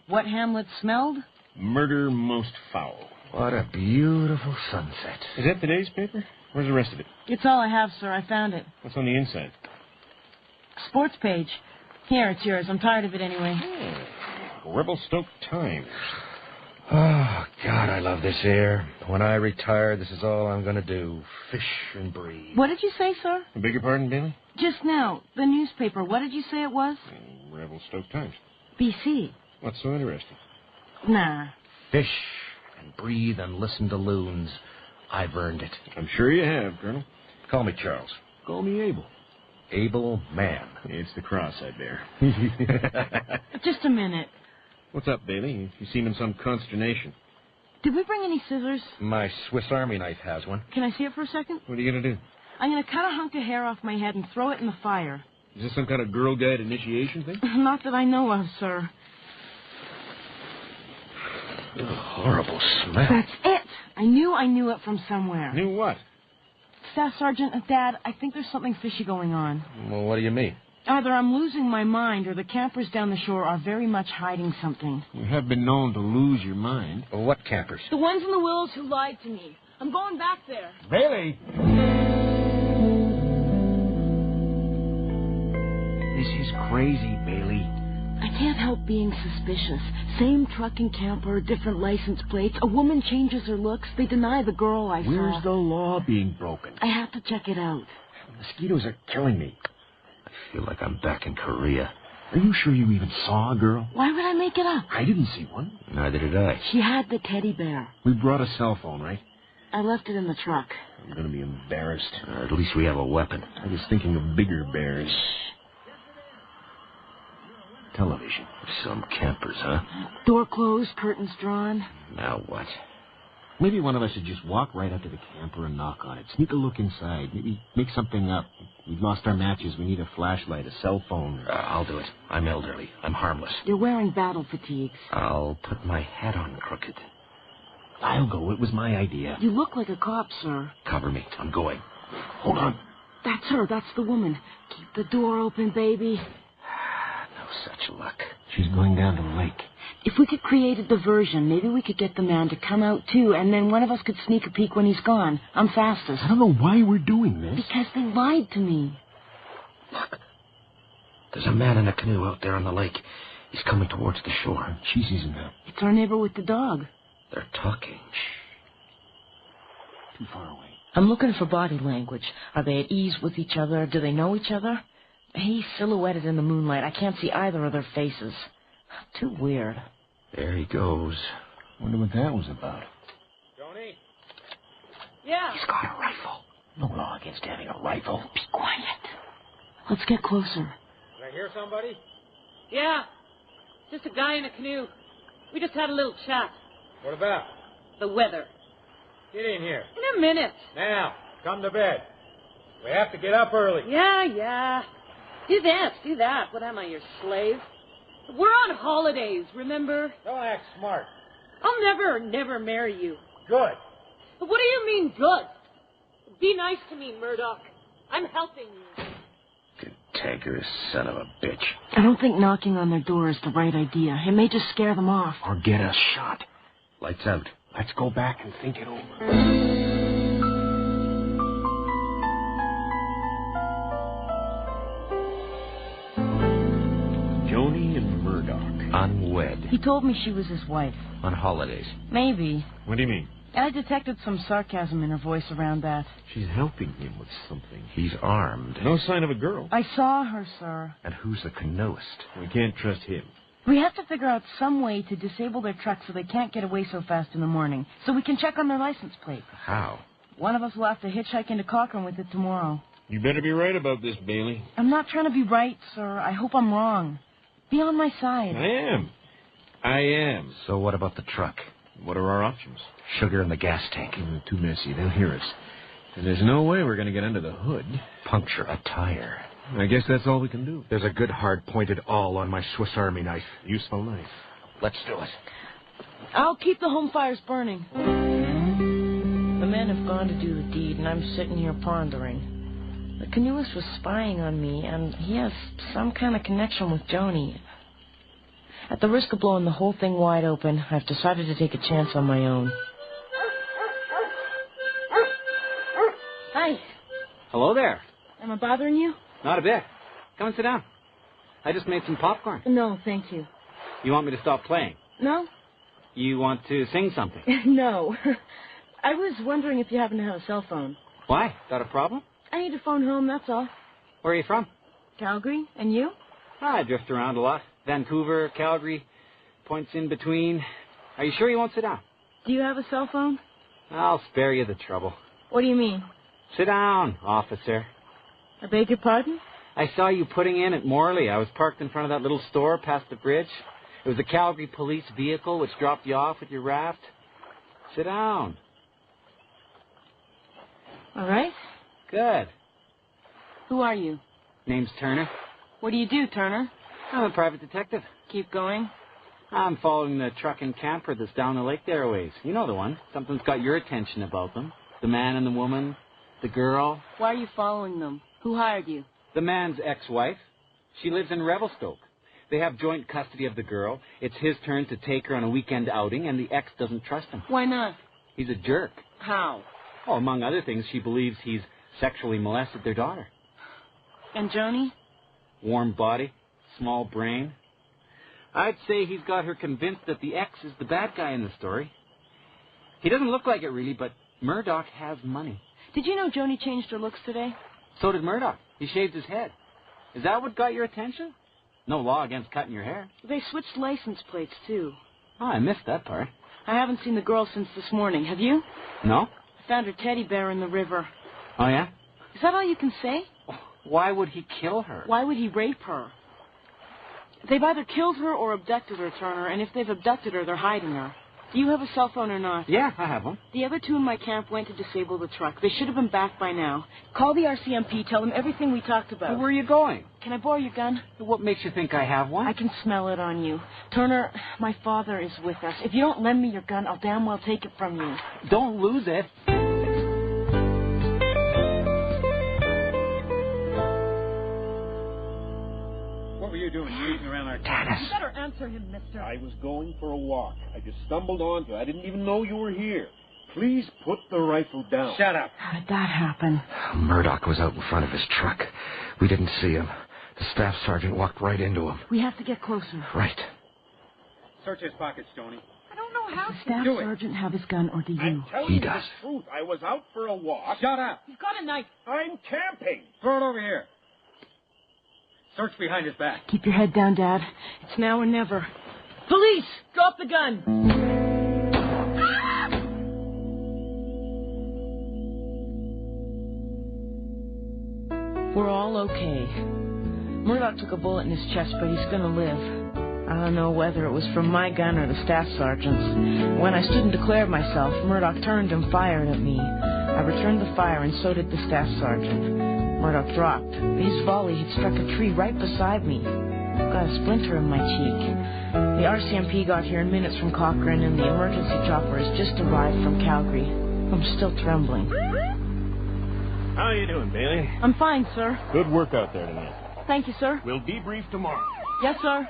What Hamlet smelled? Murder most foul. What a beautiful sunset. Is that today's paper? Where's the rest of it? It's all I have, sir. I found it. What's on the inside? Sports page. Here, it's yours. I'm tired of it anyway. Rebel-stoked Times. Oh, God, I love this air. When I retire, this is all I'm going to do. Fish and breathe. What did you say, sir? I beg your pardon, Bailey? Just now. The newspaper. What did you say it was? Rebel-stoked Times. BC. What's so interesting? Nah. Fish and breathe and listen to loons. I've earned it. I'm sure you have, Colonel. Call me Charles. Call me Abel. Abel Mann. It's the cross I bear. Just a minute. What's up, Bailey? You seem in some consternation. Did we bring any scissors? My Swiss Army knife has one. Can I see it for a second? What are you going to do? I'm going to cut a hunk of hair off my head and throw it in the fire. Is this some kind of Girl Guide initiation thing? Not that I know of, sir. A horrible smell. That's it. I knew it from somewhere. Knew what? Staff Sergeant, Dad, I think there's something fishy going on. Well, what do you mean? Either I'm losing my mind or the campers down the shore are very much hiding something. You have been known to lose your mind. Well, what campers? The ones in the willows who lied to me. I'm going back there. Bailey! This is crazy, Bailey. I can't help being suspicious. Same truck and camper, different license plates. A woman changes her looks. They deny the girl I saw. Where's the law being broken? I have to check it out. Mosquitoes are killing me. I feel like I'm back in Korea. Are you sure you even saw a girl? Why would I make it up? I didn't see one. Neither did I. She had the teddy bear. We brought a cell phone, right? I left it in the truck. I'm going to be embarrassed. At least we have a weapon. I was thinking of bigger bears. Television. Some campers, huh? Door closed, curtains drawn. Now what? Maybe one of us should just walk right up to the camper and knock on it. Sneak a look inside. Maybe make something up. We've lost our matches. We need a flashlight, a cell phone. I'll do it. I'm elderly. I'm harmless. You're wearing battle fatigues. I'll put my hat on crooked. I'll go. It was my idea. You look like a cop, sir. Cover me. I'm going. Hold on. That's her. That's the woman. Keep the door open, baby. No such luck. She's going down to the lake. If we could create a diversion, maybe we could get the man to come out, too, and then one of us could sneak a peek when he's gone. I'm fastest. I don't know why we're doing this. Because they lied to me. Look. There's a man in a canoe out there on the lake. He's coming towards the shore. She sees him now. It's our neighbor with the dog. They're talking. Too far away. I'm looking for body language. Are they at ease with each other? Do they know each other? He's silhouetted in the moonlight. I can't see either of their faces. Too weird. There he goes. Wonder what that was about. Joni? Yeah? He's got a rifle. No law against having a rifle. Be quiet. Let's get closer. Did I hear somebody? Yeah. Just a guy in a canoe. We just had a little chat. What about? The weather. Get in here. In a minute. Now, come to bed. We have to get up early. Yeah. Do that. What am I, your slave? We're on holidays, remember? Don't act smart. I'll never marry you. Good. What do you mean, good? Be nice to me, Murdoch. I'm helping you. Cantankerous son of a bitch. I don't think knocking on their door is the right idea. It may just scare them off. Or get us shot. Lights out. Let's go back and think it over. He told me she was his wife. On holidays. Maybe. What do you mean? I detected some sarcasm in her voice around that. She's helping him with something. He's armed. No sign of a girl. I saw her, sir. And who's the canoeist? We can't trust him. We have to figure out some way to disable their truck so they can't get away so fast in the morning, so we can check on their license plate. How? One of us will have to hitchhike into Cochrane with it tomorrow. You better be right about this, Bailey. I'm not trying to be right, sir. I hope I'm wrong. Be on my side. I am. So what about the truck? What are our options? Sugar in the gas tank. Too messy. They'll hear us. And there's no way we're going to get under the hood. Puncture a tire. I guess that's all we can do. There's a good hard-pointed awl on my Swiss Army knife. Useful knife. Let's do it. I'll keep the home fires burning. The men have gone to do the deed, and I'm sitting here pondering. The canoeist was spying on me, and he has some kind of connection with Joni. At the risk of blowing the whole thing wide open, I've decided to take a chance on my own. Hi. Hello there. Am I bothering you? Not a bit. Come and sit down. I just made some popcorn. No, thank you. You want me to stop playing? No? You want to sing something? No. I was wondering if you happen to have a cell phone. Why? Got a problem? I need to phone home, that's all. Where are you from? Calgary. And you? I drift around a lot. Vancouver, Calgary, points in between. Are you sure you won't sit down? Do you have a cell phone? I'll spare you the trouble. What do you mean? Sit down, officer. I beg your pardon? I saw you putting in at Morley. I was parked in front of that little store past the bridge. It was a Calgary police vehicle which dropped you off with your raft. Sit down. All right. Good. Who are you? Name's Turner. What do you do, Turner? I'm a private detective. Keep going. I'm following the truck and camper that's down the lake there a ways. You know the one. Something's got your attention about them. The man and the woman. The girl. Why are you following them? Who hired you? The man's ex-wife. She lives in Revelstoke. They have joint custody of the girl. It's his turn to take her on a weekend outing, and the ex doesn't trust him. Why not? He's a jerk. How? Oh, among other things, she believes he's sexually molested their daughter. And Joni? Warm body, small brain. I'd say he's got her convinced that the ex is the bad guy in the story. He doesn't look like it really, but Murdoch has money. Did you know Joni changed her looks today? So did Murdoch. He shaved his head. Is that what got your attention? No law against cutting your hair. They switched license plates, too. Oh, I missed that part. I haven't seen the girl since this morning. Have you? No? I found her teddy bear in the river. Oh, yeah? Is that all you can say? Why would he kill her? Why would he rape her? They've either killed her or abducted her, Turner, and if they've abducted her, they're hiding her. Do you have a cell phone or not? Yeah, I have one. The other two in my camp went to disable the truck. They should have been back by now. Call the RCMP. Tell them everything we talked about. Well, where are you going? Can I borrow your gun? What makes you think I have one? I can smell it on you. Turner, my father is with us. If you don't lend me your gun, I'll damn well take it from you. Don't lose it. What were you doing, sneaking around our Tanis. You better answer him, mister. I was going for a walk. I just stumbled onto you. I didn't even know you were here. Please put the rifle down. Shut up. How did that happen? Murdoch was out in front of his truck. We didn't see him. The staff sergeant walked right into him. We have to get closer. Right. Search his pockets, Joni. I don't know how Does the staff sergeant have his gun, or do you? I'm telling He you does. the truth. I was out for a walk. Shut up. He's got a knife. I'm camping. Throw it over here. Search behind his back. Keep your head down, Dad. It's now or never. Police! Drop the gun! We're all okay. Murdoch took a bullet in his chest, but he's gonna live. I don't know whether it was from my gun or the staff sergeant's. When I stood and declared myself, Murdoch turned and fired at me. I returned the fire, and so did the staff sergeant. Murdoch dropped. His volley had struck a tree right beside me. I've got a splinter in my cheek. The RCMP got here in minutes from Cochrane, and the emergency chopper has just arrived from Calgary. I'm still trembling. How you doing, Bailey? I'm fine, sir. Good work out there tonight. Thank you, sir. We'll debrief tomorrow. Yes, sir.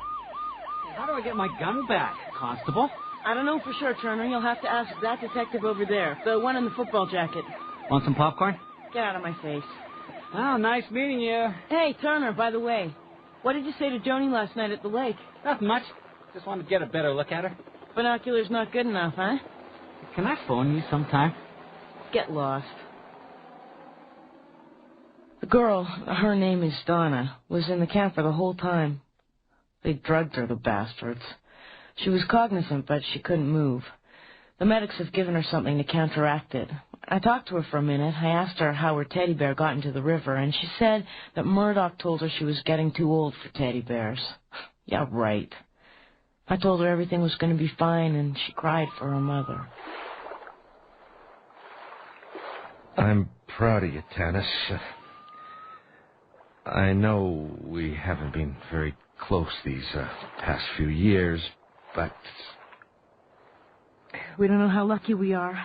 How do I get my gun back, Constable? I don't know for sure, Turner. You'll have to ask that detective over there, the one in the football jacket. Want some popcorn? Get out of my face. Oh, nice meeting you. Hey, Turner, by the way, what did you say to Joni last night at the lake? Not much. Just want to get a better look at her. Binoculars not good enough, huh? Can I phone you sometime? Get lost. The girl, her name is Donna, was in the camp for the whole time. They drugged her, the bastards. She was cognizant, but she couldn't move. The medics have given her something to counteract it. I talked to her for a minute. I asked her how her teddy bear got into the river, and she said that Murdoch told her she was getting too old for teddy bears. Yeah, right. I told her everything was going to be fine, and she cried for her mother. I'm proud of you, Tanis. I know we haven't been very close these past few years, but... We don't know how lucky we are.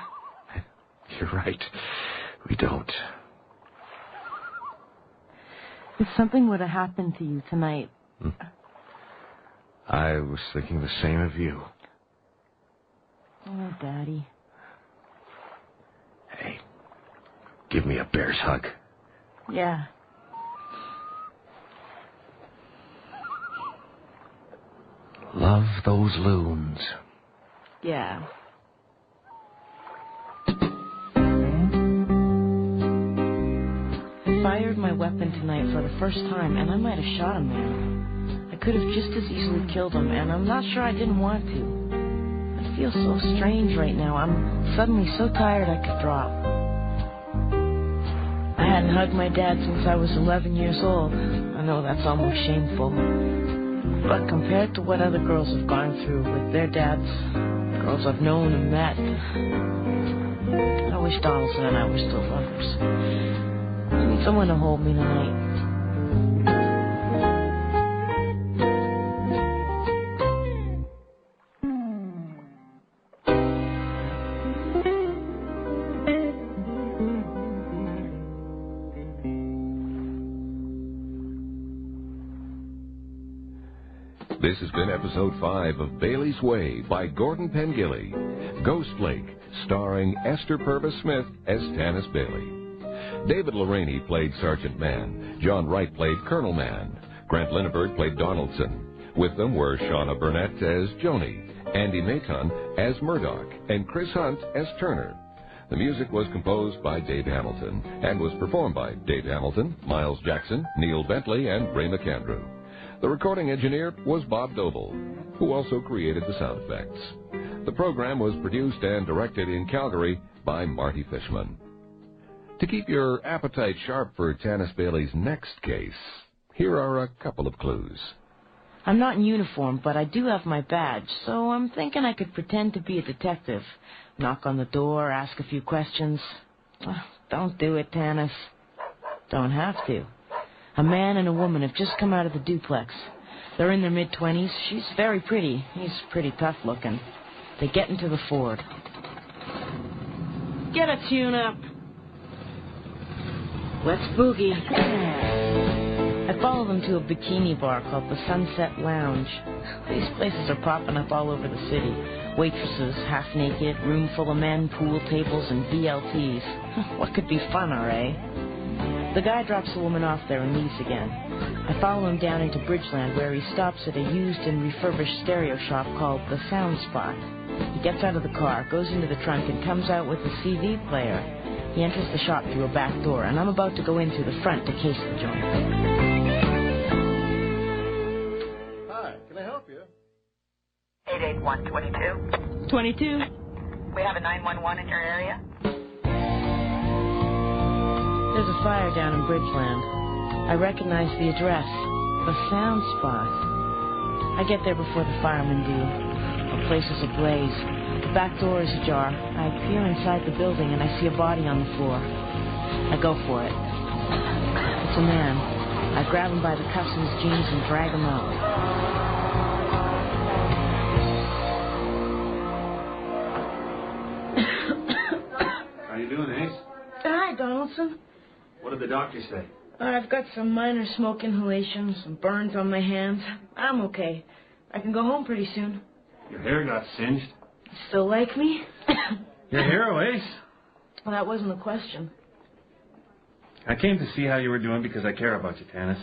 You're right. We don't. If something would have happened to you tonight... I was thinking the same of you. Oh, Daddy. Hey, give me a bear's hug. Yeah. Love those loons. Yeah. I fired my weapon tonight for the first time, and I might have shot a man. I could have just as easily killed him, and I'm not sure I didn't want to. It feels so strange right now. I'm suddenly so tired I could drop. I hadn't hugged my dad since I was 11 years old. I know that's almost shameful. But compared to what other girls have gone through with their dads, girls I've known and met, I wish Donaldson and I were still lovers. I need someone to hold me tonight. This has been episode 5 of Bailey's Way by Gordon Pengilly. Ghost Lake, starring Esther Purves Smith as Tanis Bailey. David LeReaney played Sergeant Mann. John Wright played Colonel Mann. Grant Linneberg played Donaldson. With them were Shauna Burnett as Joni, Andy Maton as Murdoch, and Chris Hunt as Turner. The music was composed by Dave Hamilton and was performed by Dave Hamilton, Miles Jackson, Neil Bentley, and Ray McAndrew. The recording engineer was Bob Boving, who also created the sound effects. The program was produced and directed in Calgary by Marty Fishman. To keep your appetite sharp for Tanis Bailey's next case, here are a couple of clues. I'm not in uniform, but I do have my badge, so I'm thinking I could pretend to be a detective. Knock on the door, ask a few questions. Don't do it, Tanis. Don't have to. A man and a woman have just come out of the duplex. They're in their mid-20s. She's very pretty. He's pretty tough-looking. They get into the Ford. Get a tune-up. Let's boogie. I follow them to a bikini bar called the Sunset Lounge. These places are popping up all over the city. Waitresses, half-naked, room full of men, pool tables, and BLTs. What could be funner, eh? The guy drops the woman off there and leaves again. I follow him down into Bridgeland, where he stops at a used and refurbished stereo shop called The Sound Spot. He gets out of the car, goes into the trunk, and comes out with a CD player. He enters the shop through a back door, and I'm about to go in through the front to case the joint. Hi, can I help you? 881-22. 22. We have a 911 in your area. There's a fire down in Bridgeland. I recognize the address. The Sound Spot. I get there before the firemen do. The place is ablaze. The back door is ajar. I peer inside the building and I see a body on the floor. I go for it. It's a man. I grab him by the cuffs of his jeans and drag him out. How you doing, Ace? Hi, Donaldson. What did the doctor say? I've got some minor smoke inhalation, some burns on my hands. I'm okay. I can go home pretty soon. Your hair got singed. Still like me? Your hero, Ace. Well, that wasn't a question. I came to see how you were doing because I care about you, Tanis.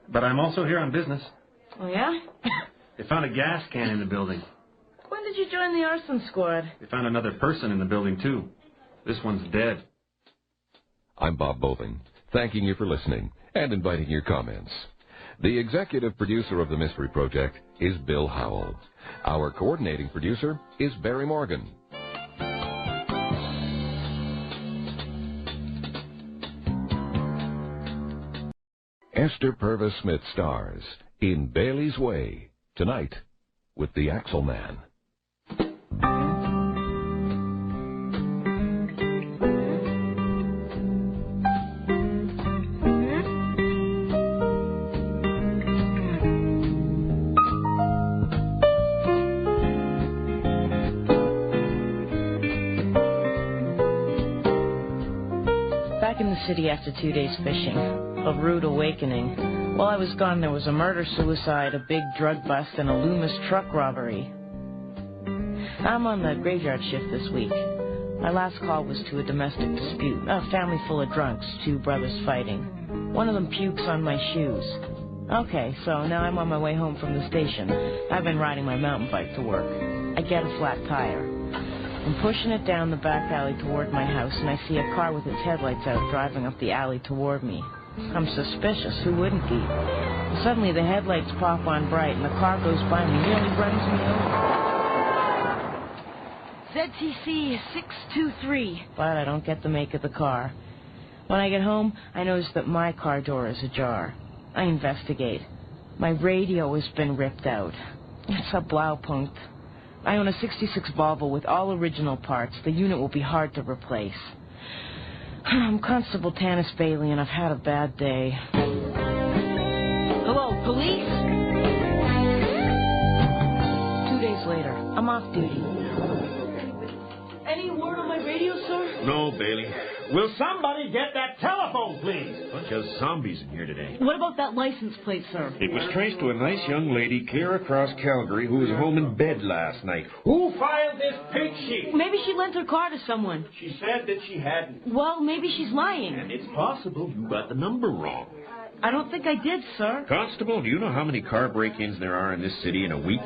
But I'm also here on business. Oh, yeah? They found a gas can in the building. When did you join the arson squad? They found another person in the building, too. This one's dead. I'm Bob Boving, thanking you for listening and inviting your comments. The executive producer of the Mystery Project is Bill Howell. Our coordinating producer is Barry Morgan. Esther Purves Smith stars in Bailey's Way tonight with the Axelman. Back in the city after 2 days fishing. A rude awakening. While I was gone, there was a murder-suicide, a big drug bust, and a Loomis truck robbery. I'm on the graveyard shift this week. My last call was to a domestic dispute. A family full of drunks, 2 brothers fighting. One of them pukes on my shoes. Okay, so now I'm on my way home from the station. I've been riding my mountain bike to work. I get a flat tire. I'm pushing it down the back alley toward my house, and I see a car with its headlights out driving up the alley toward me. I'm suspicious. Who wouldn't be? Suddenly, the headlights pop on bright, and the car goes by me, nearly runs me over. ZTC 623. But I don't get the make of the car. When I get home, I notice that my car door is ajar. I investigate. My radio has been ripped out. It's a Blaupunkt. I own a 66 Volvo with all original parts. The unit will be hard to replace. I'm Constable Tanis Bailey, and I've had a bad day. Hello, police? 2 days later, I'm off duty. Any word on my radio, sir? No, Bailey. Will somebody get that telephone, please? Bunch of zombies in here today. What about that license plate, sir? It was traced to a nice young lady clear across Calgary who was home in bed last night. Who filed this pig sheet? Maybe she lent her car to someone. She said that she hadn't. Well, maybe she's lying. And it's possible you got the number wrong. I don't think I did, sir. Constable, do you know how many car break-ins there are in this city in a week?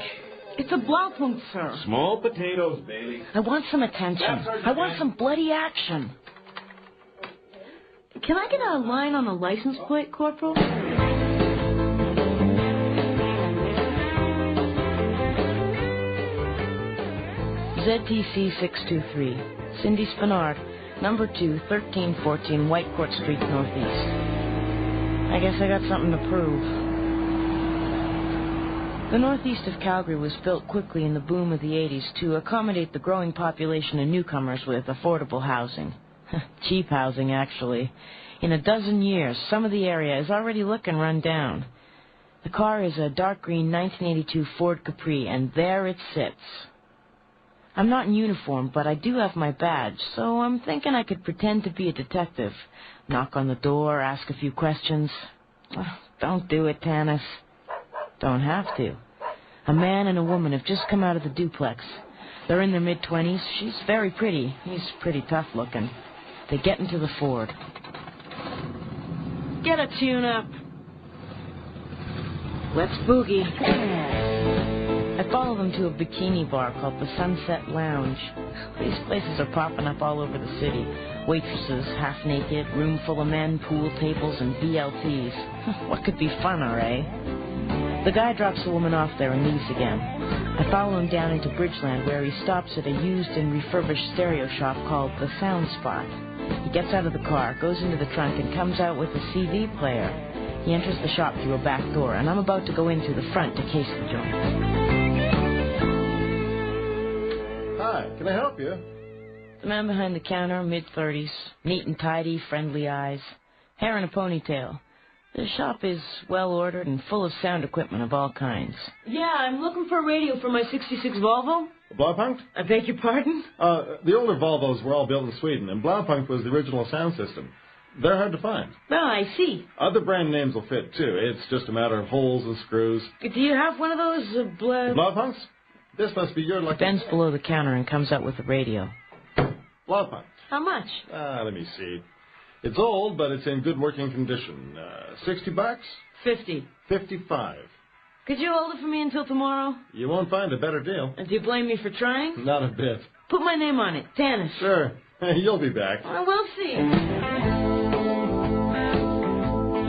It's a Blaupunkt, sir. Small potatoes, Bailey. I want some attention. I want some bloody action. Can I get a line on the license plate, Corporal? ZTC 623. Cindy Spinard, number 2, 1314 Whitecourt Street, Northeast. I guess I got something to prove. The northeast of Calgary was built quickly in the boom of the 80s to accommodate the growing population of newcomers with affordable housing. Cheap housing, actually. In a dozen years, some of the area is already looking run down. The car is a dark green 1982 Ford Capri, and there it sits. I'm not in uniform, but I do have my badge, so I'm thinking I could pretend to be a detective. Knock on the door, ask a few questions. Don't do it, Tanis. Don't have to. A man and a woman have just come out of the duplex. They're in their mid-20s. She's very pretty. He's pretty tough-looking. They get into the Ford. Get a tune-up. Let's boogie. I follow them to a bikini bar called the Sunset Lounge. These places are popping up all over the city. Waitresses, half-naked, room full of men, pool tables, and BLTs. What could be funner, eh? The guy drops the woman off there and leaves again. I follow him down into Bridgeland, where he stops at a used and refurbished stereo shop called The Sound Spot. He gets out of the car, goes into the trunk, and comes out with a CD player. He enters the shop through a back door, and I'm about to go in through the front to case the joint. Hi, can I help you? The man behind the counter, mid-30s, neat and tidy, friendly eyes, hair in a ponytail. The shop is well-ordered and full of sound equipment of all kinds. Yeah, I'm looking for a radio for my 66 Volvo. Blaupunkt? I beg your pardon? The older Volvos were all built in Sweden, and Blaupunkt was the original sound system. They're hard to find. Oh, I see. Other brand names will fit, too. It's just a matter of holes and screws. Do you have one of those, Blaupunkts? This must be your lucky... He bends below the counter and comes out with the radio. Blaupunkt. How much? Let me see. It's old, but it's in good working condition. $60? 50. 55. Could you hold it for me until tomorrow? You won't find a better deal. And do you blame me for trying? Not a bit. Put my name on it, Tanis. Sure. You'll be back. Well, we'll see.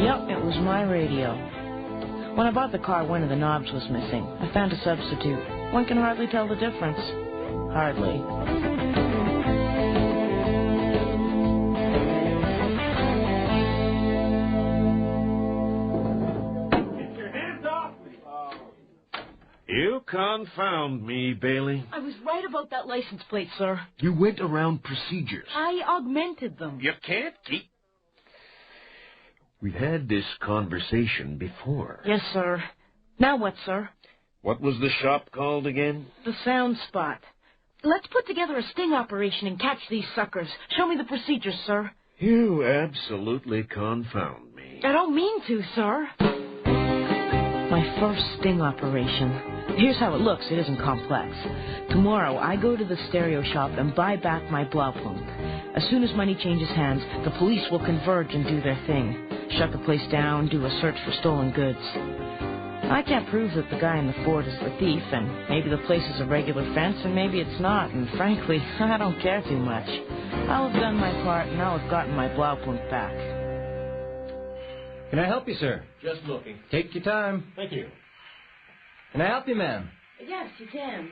Yep, it was my radio. When I bought the car, one of the knobs was missing. I found a substitute. One can hardly tell the difference. Hardly. You confound me, Bailey. I was right about that license plate, sir. You went around procedures. I augmented them. You can't keep... We've had this conversation before. Yes, sir. Now what, sir? What was the shop called again? The Sound Spot. Let's put together a sting operation and catch these suckers. Show me the procedures, sir. You absolutely confound me. I don't mean to, sir. My first sting operation. Here's how it looks. It isn't complex. Tomorrow, I go to the stereo shop and buy back my Blaupunkt. As soon as money changes hands, the police will converge and do their thing. Shut the place down, do a search for stolen goods. I can't prove that the guy in the Ford is the thief, and maybe the place is a regular fence, and maybe it's not, and frankly, I don't care too much. I'll have done my part, and I'll have gotten my Blaupunkt back. Can I help you, sir? Just looking. Take your time. Thank you. Can I help you, ma'am? Yes, you can.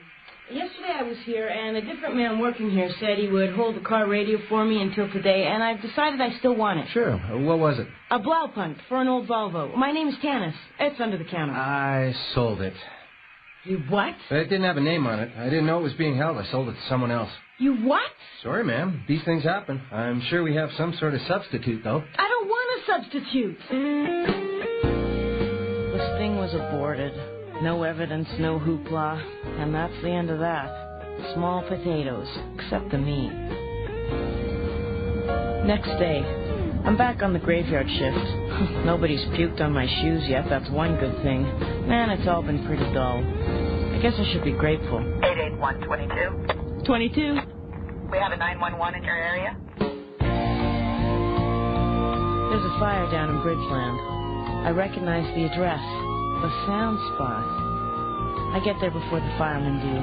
Yesterday I was here, and a different man working here said he would hold the car radio for me until today, and I've decided I still want it. Sure. What was it? A Blaupunkt for an old Volvo. My name is Tanis. It's under the counter. I sold it. You what? It didn't have a name on it. I didn't know it was being held. I sold it to someone else. You what? Sorry, ma'am. These things happen. I'm sure we have some sort of substitute, though. I don't want a substitute. The sting was aborted. No evidence, no hoopla. And that's the end of that. Small potatoes, except the meat. Next day, I'm back on the graveyard shift. Nobody's puked on my shoes yet, that's one good thing. Man, it's all been pretty dull. I guess I should be grateful. 881-22. 22. We have a 911 in your area. There's a fire down in Bridgeland. I recognize the address. The Sound Spot. I get there before the firemen do.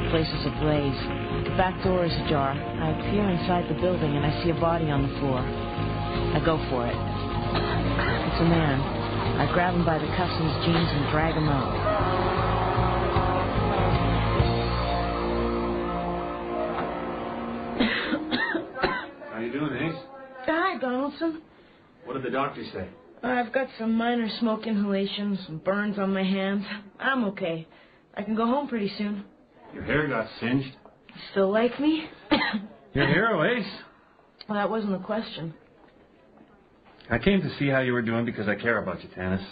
The place is ablaze. The back door is ajar. I peer inside the building and I see a body on the floor. I go for it. It's a man. I grab him by the cuffs of his jeans and drag him out. How you doing, Ace? Hi, Donaldson. What did the doctor say? I've got some minor smoke inhalations, some burns on my hands. I'm okay. I can go home pretty soon. Your hair got singed. Still like me? You're a hero, Ace. Well, that wasn't the question. I came to see how you were doing because I care about you, Tanis.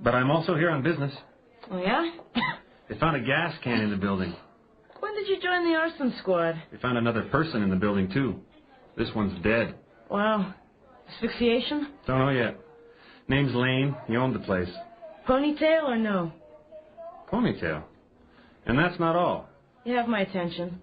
But I'm also here on business. Oh, yeah? They found a gas can in the building. When did you join the arson squad? They found another person in the building, too. This one's dead. Wow. Asphyxiation? Don't know yet. Name's Lane. He owned the place. Ponytail or no? Ponytail. And that's not all. You have my attention.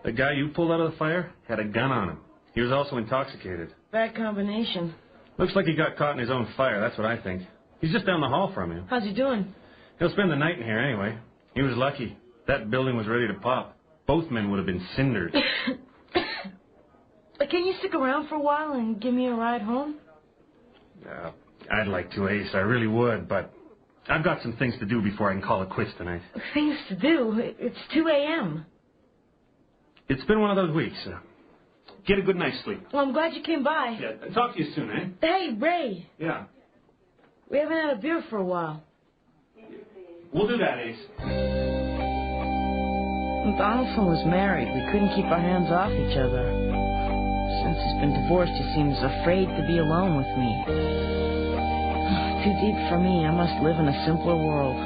The guy you pulled out of the fire had a gun on him. He was also intoxicated. Bad combination. Looks like he got caught in his own fire. That's what I think. He's just down the hall from you. How's he doing? He'll spend the night in here anyway. He was lucky. That building was ready to pop. Both men would have been cindered. Can you stick around for a while and give me a ride home? I'd like to, Ace. I really would, but I've got some things to do before I can call it quits tonight. Things to do? It's 2 a.m. It's been one of those weeks. Get a good night's sleep. Well, I'm glad you came by. Yeah, talk to you soon, eh? Hey, Ray. Yeah. We haven't had a beer for a while. We'll do that, Ace. When Donaldson was married, we couldn't keep our hands off each other. Since he's been divorced, he seems afraid to be alone with me. Too deep for me. I must live in a simpler world.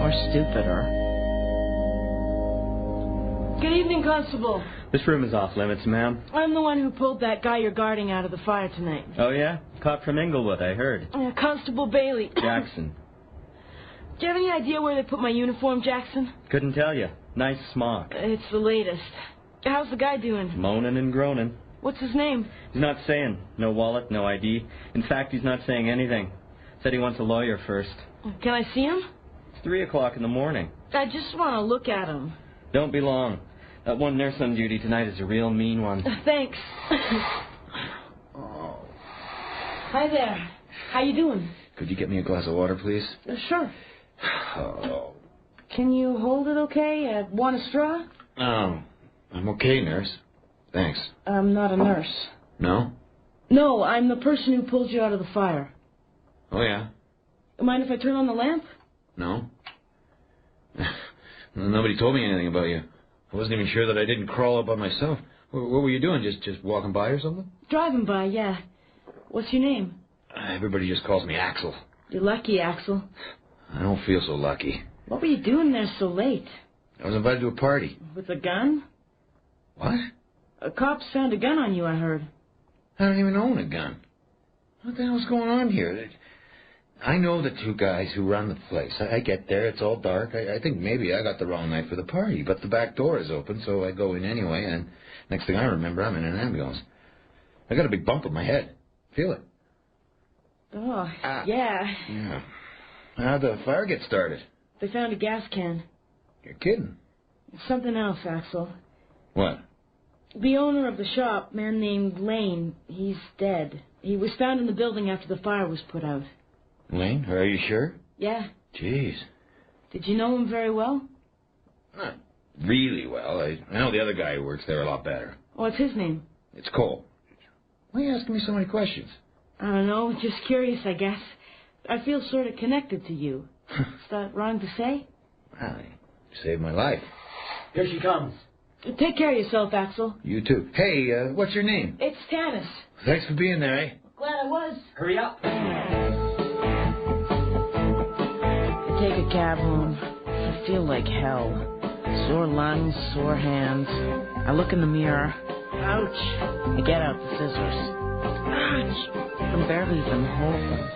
Or stupider. Good evening, Constable. This room is off limits, ma'am. I'm the one who pulled that guy you're guarding out of the fire tonight. Oh, yeah? Caught from Inglewood, I heard. Constable Bailey. Jackson. Do you have any idea where they put my uniform, Jackson? Couldn't tell you. Nice smock. It's the latest. How's the guy doing? Moaning and groaning. What's his name? He's not saying. No wallet, no ID. In fact, he's not saying anything. Said he wants a lawyer first. Can I see him? It's 3 o'clock in the morning. I just want to look at him. Don't be long. That one nurse on duty tonight is a real mean one. Thanks. Oh. Hi there. How you doing? Could you get me a glass of water, please? Sure. Oh. Can you hold it okay? Want a straw? Oh. I'm okay, nurse. Thanks. I'm not a nurse. No? No, I'm the person who pulled you out of the fire. Oh, yeah? Mind if I turn on the lamp? No. Nobody told me anything about you. I wasn't even sure that I didn't crawl up by myself. What were you doing? Just walking by or something? Driving by, yeah. What's your name? Everybody just calls me Axel. You're lucky, Axel. I don't feel so lucky. What were you doing there so late? I was invited to a party. With a gun? What? Cops found a gun on you, I heard. I don't even own a gun. What the hell's going on here? I know the two guys who run the place. I get there, it's all dark. I think maybe I got the wrong night for the party, but the back door is open, so I go in anyway, and next thing I remember, I'm in an ambulance. I got a big bump on my head. Feel it? Oh, yeah. Yeah. How'd the fire get started? They found a gas can. You're kidding. Something else, Axel. What? The owner of the shop, a man named Lane, he's dead. He was found in the building after the fire was put out. Lane? Are you sure? Yeah. Jeez. Did you know him very well? Not really well. I know the other guy who works there a lot better. What's his name? It's Cole. Why are you asking me so many questions? I don't know, just curious, I guess. I feel sort of connected to you. Is that wrong to say? Well, you saved my life. Here she comes. Take care of yourself, Axel. You too. Hey, what's your name? It's Tanis. Thanks for being there, eh? Glad I was. Hurry up. Take a cab home. I feel like hell. Sore lungs, sore hands. I look in the mirror. Ouch. I get out the scissors. Ouch. I can barely even hold them.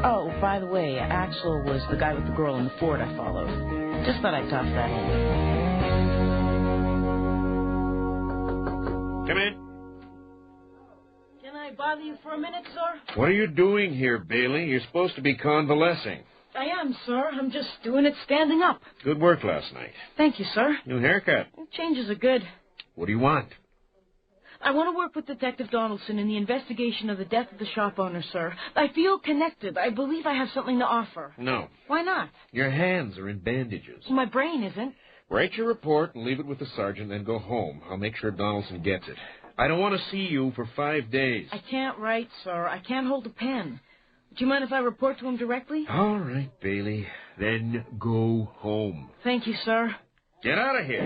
Oh, by the way, Axel was the guy with the girl in the Ford I followed. Just thought I'd toss that in. Come in. Can I bother you for a minute, sir? What are you doing here, Bailey? You're supposed to be convalescing. I am, sir. I'm just doing it standing up. Good work last night. Thank you, sir. New haircut. Changes are good. What do you want? I want to work with Detective Donaldson in the investigation of the death of the shop owner, sir. I feel connected. I believe I have something to offer. No. Why not? Your hands are in bandages. My brain isn't. Write your report and leave it with the sergeant, then go home. I'll make sure Donaldson gets it. I don't want to see you for 5 days. I can't write, sir. I can't hold a pen. Do you mind if I report to him directly? All right, Bailey. Then go home. Thank you, sir. Get out of here.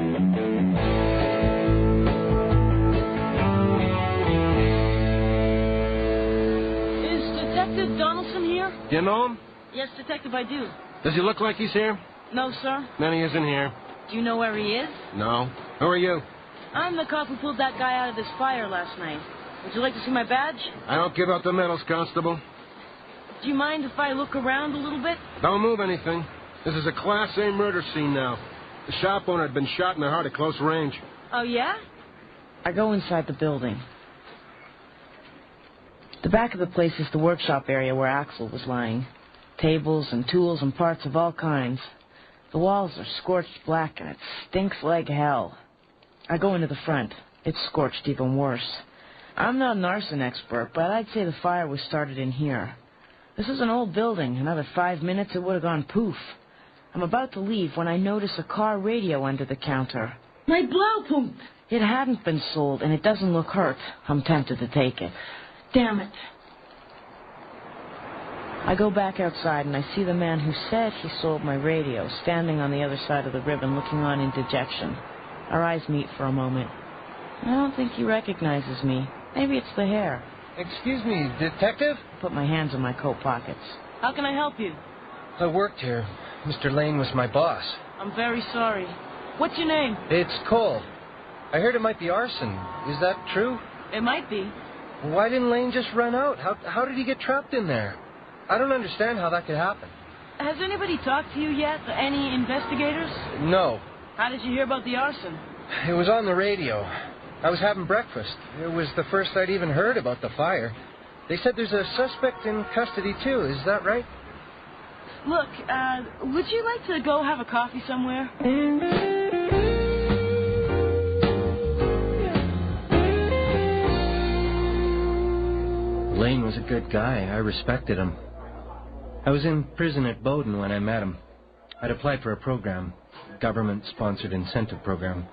Is Detective Donaldson here? You know him? Yes, Detective, I do. Does he look like he's here? No, sir. Then he isn't here. Do you know where he is? No. Who are you? I'm the cop who pulled that guy out of this fire last night. Would you like to see my badge? I don't give out the medals, Constable. Do you mind if I look around a little bit? Don't move anything. This is a Class A murder scene now. The shop owner had been shot in the heart at close range. Oh, yeah? I go inside the building. The back of the place is the workshop area where Axel was lying. Tables and tools and parts of all kinds. The walls are scorched black and it stinks like hell. I go into the front. It's scorched even worse. I'm not an arson expert, but I'd say the fire was started in here. This is an old building. Another 5 minutes, it would have gone poof. I'm about to leave when I notice a car radio under the counter. My Blaupunkt! It hadn't been sold, and it doesn't look hurt. I'm tempted to take it. Damn it. I go back outside, and I see the man who said he sold my radio standing on the other side of the ribbon looking on in dejection. Our eyes meet for a moment. I don't think he recognizes me. Maybe it's the hair. Excuse me, Detective? Put my hands in my coat pockets. How can I help you? I worked here. Mr. Lane was my boss. I'm very sorry. What's your name? It's Cole. I heard it might be arson. Is that true? It might be. Why didn't Lane just run out? How did he get trapped in there? I don't understand how that could happen. Has anybody talked to you yet? Any investigators? No. How did you hear about the arson? It was on the radio. I was having breakfast. It was the first I'd even heard about the fire. They said there's a suspect in custody, too. Is that right? Look, would you like to go have a coffee somewhere? Lane was a good guy. I respected him. I was in prison at Bowden when I met him. I'd applied for a program, government-sponsored incentive program.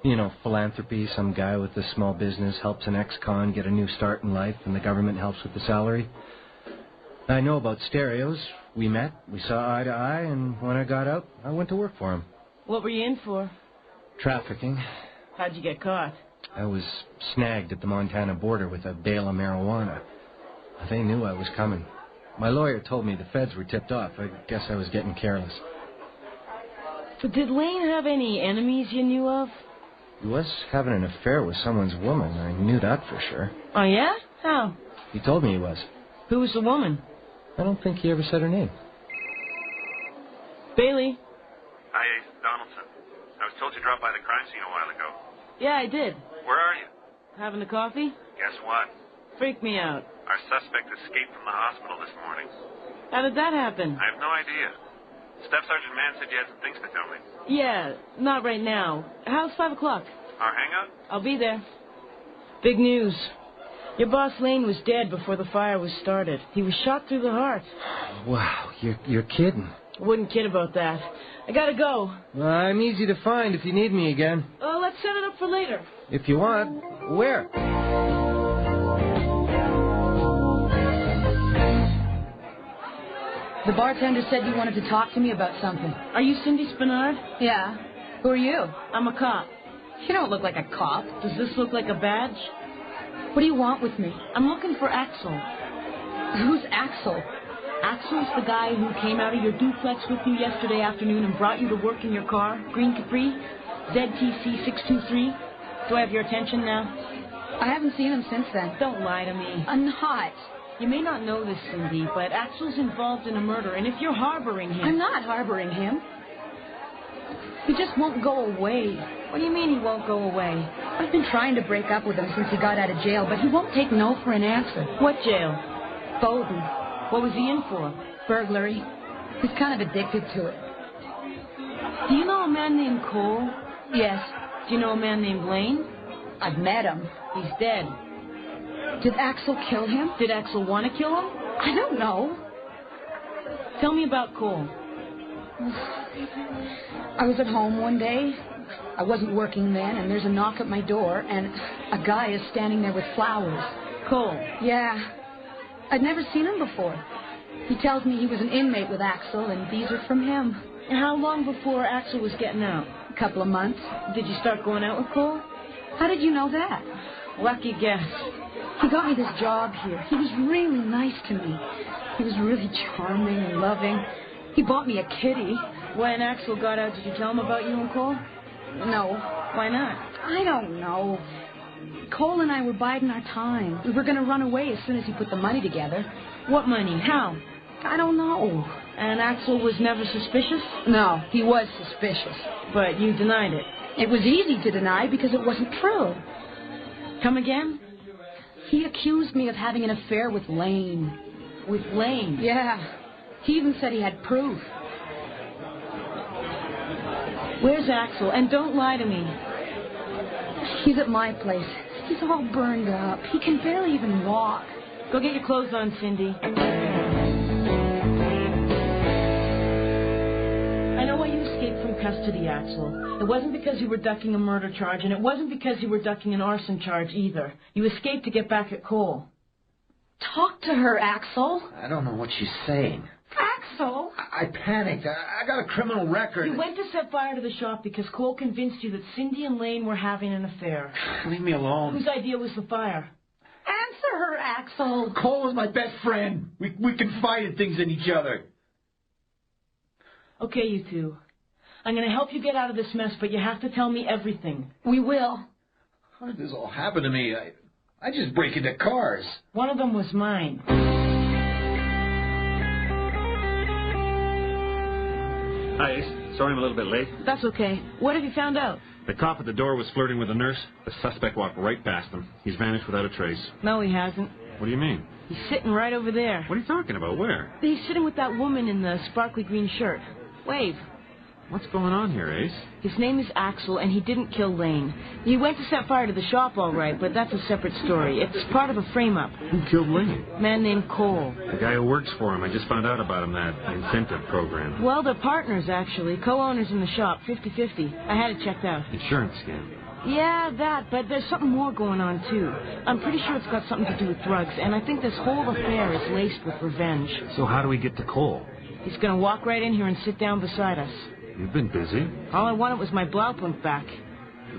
You know, philanthropy, some guy with a small business helps an ex-con get a new start in life, and the government helps with the salary. I know about stereos. We met, we saw eye to eye, and when I got out, I went to work for him. What were you in for? Trafficking. How'd you get caught? I was snagged at the Montana border with a bale of marijuana. They knew I was coming. My lawyer told me the feds were tipped off. I guess I was getting careless. But did Lane have any enemies you knew of? He was having an affair with someone's woman. I knew that for sure. Oh, yeah? How? He told me he was. Who was the woman? I don't think he ever said her name. Bailey? Hi, Ace. Donaldson. I was told you dropped by the crime scene a while ago. Yeah, I did. Where are you? Having a coffee? Guess what? Freaked me out. Our suspect escaped from the hospital this morning. How did that happen? I have no idea. Staff Sergeant Mann said you had some things to tell me. Yeah, not right now. How's 5 o'clock? Our hangout? I'll be there. Big news. Your boss Lane was dead before the fire was started. He was shot through the heart. Wow, you're kidding. I wouldn't kid about that. I gotta go. I'm easy to find if you need me again. Let's set it up for later. If you want. Where? The bartender said you wanted to talk to me about something. Are you Cindy Spinard? Yeah. Who are you? I'm a cop. You don't look like a cop. Does this look like a badge? What do you want with me? I'm looking for Axel. Who's Axel? Axel's the guy who came out of your duplex with you yesterday afternoon and brought you to work in your car, Green Capri, ZTC 623. Do I have your attention now? I haven't seen him since then. Don't lie to me. I'm not. You may not know this, Cindy, but Axel's involved in a murder, and if you're harboring him... I'm not harboring him. He just won't go away. What do you mean he won't go away? I've been trying to break up with him since he got out of jail, but he won't take no for an answer. What jail? Bowden. What was he in for? Burglary. He's kind of addicted to it. Do you know a man named Cole? Yes. Do you know a man named Lane? I've met him. He's dead. Did Axel kill him? Did Axel want to kill him? I don't know. Tell me about Cole. I was at home one day. I wasn't working then, and there's a knock at my door, and a guy is standing there with flowers. Cole? Yeah. I'd never seen him before. He tells me he was an inmate with Axel, and these are from him. How long before Axel was getting out? A couple of months. Did you start going out with Cole? How did you know that? Lucky guess. He got me this job here. He was really nice to me. He was really charming and loving. He bought me a kitty. When Axel got out, did you tell him about you and Cole? No. Why not? I don't know. Cole and I were biding our time. We were going to run away as soon as he put the money together. What money? How? I don't know. And Axel was never suspicious? No, he was suspicious. But you denied it. It was easy to deny because it wasn't true. Come again? He accused me of having an affair with Lane. With Lane? Yeah. He even said he had proof. Where's Axel? And don't lie to me. He's at my place. He's all burned up. He can barely even walk. Go get your clothes on, Cindy. I know why you escaped from custody, Axel. It wasn't because you were ducking a murder charge, and it wasn't because you were ducking an arson charge either. You escaped to get back at Cole. Talk to her, Axel. I don't know what she's saying. Axel? I panicked. I got a criminal record. You went to set fire to the shop because Cole convinced you that Cindy and Lane were having an affair. Leave me alone. Whose idea was the fire? Answer her, Axel. Cole was my best friend. We confided things in each other. Okay, you two. I'm going to help you get out of this mess, but you have to tell me everything. We will. How did this all happen to me? I just break into cars. One of them was mine. Hi, Ace. Sorry I'm a little bit late. That's okay. What have you found out? The cop at the door was flirting with a nurse. The suspect walked right past him. He's vanished without a trace. No, he hasn't. What do you mean? He's sitting right over there. What are you talking about? Where? He's sitting with that woman in the sparkly green shirt. Wave. What's going on here, Ace? His name is Axel, and he didn't kill Lane. He went to set fire to the shop, all right, but that's a separate story. It's part of a frame-up. Who killed Lane? A man named Cole. The guy who works for him. I just found out about him, that incentive program. Well, they're partners, actually. Co-owners in the shop, 50-50. I had it checked out. Insurance scam. Yeah, that, but there's something more going on, too. I'm pretty sure it's got something to do with drugs, and I think this whole affair is laced with revenge. So how do we get to Cole? He's going to walk right in here and sit down beside us. You've been busy. All I wanted was my Blaupunk back.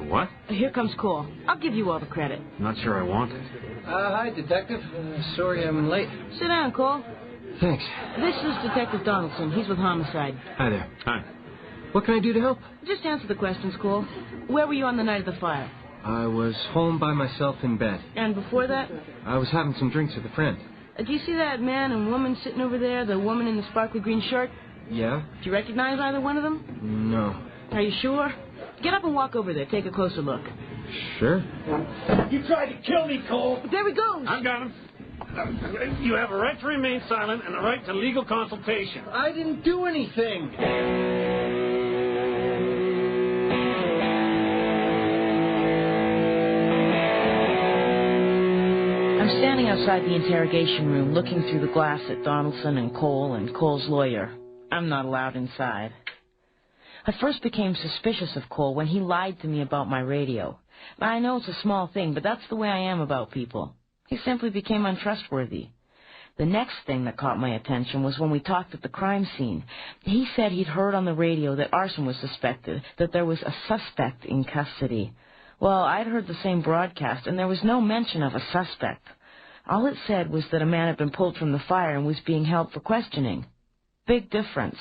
What? Here comes Cole. I'll give you all the credit. Not sure I want it. Hi, Detective. Sorry I'm late. Sit down, Cole. Thanks. This is Detective Donaldson. He's with Homicide. Hi there. Hi. What can I do to help? Just answer the questions, Cole. Where were you on the night of the fire? I was home by myself in bed. And before that? I was having some drinks with a friend. Do you see that man and woman sitting over there, the woman in the sparkly green shirt? Yeah? Do you recognize either one of them? No. Are you sure? Get up and walk over there. Take a closer look. Sure. You tried to kill me, Cole. There he goes. I've got him. You have a right to remain silent and a right to legal consultation. I didn't do anything. I'm standing outside the interrogation room looking through the glass at Donaldson and Cole's lawyer. I'm not allowed inside. I first became suspicious of Cole when he lied to me about my radio. I know it's a small thing, but that's the way I am about people. He simply became untrustworthy. The next thing that caught my attention was when we talked at the crime scene. He said he'd heard on the radio that arson was suspected, that there was a suspect in custody. Well, I'd heard the same broadcast, and there was no mention of a suspect. All it said was that a man had been pulled from the fire and was being held for questioning. Big difference.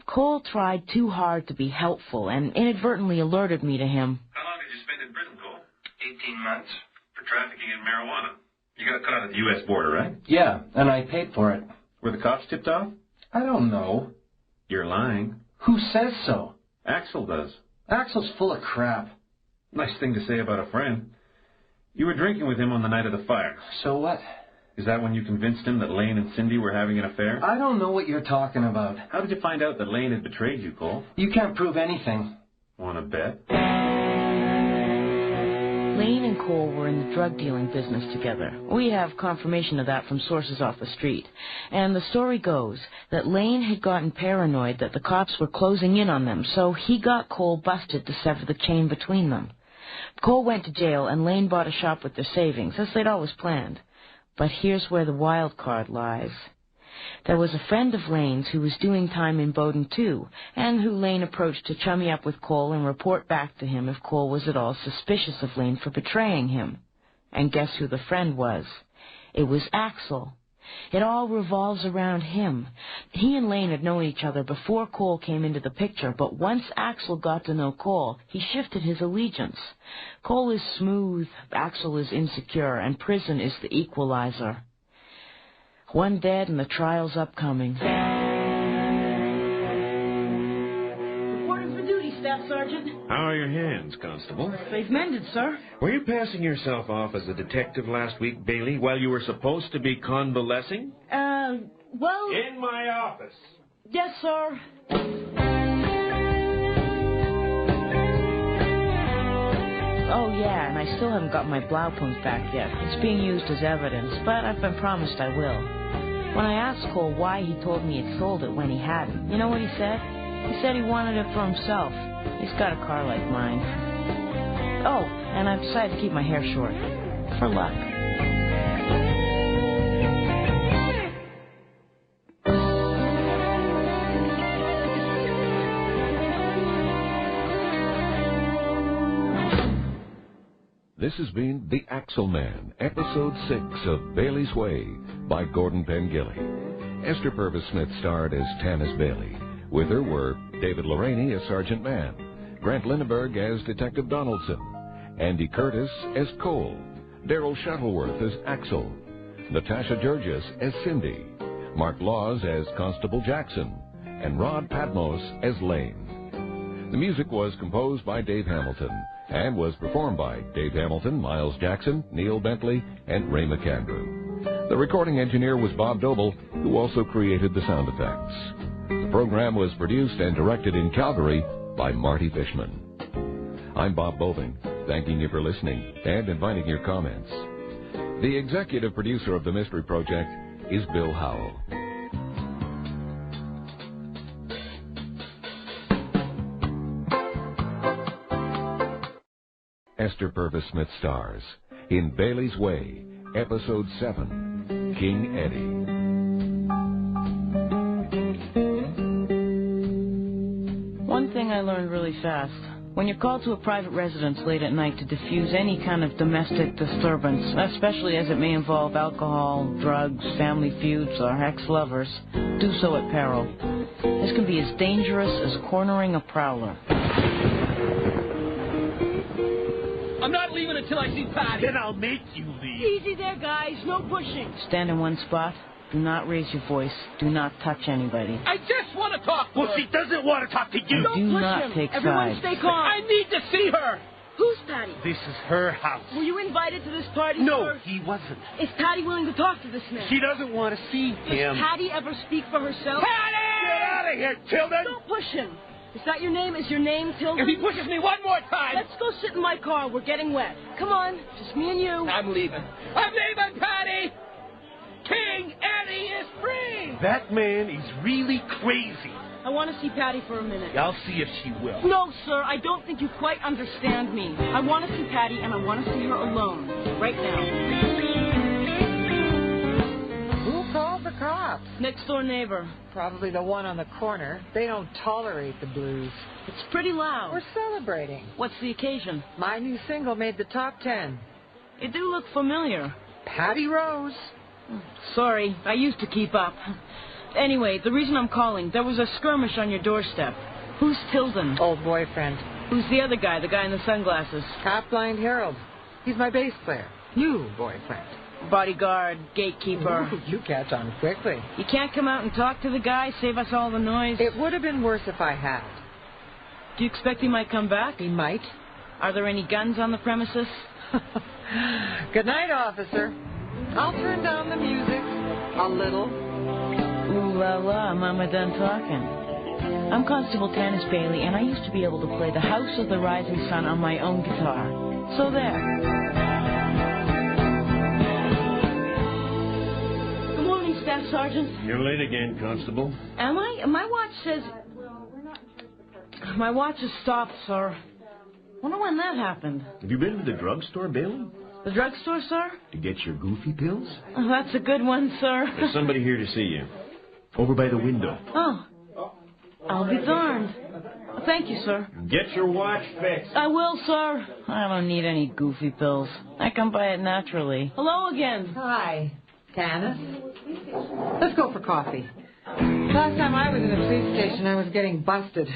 Cole tried too hard to be helpful and inadvertently alerted me to him. How long did you spend in prison, Cole? 18 months. For trafficking in marijuana. You got caught at the U.S. border, right? Yeah, and I paid for it. Were the cops tipped off? I don't know. You're lying. Who says so? Axel does. Axel's full of crap. Nice thing to say about a friend. You were drinking with him on the night of the fire. So what? Is that when you convinced him that Lane and Cindy were having an affair? I don't know what you're talking about. How did you find out that Lane had betrayed you, Cole? You can't prove anything. Want to bet? Lane and Cole were in the drug dealing business together. We have confirmation of that from sources off the street. And the story goes that Lane had gotten paranoid that the cops were closing in on them, so he got Cole busted to sever the chain between them. Cole went to jail, and Lane bought a shop with their savings, as they'd always planned. But here's where the wild card lies. There was a friend of Lane's who was doing time in Bowden, too, and who Lane approached to chummy up with Cole and report back to him if Cole was at all suspicious of Lane for betraying him. And guess who the friend was? It was Axel. It all revolves around him. He and Lane had known each other before Cole came into the picture, but once Axel got to know Cole, he shifted his allegiance. Cole is smooth, Axel is insecure, and prison is the equalizer. One dead and the trial's upcoming. Reporting for duty, Staff Sergeant. How are your hands, Constable? They've mended, sir. Were you passing yourself off as a detective last week, Bailey, while you were supposed to be convalescing? Well... In my office. Yes, sir. Oh, yeah, and I still haven't got my Blaupunk back yet. It's being used as evidence, but I've been promised I will. When I asked Cole why he told me he'd sold it when he hadn't, you know what he said? He said he wanted it for himself. He's got a car like mine. Oh, and I've decided to keep my hair short. For luck. This has been The Axelman, Episode 6 of Bailey's Way by Gordon Pengilly. Esther Purves Smith starred as Tanis Bailey. With her were David LeReaney as Sergeant Mann, Grant Linneberg as Detective Donaldson, Andy Curtis as Cole, Daryl Shuttleworth as Axel, Natasha Georges as Cindy, Mark Laws as Constable Jackson, and Rod Padmos as Lane. The music was composed by Dave Hamilton and was performed by Dave Hamilton, Miles Jackson, Neil Bentley, and Ray McAndrew. The recording engineer was Bob Boving, who also created the sound effects. The program was produced and directed in Calgary by Marty Fishman. I'm Bob Boving, thanking you for listening and inviting your comments. The executive producer of the Mystery Project is Bill Howell. Esther Purves Smith stars in Bailey's Way, Episode 7, King Eddie. One thing I learned really fast. When you're called to a private residence late at night to diffuse any kind of domestic disturbance, especially as it may involve alcohol, drugs, family feuds, or ex-lovers, do so at peril. This can be as dangerous as cornering a prowler. I'm not leaving until I see Patty. Then I'll make you leave. Easy there, guys. No pushing. Stand in one spot. Do not raise your voice. Do not touch anybody. I just want to talk to her. Well, she doesn't want to talk to you. Do not take Everyone sides. stay calm. I need to see her. Who's Patty? This is her house. Were you invited to this party, No, sir? he wasn't. Is Patty willing to talk to this man? She doesn't want to see him. Does Patty ever speak for herself? Patty! Get out of here, Tilden! Don't push him. Is that your name? Is your name Tilden? If he pushes me one more time. Let's go sit in my car. We're getting wet. Come on. Just me and you. I'm leaving. I'm leaving, Patty! King Eddie is free! That man is really crazy. I want to see Patty for a minute. I'll see if she will. No, sir. I don't think you quite understand me. I want to see Patty, and I want to see her alone. Right now. Who called the cops? Next door neighbor. Probably the one on the corner. They don't tolerate the blues. It's pretty loud. We're celebrating. What's the occasion? My new single made the top 10. You do look familiar. Patty Rose. Sorry, I used to keep up. Anyway, the reason I'm calling, there was a skirmish on your doorstep. Who's Tilden? Old boyfriend. Who's the other guy, the guy in the sunglasses? Half-blind Harold. He's my bass player. New boyfriend. Bodyguard, gatekeeper. Ooh, you catch on quickly. You can't come out and talk to the guy, save us all the noise? It would have been worse if I had. Do you expect he might come back? He might. Are there any guns on the premises? Good night, officer. I'll turn down the music a little. Ooh la la, Mama done talking. I'm Constable Tanis Bailey, and I used to be able to play The House of the Rising Sun on my own guitar. So there. Good morning, Staff Sergeant. You're late again, Constable. Am I? My watch says... My watch has stopped, sir. Wonder when that happened. Have you been to the drugstore, Bailey? The drugstore, sir? To get your goofy pills? Oh, that's a good one, sir. There's somebody here to see you. Over by the window. Oh. I'll be darned. Thank you, sir. Get your watch fixed. I will, sir. I don't need any goofy pills. I come by it naturally. Hello again. Hi, Tanis. Let's go for coffee. Last time I was in a police station, I was getting busted.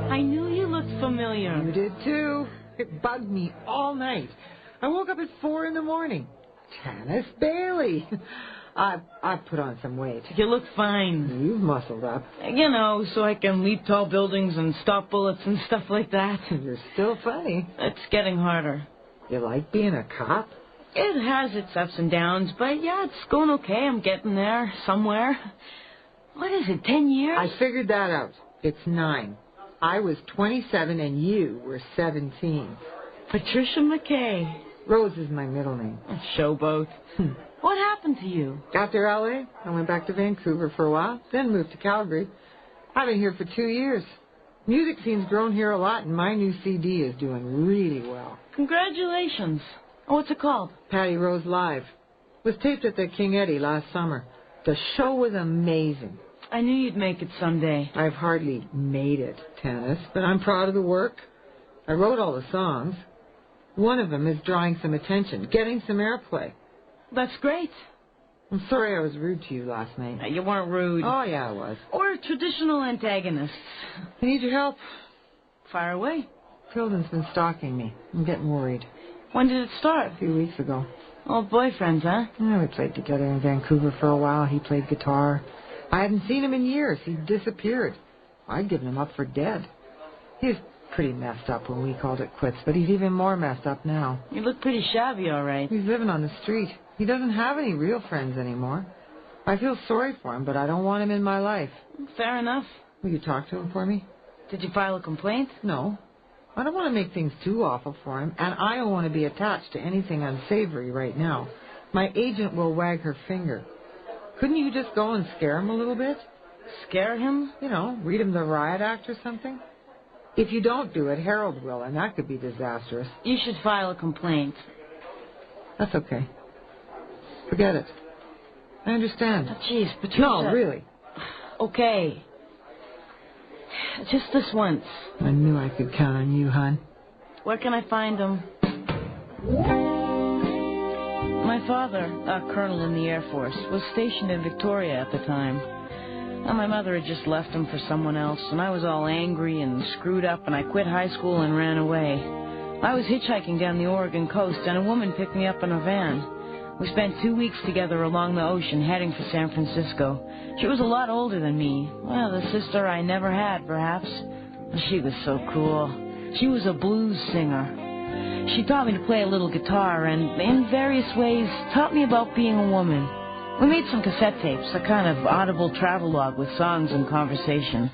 I knew you looked familiar. You did too. It bugged me all night. I woke up at 4 a.m. Tanis Bailey. I've put on some weight. You look fine. You've muscled up. You know, so I can leap tall buildings and stop bullets and stuff like that. You're still funny. It's getting harder. You like being a cop? It has its ups and downs, but yeah, it's going okay. I'm getting there, somewhere. What is it, 10 years? I figured that out. It's 9. I was 27 and you were 17. Patricia McKay. Rose is my middle name. Showboat. What happened to you? After L.A., I went back to Vancouver for a while, then moved to Calgary. I've been here for 2 years. Music scene's grown here a lot, and my new CD is doing really well. Congratulations. What's it called? Patty Rose Live. It was taped at the King Eddie last summer. The show was amazing. I knew you'd make it someday. I've hardly made it, Tanis, but I'm proud of the work. I wrote all the songs. One of them is drawing some attention, getting some airplay. That's great. I'm sorry I was rude to you last night. You weren't rude. Oh, yeah, I was. Or traditional antagonists. I need your help. Fire away. Tilden's been stalking me. I'm getting worried. When did it start? A few weeks ago. Old boyfriends, huh? Yeah, we played together in Vancouver for a while. He played guitar. I hadn't seen him in years. He'd disappeared. I'd given him up for dead. He was pretty messed up when we called it quits, but he's even more messed up now. You look pretty shabby, all right. He's living on the street. He doesn't have any real friends anymore. I feel sorry for him, but I don't want him in my life. Fair enough. Will you talk to him for me? Did you file a complaint? No. I don't want to make things too awful for him, and I don't want to be attached to anything unsavory right now. My agent will wag her finger. Couldn't you just go and scare him a little bit? Scare him? You know, read him the riot act or something? If you don't do it, Harold will, and that could be disastrous. You should file a complaint. That's okay. Forget it. I understand. Oh, jeez, Patricia. No, really. Okay. Just this once. I knew I could count on you, hon. Where can I find him? My father, a colonel in the Air Force, was stationed in Victoria at the time. And my mother had just left him for someone else, and I was all angry and screwed up, and I quit high school and ran away. I was hitchhiking down the Oregon coast, and a woman picked me up in a van. We spent 2 weeks together along the ocean, heading for San Francisco. She was a lot older than me. Well, the sister I never had, perhaps. She was so cool. She was a blues singer. She taught me to play a little guitar, and in various ways taught me about being a woman. We made some cassette tapes, a kind of audible travelogue with songs and conversation.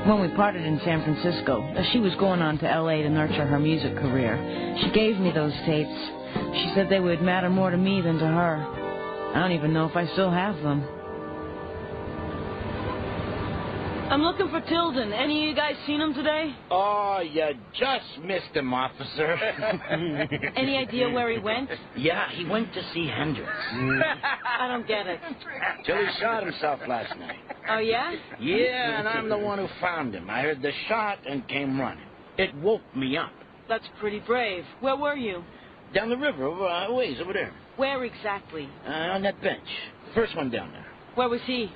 When we parted in San Francisco, she was going on to L.A. to nurture her music career. She gave me those tapes. She said they would matter more to me than to her. I don't even know if I still have them. I'm looking for Tilden. Any of you guys seen him today? Oh, you just missed him, officer. Any idea where he went? Yeah, he went to see Hendricks. I don't get it. Till he shot himself last night. Oh, yeah? Yeah, and I'm the one who found him. I heard the shot and came running. It woke me up. That's pretty brave. Where were you? Down the river, a ways over there. Where exactly? On that bench. The first one down there. Where was he?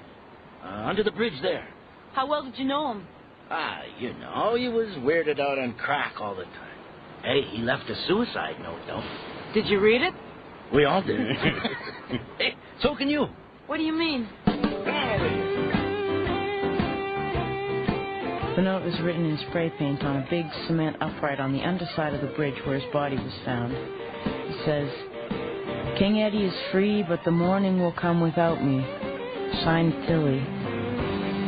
Under the bridge there. How well did you know him? You know, he was weirded out on crack all the time. Hey, he left a suicide note, though. Did you read it? We all did. Hey, so can you. What do you mean? Come on over here. The note was written in spray paint on a big cement upright on the underside of the bridge where his body was found. It says, King Eddie is free, but the morning will come without me. Signed, Tilly.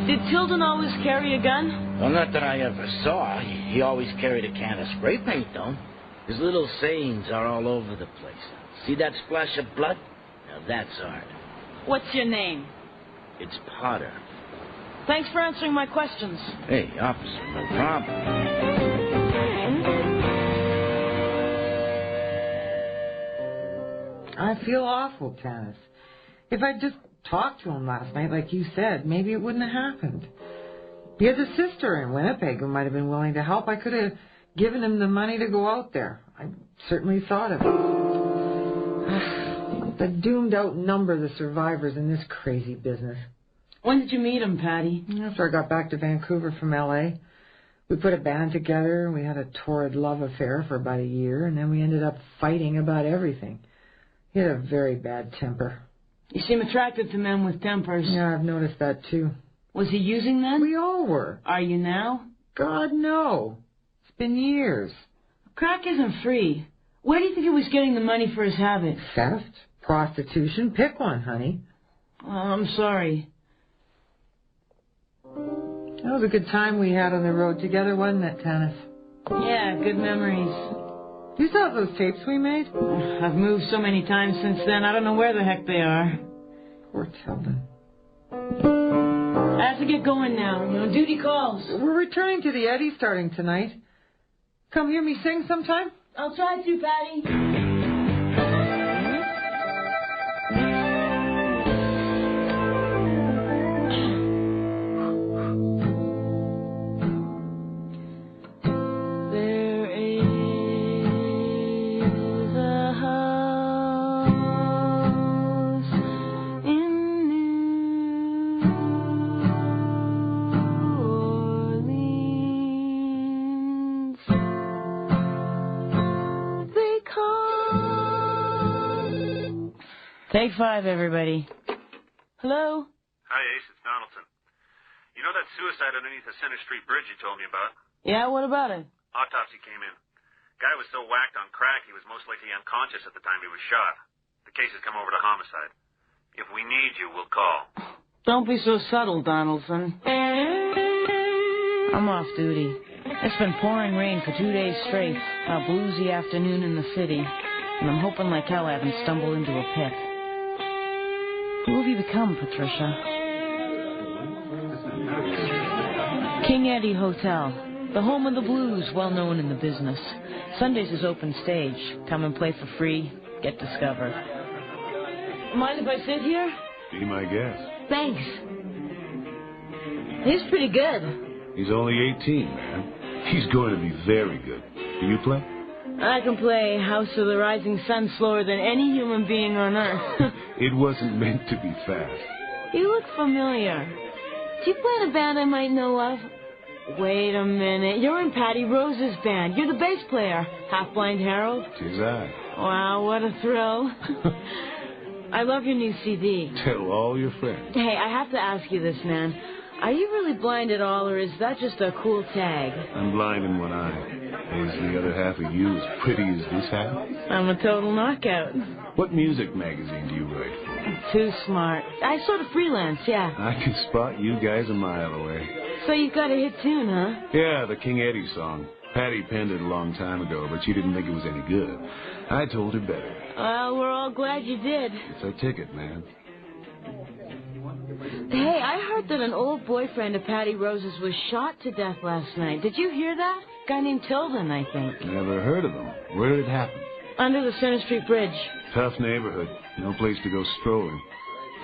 Did Tilden always carry a gun? Well, not that I ever saw. He always carried a can of spray paint, though. His little sayings are all over the place. See that splash of blood? Now that's art. What's your name? It's Potter. Thanks for answering my questions. Hey, officer, no problem. I feel awful, Tanis. If I'd just talked to him last night, like you said, maybe it wouldn't have happened. He has a sister in Winnipeg who might have been willing to help. I could have given him the money to go out there. I certainly thought of it. The doomed outnumber the survivors in this crazy business. When did you meet him, Patty? After I got back to Vancouver from L.A. We put a band together. We had a torrid love affair for about a year, and then we ended up fighting about everything. He had a very bad temper. You seem attracted to men with tempers. Yeah, I've noticed that, too. Was he using them? We all were. Are you now? God, no. It's been years. Crack isn't free. Where do you think he was getting the money for his habit? Theft, prostitution, pick one, honey. Oh, I'm sorry. That was a good time we had on the road together, wasn't it, Tanis? Yeah, good memories. You still have those tapes we made? I've moved so many times since then, I don't know where the heck they are. Poor Tilden. I have to get going now. Duty calls. We're returning to the Eddie starting tonight. Come hear me sing sometime? I'll try to, Patty. Take 5, everybody. Hello? Hi, Ace. It's Donaldson. You know that suicide underneath the Center Street Bridge you told me about? Yeah, what about it? Autopsy came in. Guy was so whacked on crack he was most likely unconscious at the time he was shot. The case has come over to homicide. If we need you, we'll call. Don't be so subtle, Donaldson. I'm off duty. It's been pouring rain for 2 days straight. A bluesy afternoon in the city. And I'm hoping like hell I haven't stumbled into a pit. Who have you become, Patricia? King Eddie Hotel. The home of the blues, well known in the business. Sundays is open stage. Come and play for free. Get discovered. Mind if I sit here? Be my guest. Thanks. He's pretty good. He's only 18, man. He's going to be very good. Do you play? I can play House of the Rising Sun slower than any human being on earth. It wasn't meant to be fast. You look familiar. Do you play in a band I might know of? Wait a minute. You're in Patty Rose's band. You're the bass player. Half-Blind Harold? 'Tis I. Wow, what a thrill. I love your new CD. Tell all your friends. Hey, I have to ask you this, man. Are you really blind at all, or is that just a cool tag? I'm blind in one eye. Is the other half of you as pretty as this hat? I'm a total knockout. What music magazine do you write for? Too smart. I sort of freelance, yeah. I can spot you guys a mile away. So you've got a hit tune, huh? Yeah, the King Eddie song. Patty penned it a long time ago, but she didn't think it was any good. I told her better. Well, we're all glad you did. It's our ticket, man. Hey, I heard that an old boyfriend of Patty Rose's was shot to death last night. Did you hear that? A guy named Tilden, I think. Never heard of him. Where did it happen? Under the Center Street Bridge. Tough neighborhood. No place to go strolling.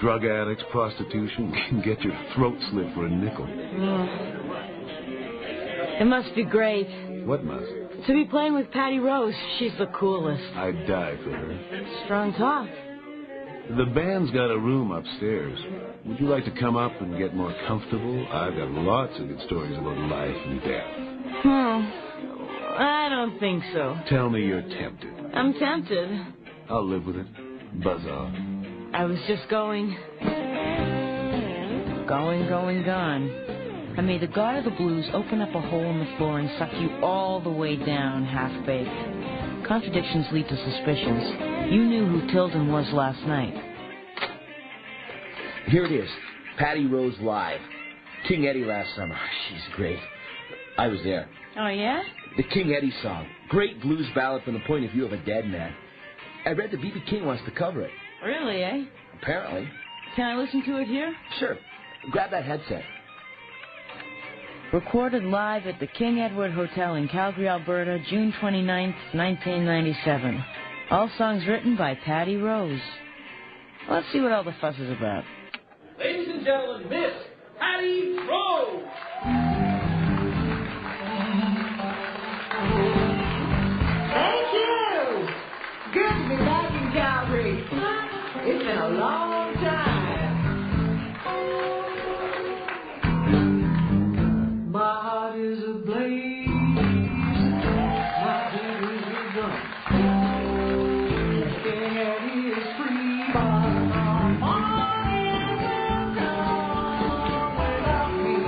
Drug addicts, prostitution, can get your throat slit for a nickel. It must be great. What must? To be playing with Patty Rose. She's the coolest. I'd die for her. Strong talk. The band's got a room upstairs. Would you like to come up and get more comfortable? I've got lots of good stories about life and death. I don't think so. Tell me you're tempted. I'm tempted. I'll live with it. Buzz off. I was just going. Gone. I made the God of the Blues open up a hole in the floor and suck you all the way down, half-baked. Contradictions lead to suspicions. You knew who Tilden was last night. Here it is. Patty Rose live. King Eddie last summer. She's great. I was there. Oh, yeah? The King Eddie song. Great blues ballad from the point of view of a dead man. I read that B.B. King wants to cover it. Really, eh? Apparently. Can I listen to it here? Sure. Grab that headset. Recorded live at the King Edward Hotel in Calgary, Alberta, June 29th, 1997. All songs written by Patty Rose. Let's see what all the fuss is about. Ladies and gentlemen, Miss Patty Rose! Thank you. Good to be back in Calgary. It's been a long time. My heart is ablaze. My head is gun. King Eddie is free, but my mind will go without me.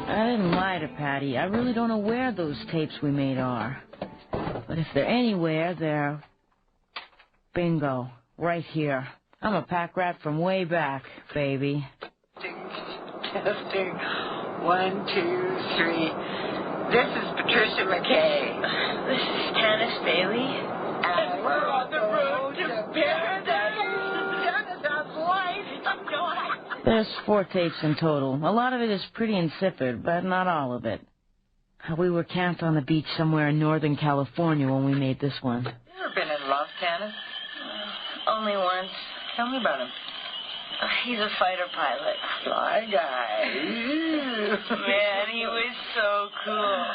I didn't lie to Patty. I really don't know where those tapes we made are. But if they're anywhere, they're... bingo. Right here. I'm a pack rat from way back, baby. Testing. 1, 2, 3. This is Patricia McKay. This is Tanis Bailey. And we're on the road to paradise. Jonathan's life. There's 4 tapes in total. A lot of it is pretty insipid, but not all of it. We were camped on the beach somewhere in Northern California when we made this one. You ever been in love, Tanis? Only once. Tell me about him. He's a fighter pilot. Fly guy. Man, he was so cool.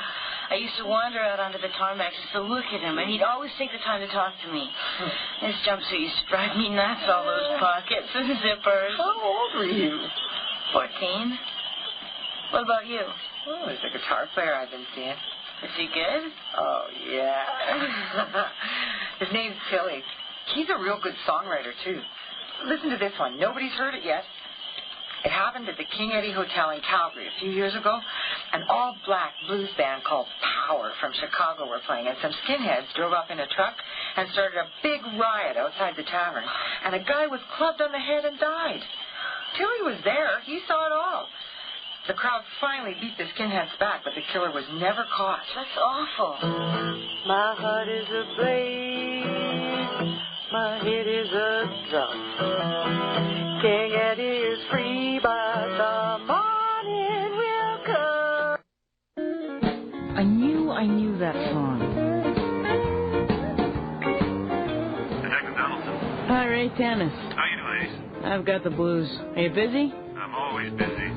I used to wander out onto the tarmac just to look at him, and he'd always take the time to talk to me. His jumpsuit used to drive me nuts, all those pockets and zippers. How old were you? 14. What about you? Oh, he's a guitar player I've been seeing. Is he good? Oh, yeah. His name's Tilly. He's a real good songwriter, too. Listen to this one. Nobody's heard it yet. It happened at the King Eddie Hotel in Calgary a few years ago. An all-black blues band called Power from Chicago were playing, and some skinheads drove up in a truck and started a big riot outside the tavern. And a guy was clubbed on the head and died. Tilly was there. He saw it all. The crowd finally beat the skinheads back, but the killer was never caught. That's awful. My heart is ablaze. My head is a drum. King Eddie is free, but the morning will come. I knew that song. Detective Donaldson. Hi, Ray Tanis. How you doing, Ace? I've got the blues. Are you busy? I'm always busy.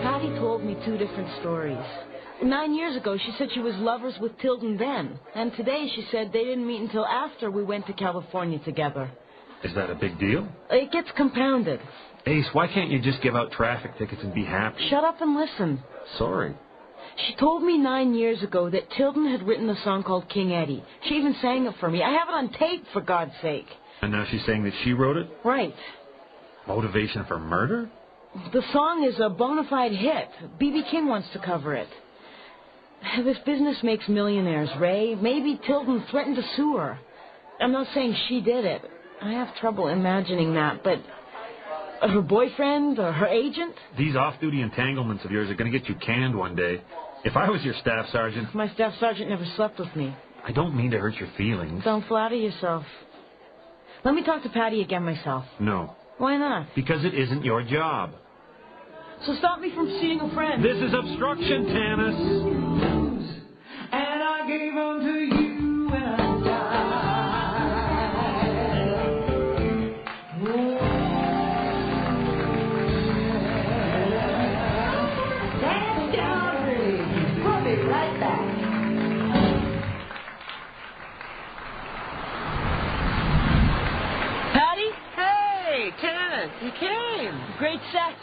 Patty told me two different stories. 9 years ago, she said she was lovers with Tilden then. And today, she said they didn't meet until after we went to California together. Is that a big deal? It gets compounded. Ace, why can't you just give out traffic tickets and be happy? Shut up and listen. Sorry. She told me 9 years ago that Tilden had written a song called King Eddie. She even sang it for me. I have it on tape, for God's sake. And now she's saying that she wrote it? Right. Motivation for murder? The song is a bona fide hit. B.B. King wants to cover it. This business makes millionaires, Ray. Maybe Tilden threatened to sue her. I'm not saying she did it. I have trouble imagining that, but her boyfriend or her agent? These off-duty entanglements of yours are going to get you canned one day. If I was your staff sergeant... My staff sergeant never slept with me. I don't mean to hurt your feelings. Don't flatter yourself. Let me talk to Patty again myself. No. Why not? Because it isn't your job. So stop me from seeing a friend. This is obstruction, Tanis. And I gave unto you when I died. That's Calgary. We'll be right back. Patty? Hey, Tanis, you came. Great set.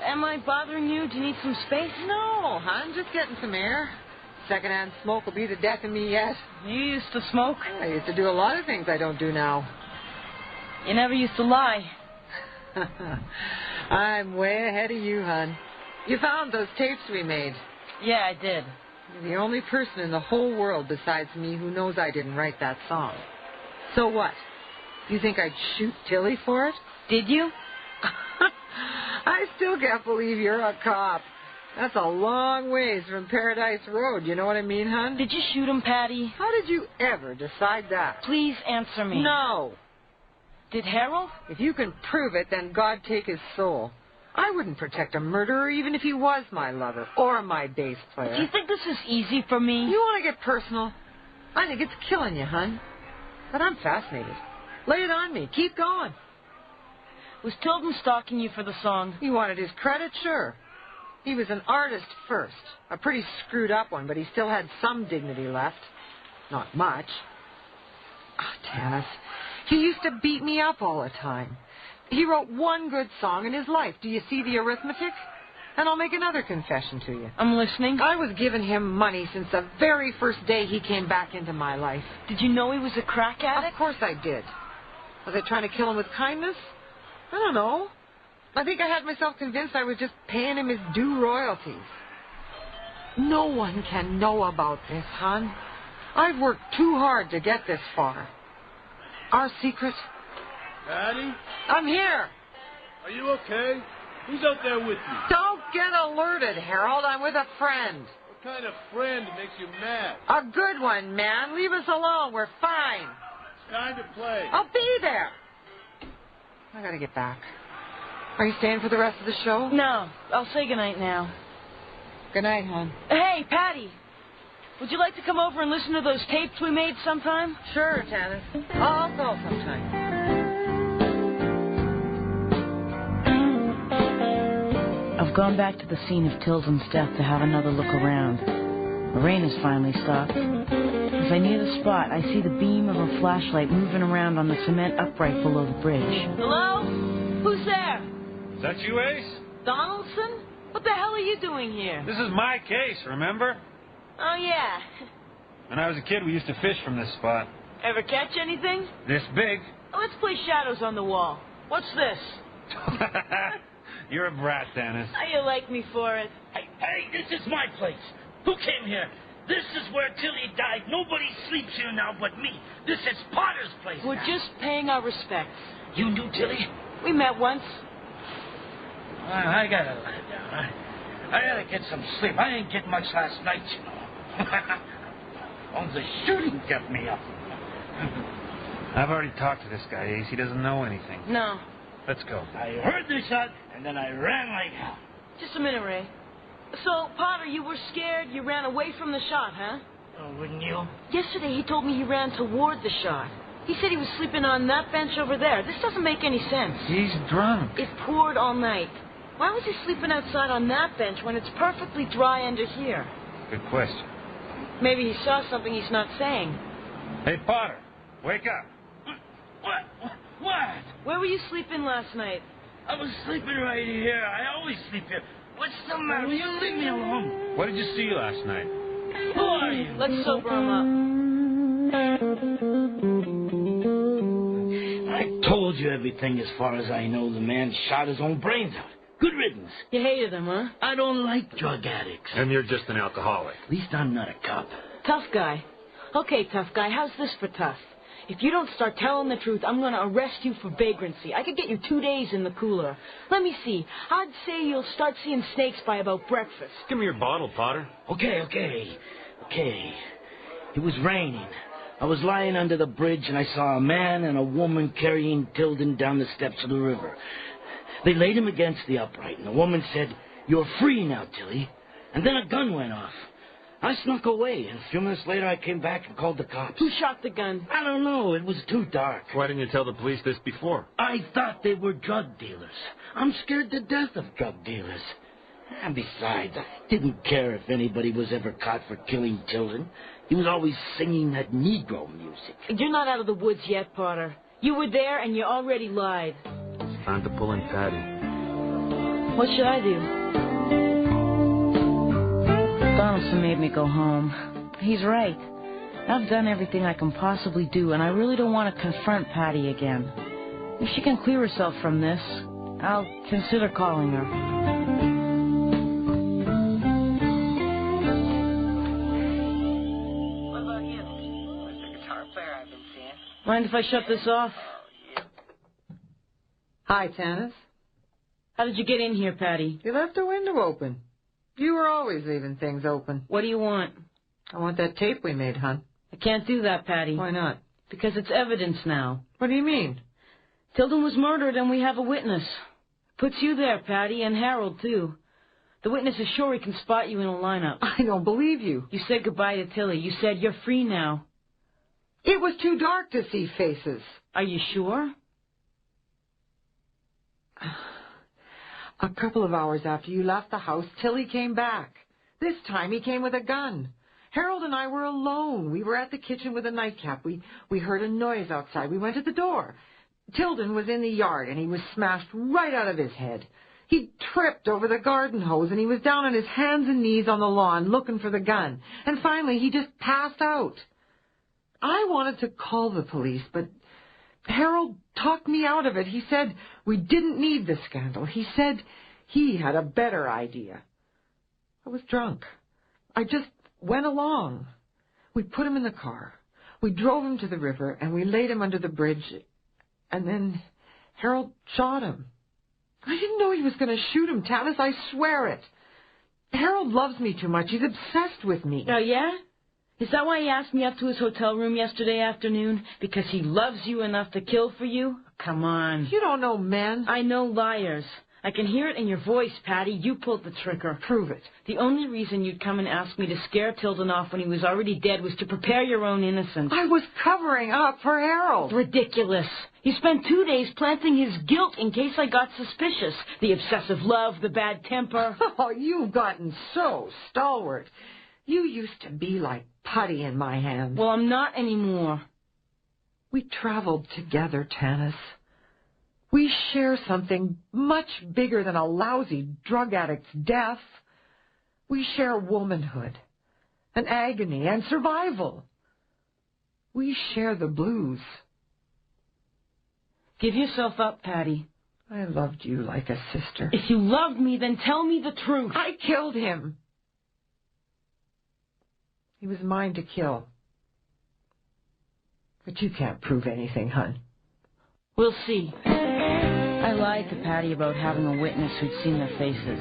Am I bothering you? Do you need some space? No, I'm just getting some air. Secondhand smoke will be the death of me yet. You used to smoke? I used to do a lot of things I don't do now. You never used to lie. I'm way ahead of you, hon. You found those tapes we made. Yeah, I did. You're the only person in the whole world besides me who knows I didn't write that song. So what? You think I'd shoot Tilly for it? Did you? I still can't believe you're a cop. That's a long ways from Paradise Road. You know what I mean, hon? Did you shoot him, Patty? How did you ever decide that? Please answer me. No. Did Harold? If you can prove it, then God take his soul. I wouldn't protect a murderer even if he was my lover or my bass player. Do you think this is easy for me? You want to get personal? I think it's killing you, hon. But I'm fascinated. Lay it on me. Keep going. Was Tilden stalking you for the song? He wanted his credit, sure. He was an artist first. A pretty screwed up one, but he still had some dignity left. Not much. Oh, Tanis, he used to beat me up all the time. He wrote one good song in his life. Do you see the arithmetic? And I'll make another confession to you. I'm listening. I was giving him money since the very first day he came back into my life. Did you know he was a crack addict? Of course I did. Was I trying to kill him with kindness? I don't know. I think I had myself convinced I was just paying him his due royalties. No one can know about this, hon. I've worked too hard to get this far. Our secret... Patty? I'm here. Are you okay? Who's out there with you? Don't get alerted, Harold. I'm with a friend. What kind of friend makes you mad? A good one, man. Leave us alone. We're fine. It's time to play. I'll be there. I gotta get back. Are you staying for the rest of the show? No. I'll say goodnight now. Good night, hon. Hey, Patty. Would you like to come over and listen to those tapes we made sometime? Sure, Tanis. I'll go sometime. I've gone back to the scene of Tilden's death to have another look around. The rain has finally stopped. As I near the spot, I see the beam of a flashlight moving around on the cement upright below the bridge. Hello? Who's there? Is that you, Ace? Donaldson? What the hell are you doing here? This is my case, remember? Oh, yeah. When I was a kid, we used to fish from this spot. Ever catch anything? This big. Oh, let's play shadows on the wall. What's this? You're a brat, Tanis. How you like me for it? Hey, this is my place. Who came here? This is where Tilly died. Nobody sleeps here now but me. This is Potter's place. We're now. just paying our respects. You knew Tilly? We met once. I gotta lie down. I gotta get some sleep. I didn't get much last night, you know. Oh, the shooting kept me up. I've already talked to this guy, Ace. He doesn't know anything. No. Let's go. I heard the shot, and then I ran like hell. Just a minute, Ray. So, Potter, you were scared. You ran away from the shot, huh? Oh, wouldn't you? Yesterday he told me he ran toward the shot. He said he was sleeping on that bench over there. This doesn't make any sense. He's drunk. It poured all night. Why was he sleeping outside on that bench when it's perfectly dry under here? Good question. Maybe he saw something he's not saying. Hey, Potter, wake up. What? Where were you sleeping last night? I was sleeping right here. I always sleep here. What's the matter? Will you leave me alone? What did you see last night? Who are you? Let's sober him up. I told you everything as far as I know. The man shot his own brains out. Good riddance. You hated him, huh? I don't like drug addicts. And you're just an alcoholic. At least I'm not a cop. Tough guy. Okay, tough guy, how's this for tough? If you don't start telling the truth, I'm going to arrest you for vagrancy. I could get you 2 days in the cooler. Let me see. I'd say you'll start seeing snakes by about breakfast. Give me your bottle, Potter. Okay. It was raining. I was lying under the bridge, and I saw a man and a woman carrying Tilden down the steps of the river. They laid him against the upright, and the woman said, "You're free now, Tilly." And then a gun went off. I snuck away, and a few minutes later I came back and called the cops. Who shot the gun? I don't know. It was too dark. Why didn't you tell the police this before? I thought they were drug dealers. I'm scared to death of drug dealers. And besides, I didn't care if anybody was ever caught for killing children. He was always singing that Negro music. You're not out of the woods yet, Potter. You were there and you already lied. It's time to pull in Patty. What should I do? Donaldson made me go home. He's right. I've done everything I can possibly do, and I really don't want to confront Patty again. If she can clear herself from this, I'll consider calling her. What about you? Where's the guitar player I've been seeing? Mind if I shut this off? Hi, Tanis. How did you get in here, Patty? You left the window open. You were always leaving things open. What do you want? I want that tape we made, hon. I can't do that, Patty. Why not? Because it's evidence now. What do you mean? Tilden was murdered and we have a witness. Puts you there, Patty, and Harold, too. The witness is sure he can spot you in a lineup. I don't believe you. You said goodbye to Tilly. You said you're free now. It was too dark to see faces. Are you sure? A couple of hours after you left the house, Tilly came back. This time he came with a gun. Harold and I were alone. We were at the kitchen with a nightcap. We heard a noise outside. We went to the door. Tilden was in the yard, and he was smashed right out of his head. He tripped over the garden hose, and he was down on his hands and knees on the lawn looking for the gun. And finally, he just passed out. I wanted to call the police, but Harold talked me out of it. He said we didn't need the scandal. He said he had a better idea. I was drunk. I just went along. We put him in the car. We drove him to the river, and we laid him under the bridge. And then Harold shot him. I didn't know he was going to shoot him, Tanis. I swear it. Harold loves me too much. He's obsessed with me. Oh, yeah? Is that why he asked me up to his hotel room yesterday afternoon? Because he loves you enough to kill for you? Come on. You don't know men. I know liars. I can hear it in your voice, Patty. You pulled the trigger. Prove it. The only reason you'd come and ask me to scare Tilden off when he was already dead was to prepare your own innocence. I was covering up for Harold. Ridiculous. You spent 2 days planting his guilt in case I got suspicious. The obsessive love, the bad temper. Oh, you've gotten so stalwart. You used to be like putty in my hands. Well, I'm not anymore. We traveled together, Tanis. We share something much bigger than a lousy drug addict's death. We share womanhood, and agony, and survival. We share the blues. Give yourself up, Patty. I loved you like a sister. If you loved me, then tell me the truth. I killed him. He was mine to kill. But you can't prove anything, hon. We'll see. I lied to Patty about having a witness who'd seen their faces.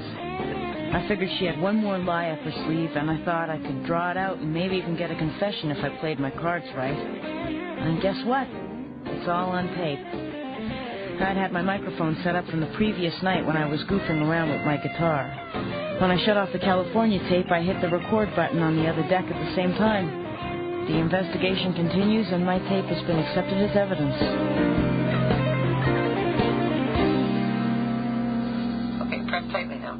I figured she had one more lie up her sleeve, and I thought I could draw it out and maybe even get a confession if I played my cards right. And guess what? It's all on tape. I'd had my microphone set up from the previous night when I was goofing around with my guitar. When I shut off the California tape, I hit the record button on the other deck at the same time. The investigation continues, and my tape has been accepted as evidence. Okay, press tightly now.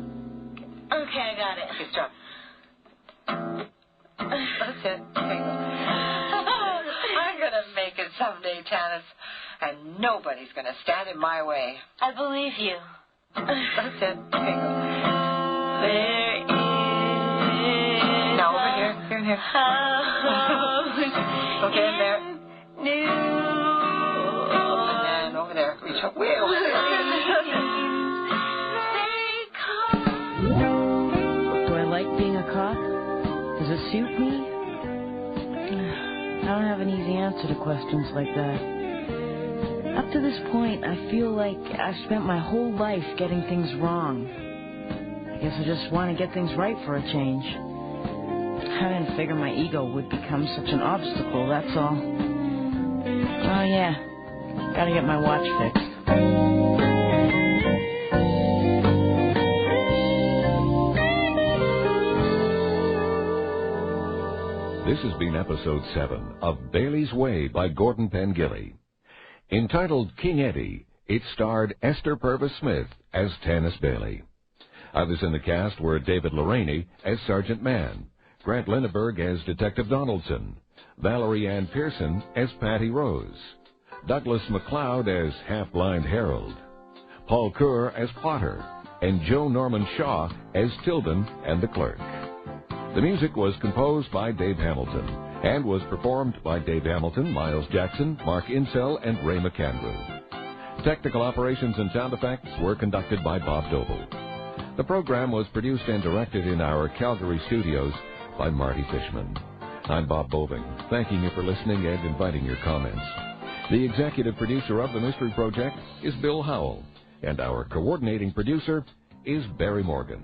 Okay, I got it. Okay, stop. That's it. Okay. I'm going to make it someday, Tanis. And nobody's going to stand in my way. I believe you. That's it. Okay. There is... Now over here. Here and here. Okay, in there. And then over there. Reach up way over there. Do I like being a cop? Does it suit me? I don't have an easy answer to questions like that. Up to this point, I feel like I've spent my whole life getting things wrong. I guess I just want to get things right for a change. I didn't figure my ego would become such an obstacle, that's all. Oh yeah, gotta get my watch fixed. This has been episode 7 of Bailey's Way by Gordon Pengilly. Entitled King Eddie, it starred Esther Purves Smith as Tanis Bailey. Others in the cast were David LeReaney as Sergeant Mann, Grant Linneberg as Detective Donaldson, Valerie Ann Pearson as Patty Rose, Douglas MacLeod as Half-Blind Harold, Paul Kerr as Potter, and Joe Norman Shaw as Tilden and the Clerk. The music was composed by Dave Hamilton and was performed by Dave Hamilton, Miles Jackson, Mark Insell, and Ray McAndrew. Technical operations and sound effects were conducted by Bob Boving. The program was produced and directed in our Calgary studios by Marty Fishman. I'm Bob Boving, thanking you for listening and inviting your comments. The executive producer of the Mystery Project is Bill Howell, and our coordinating producer is Barry Morgan.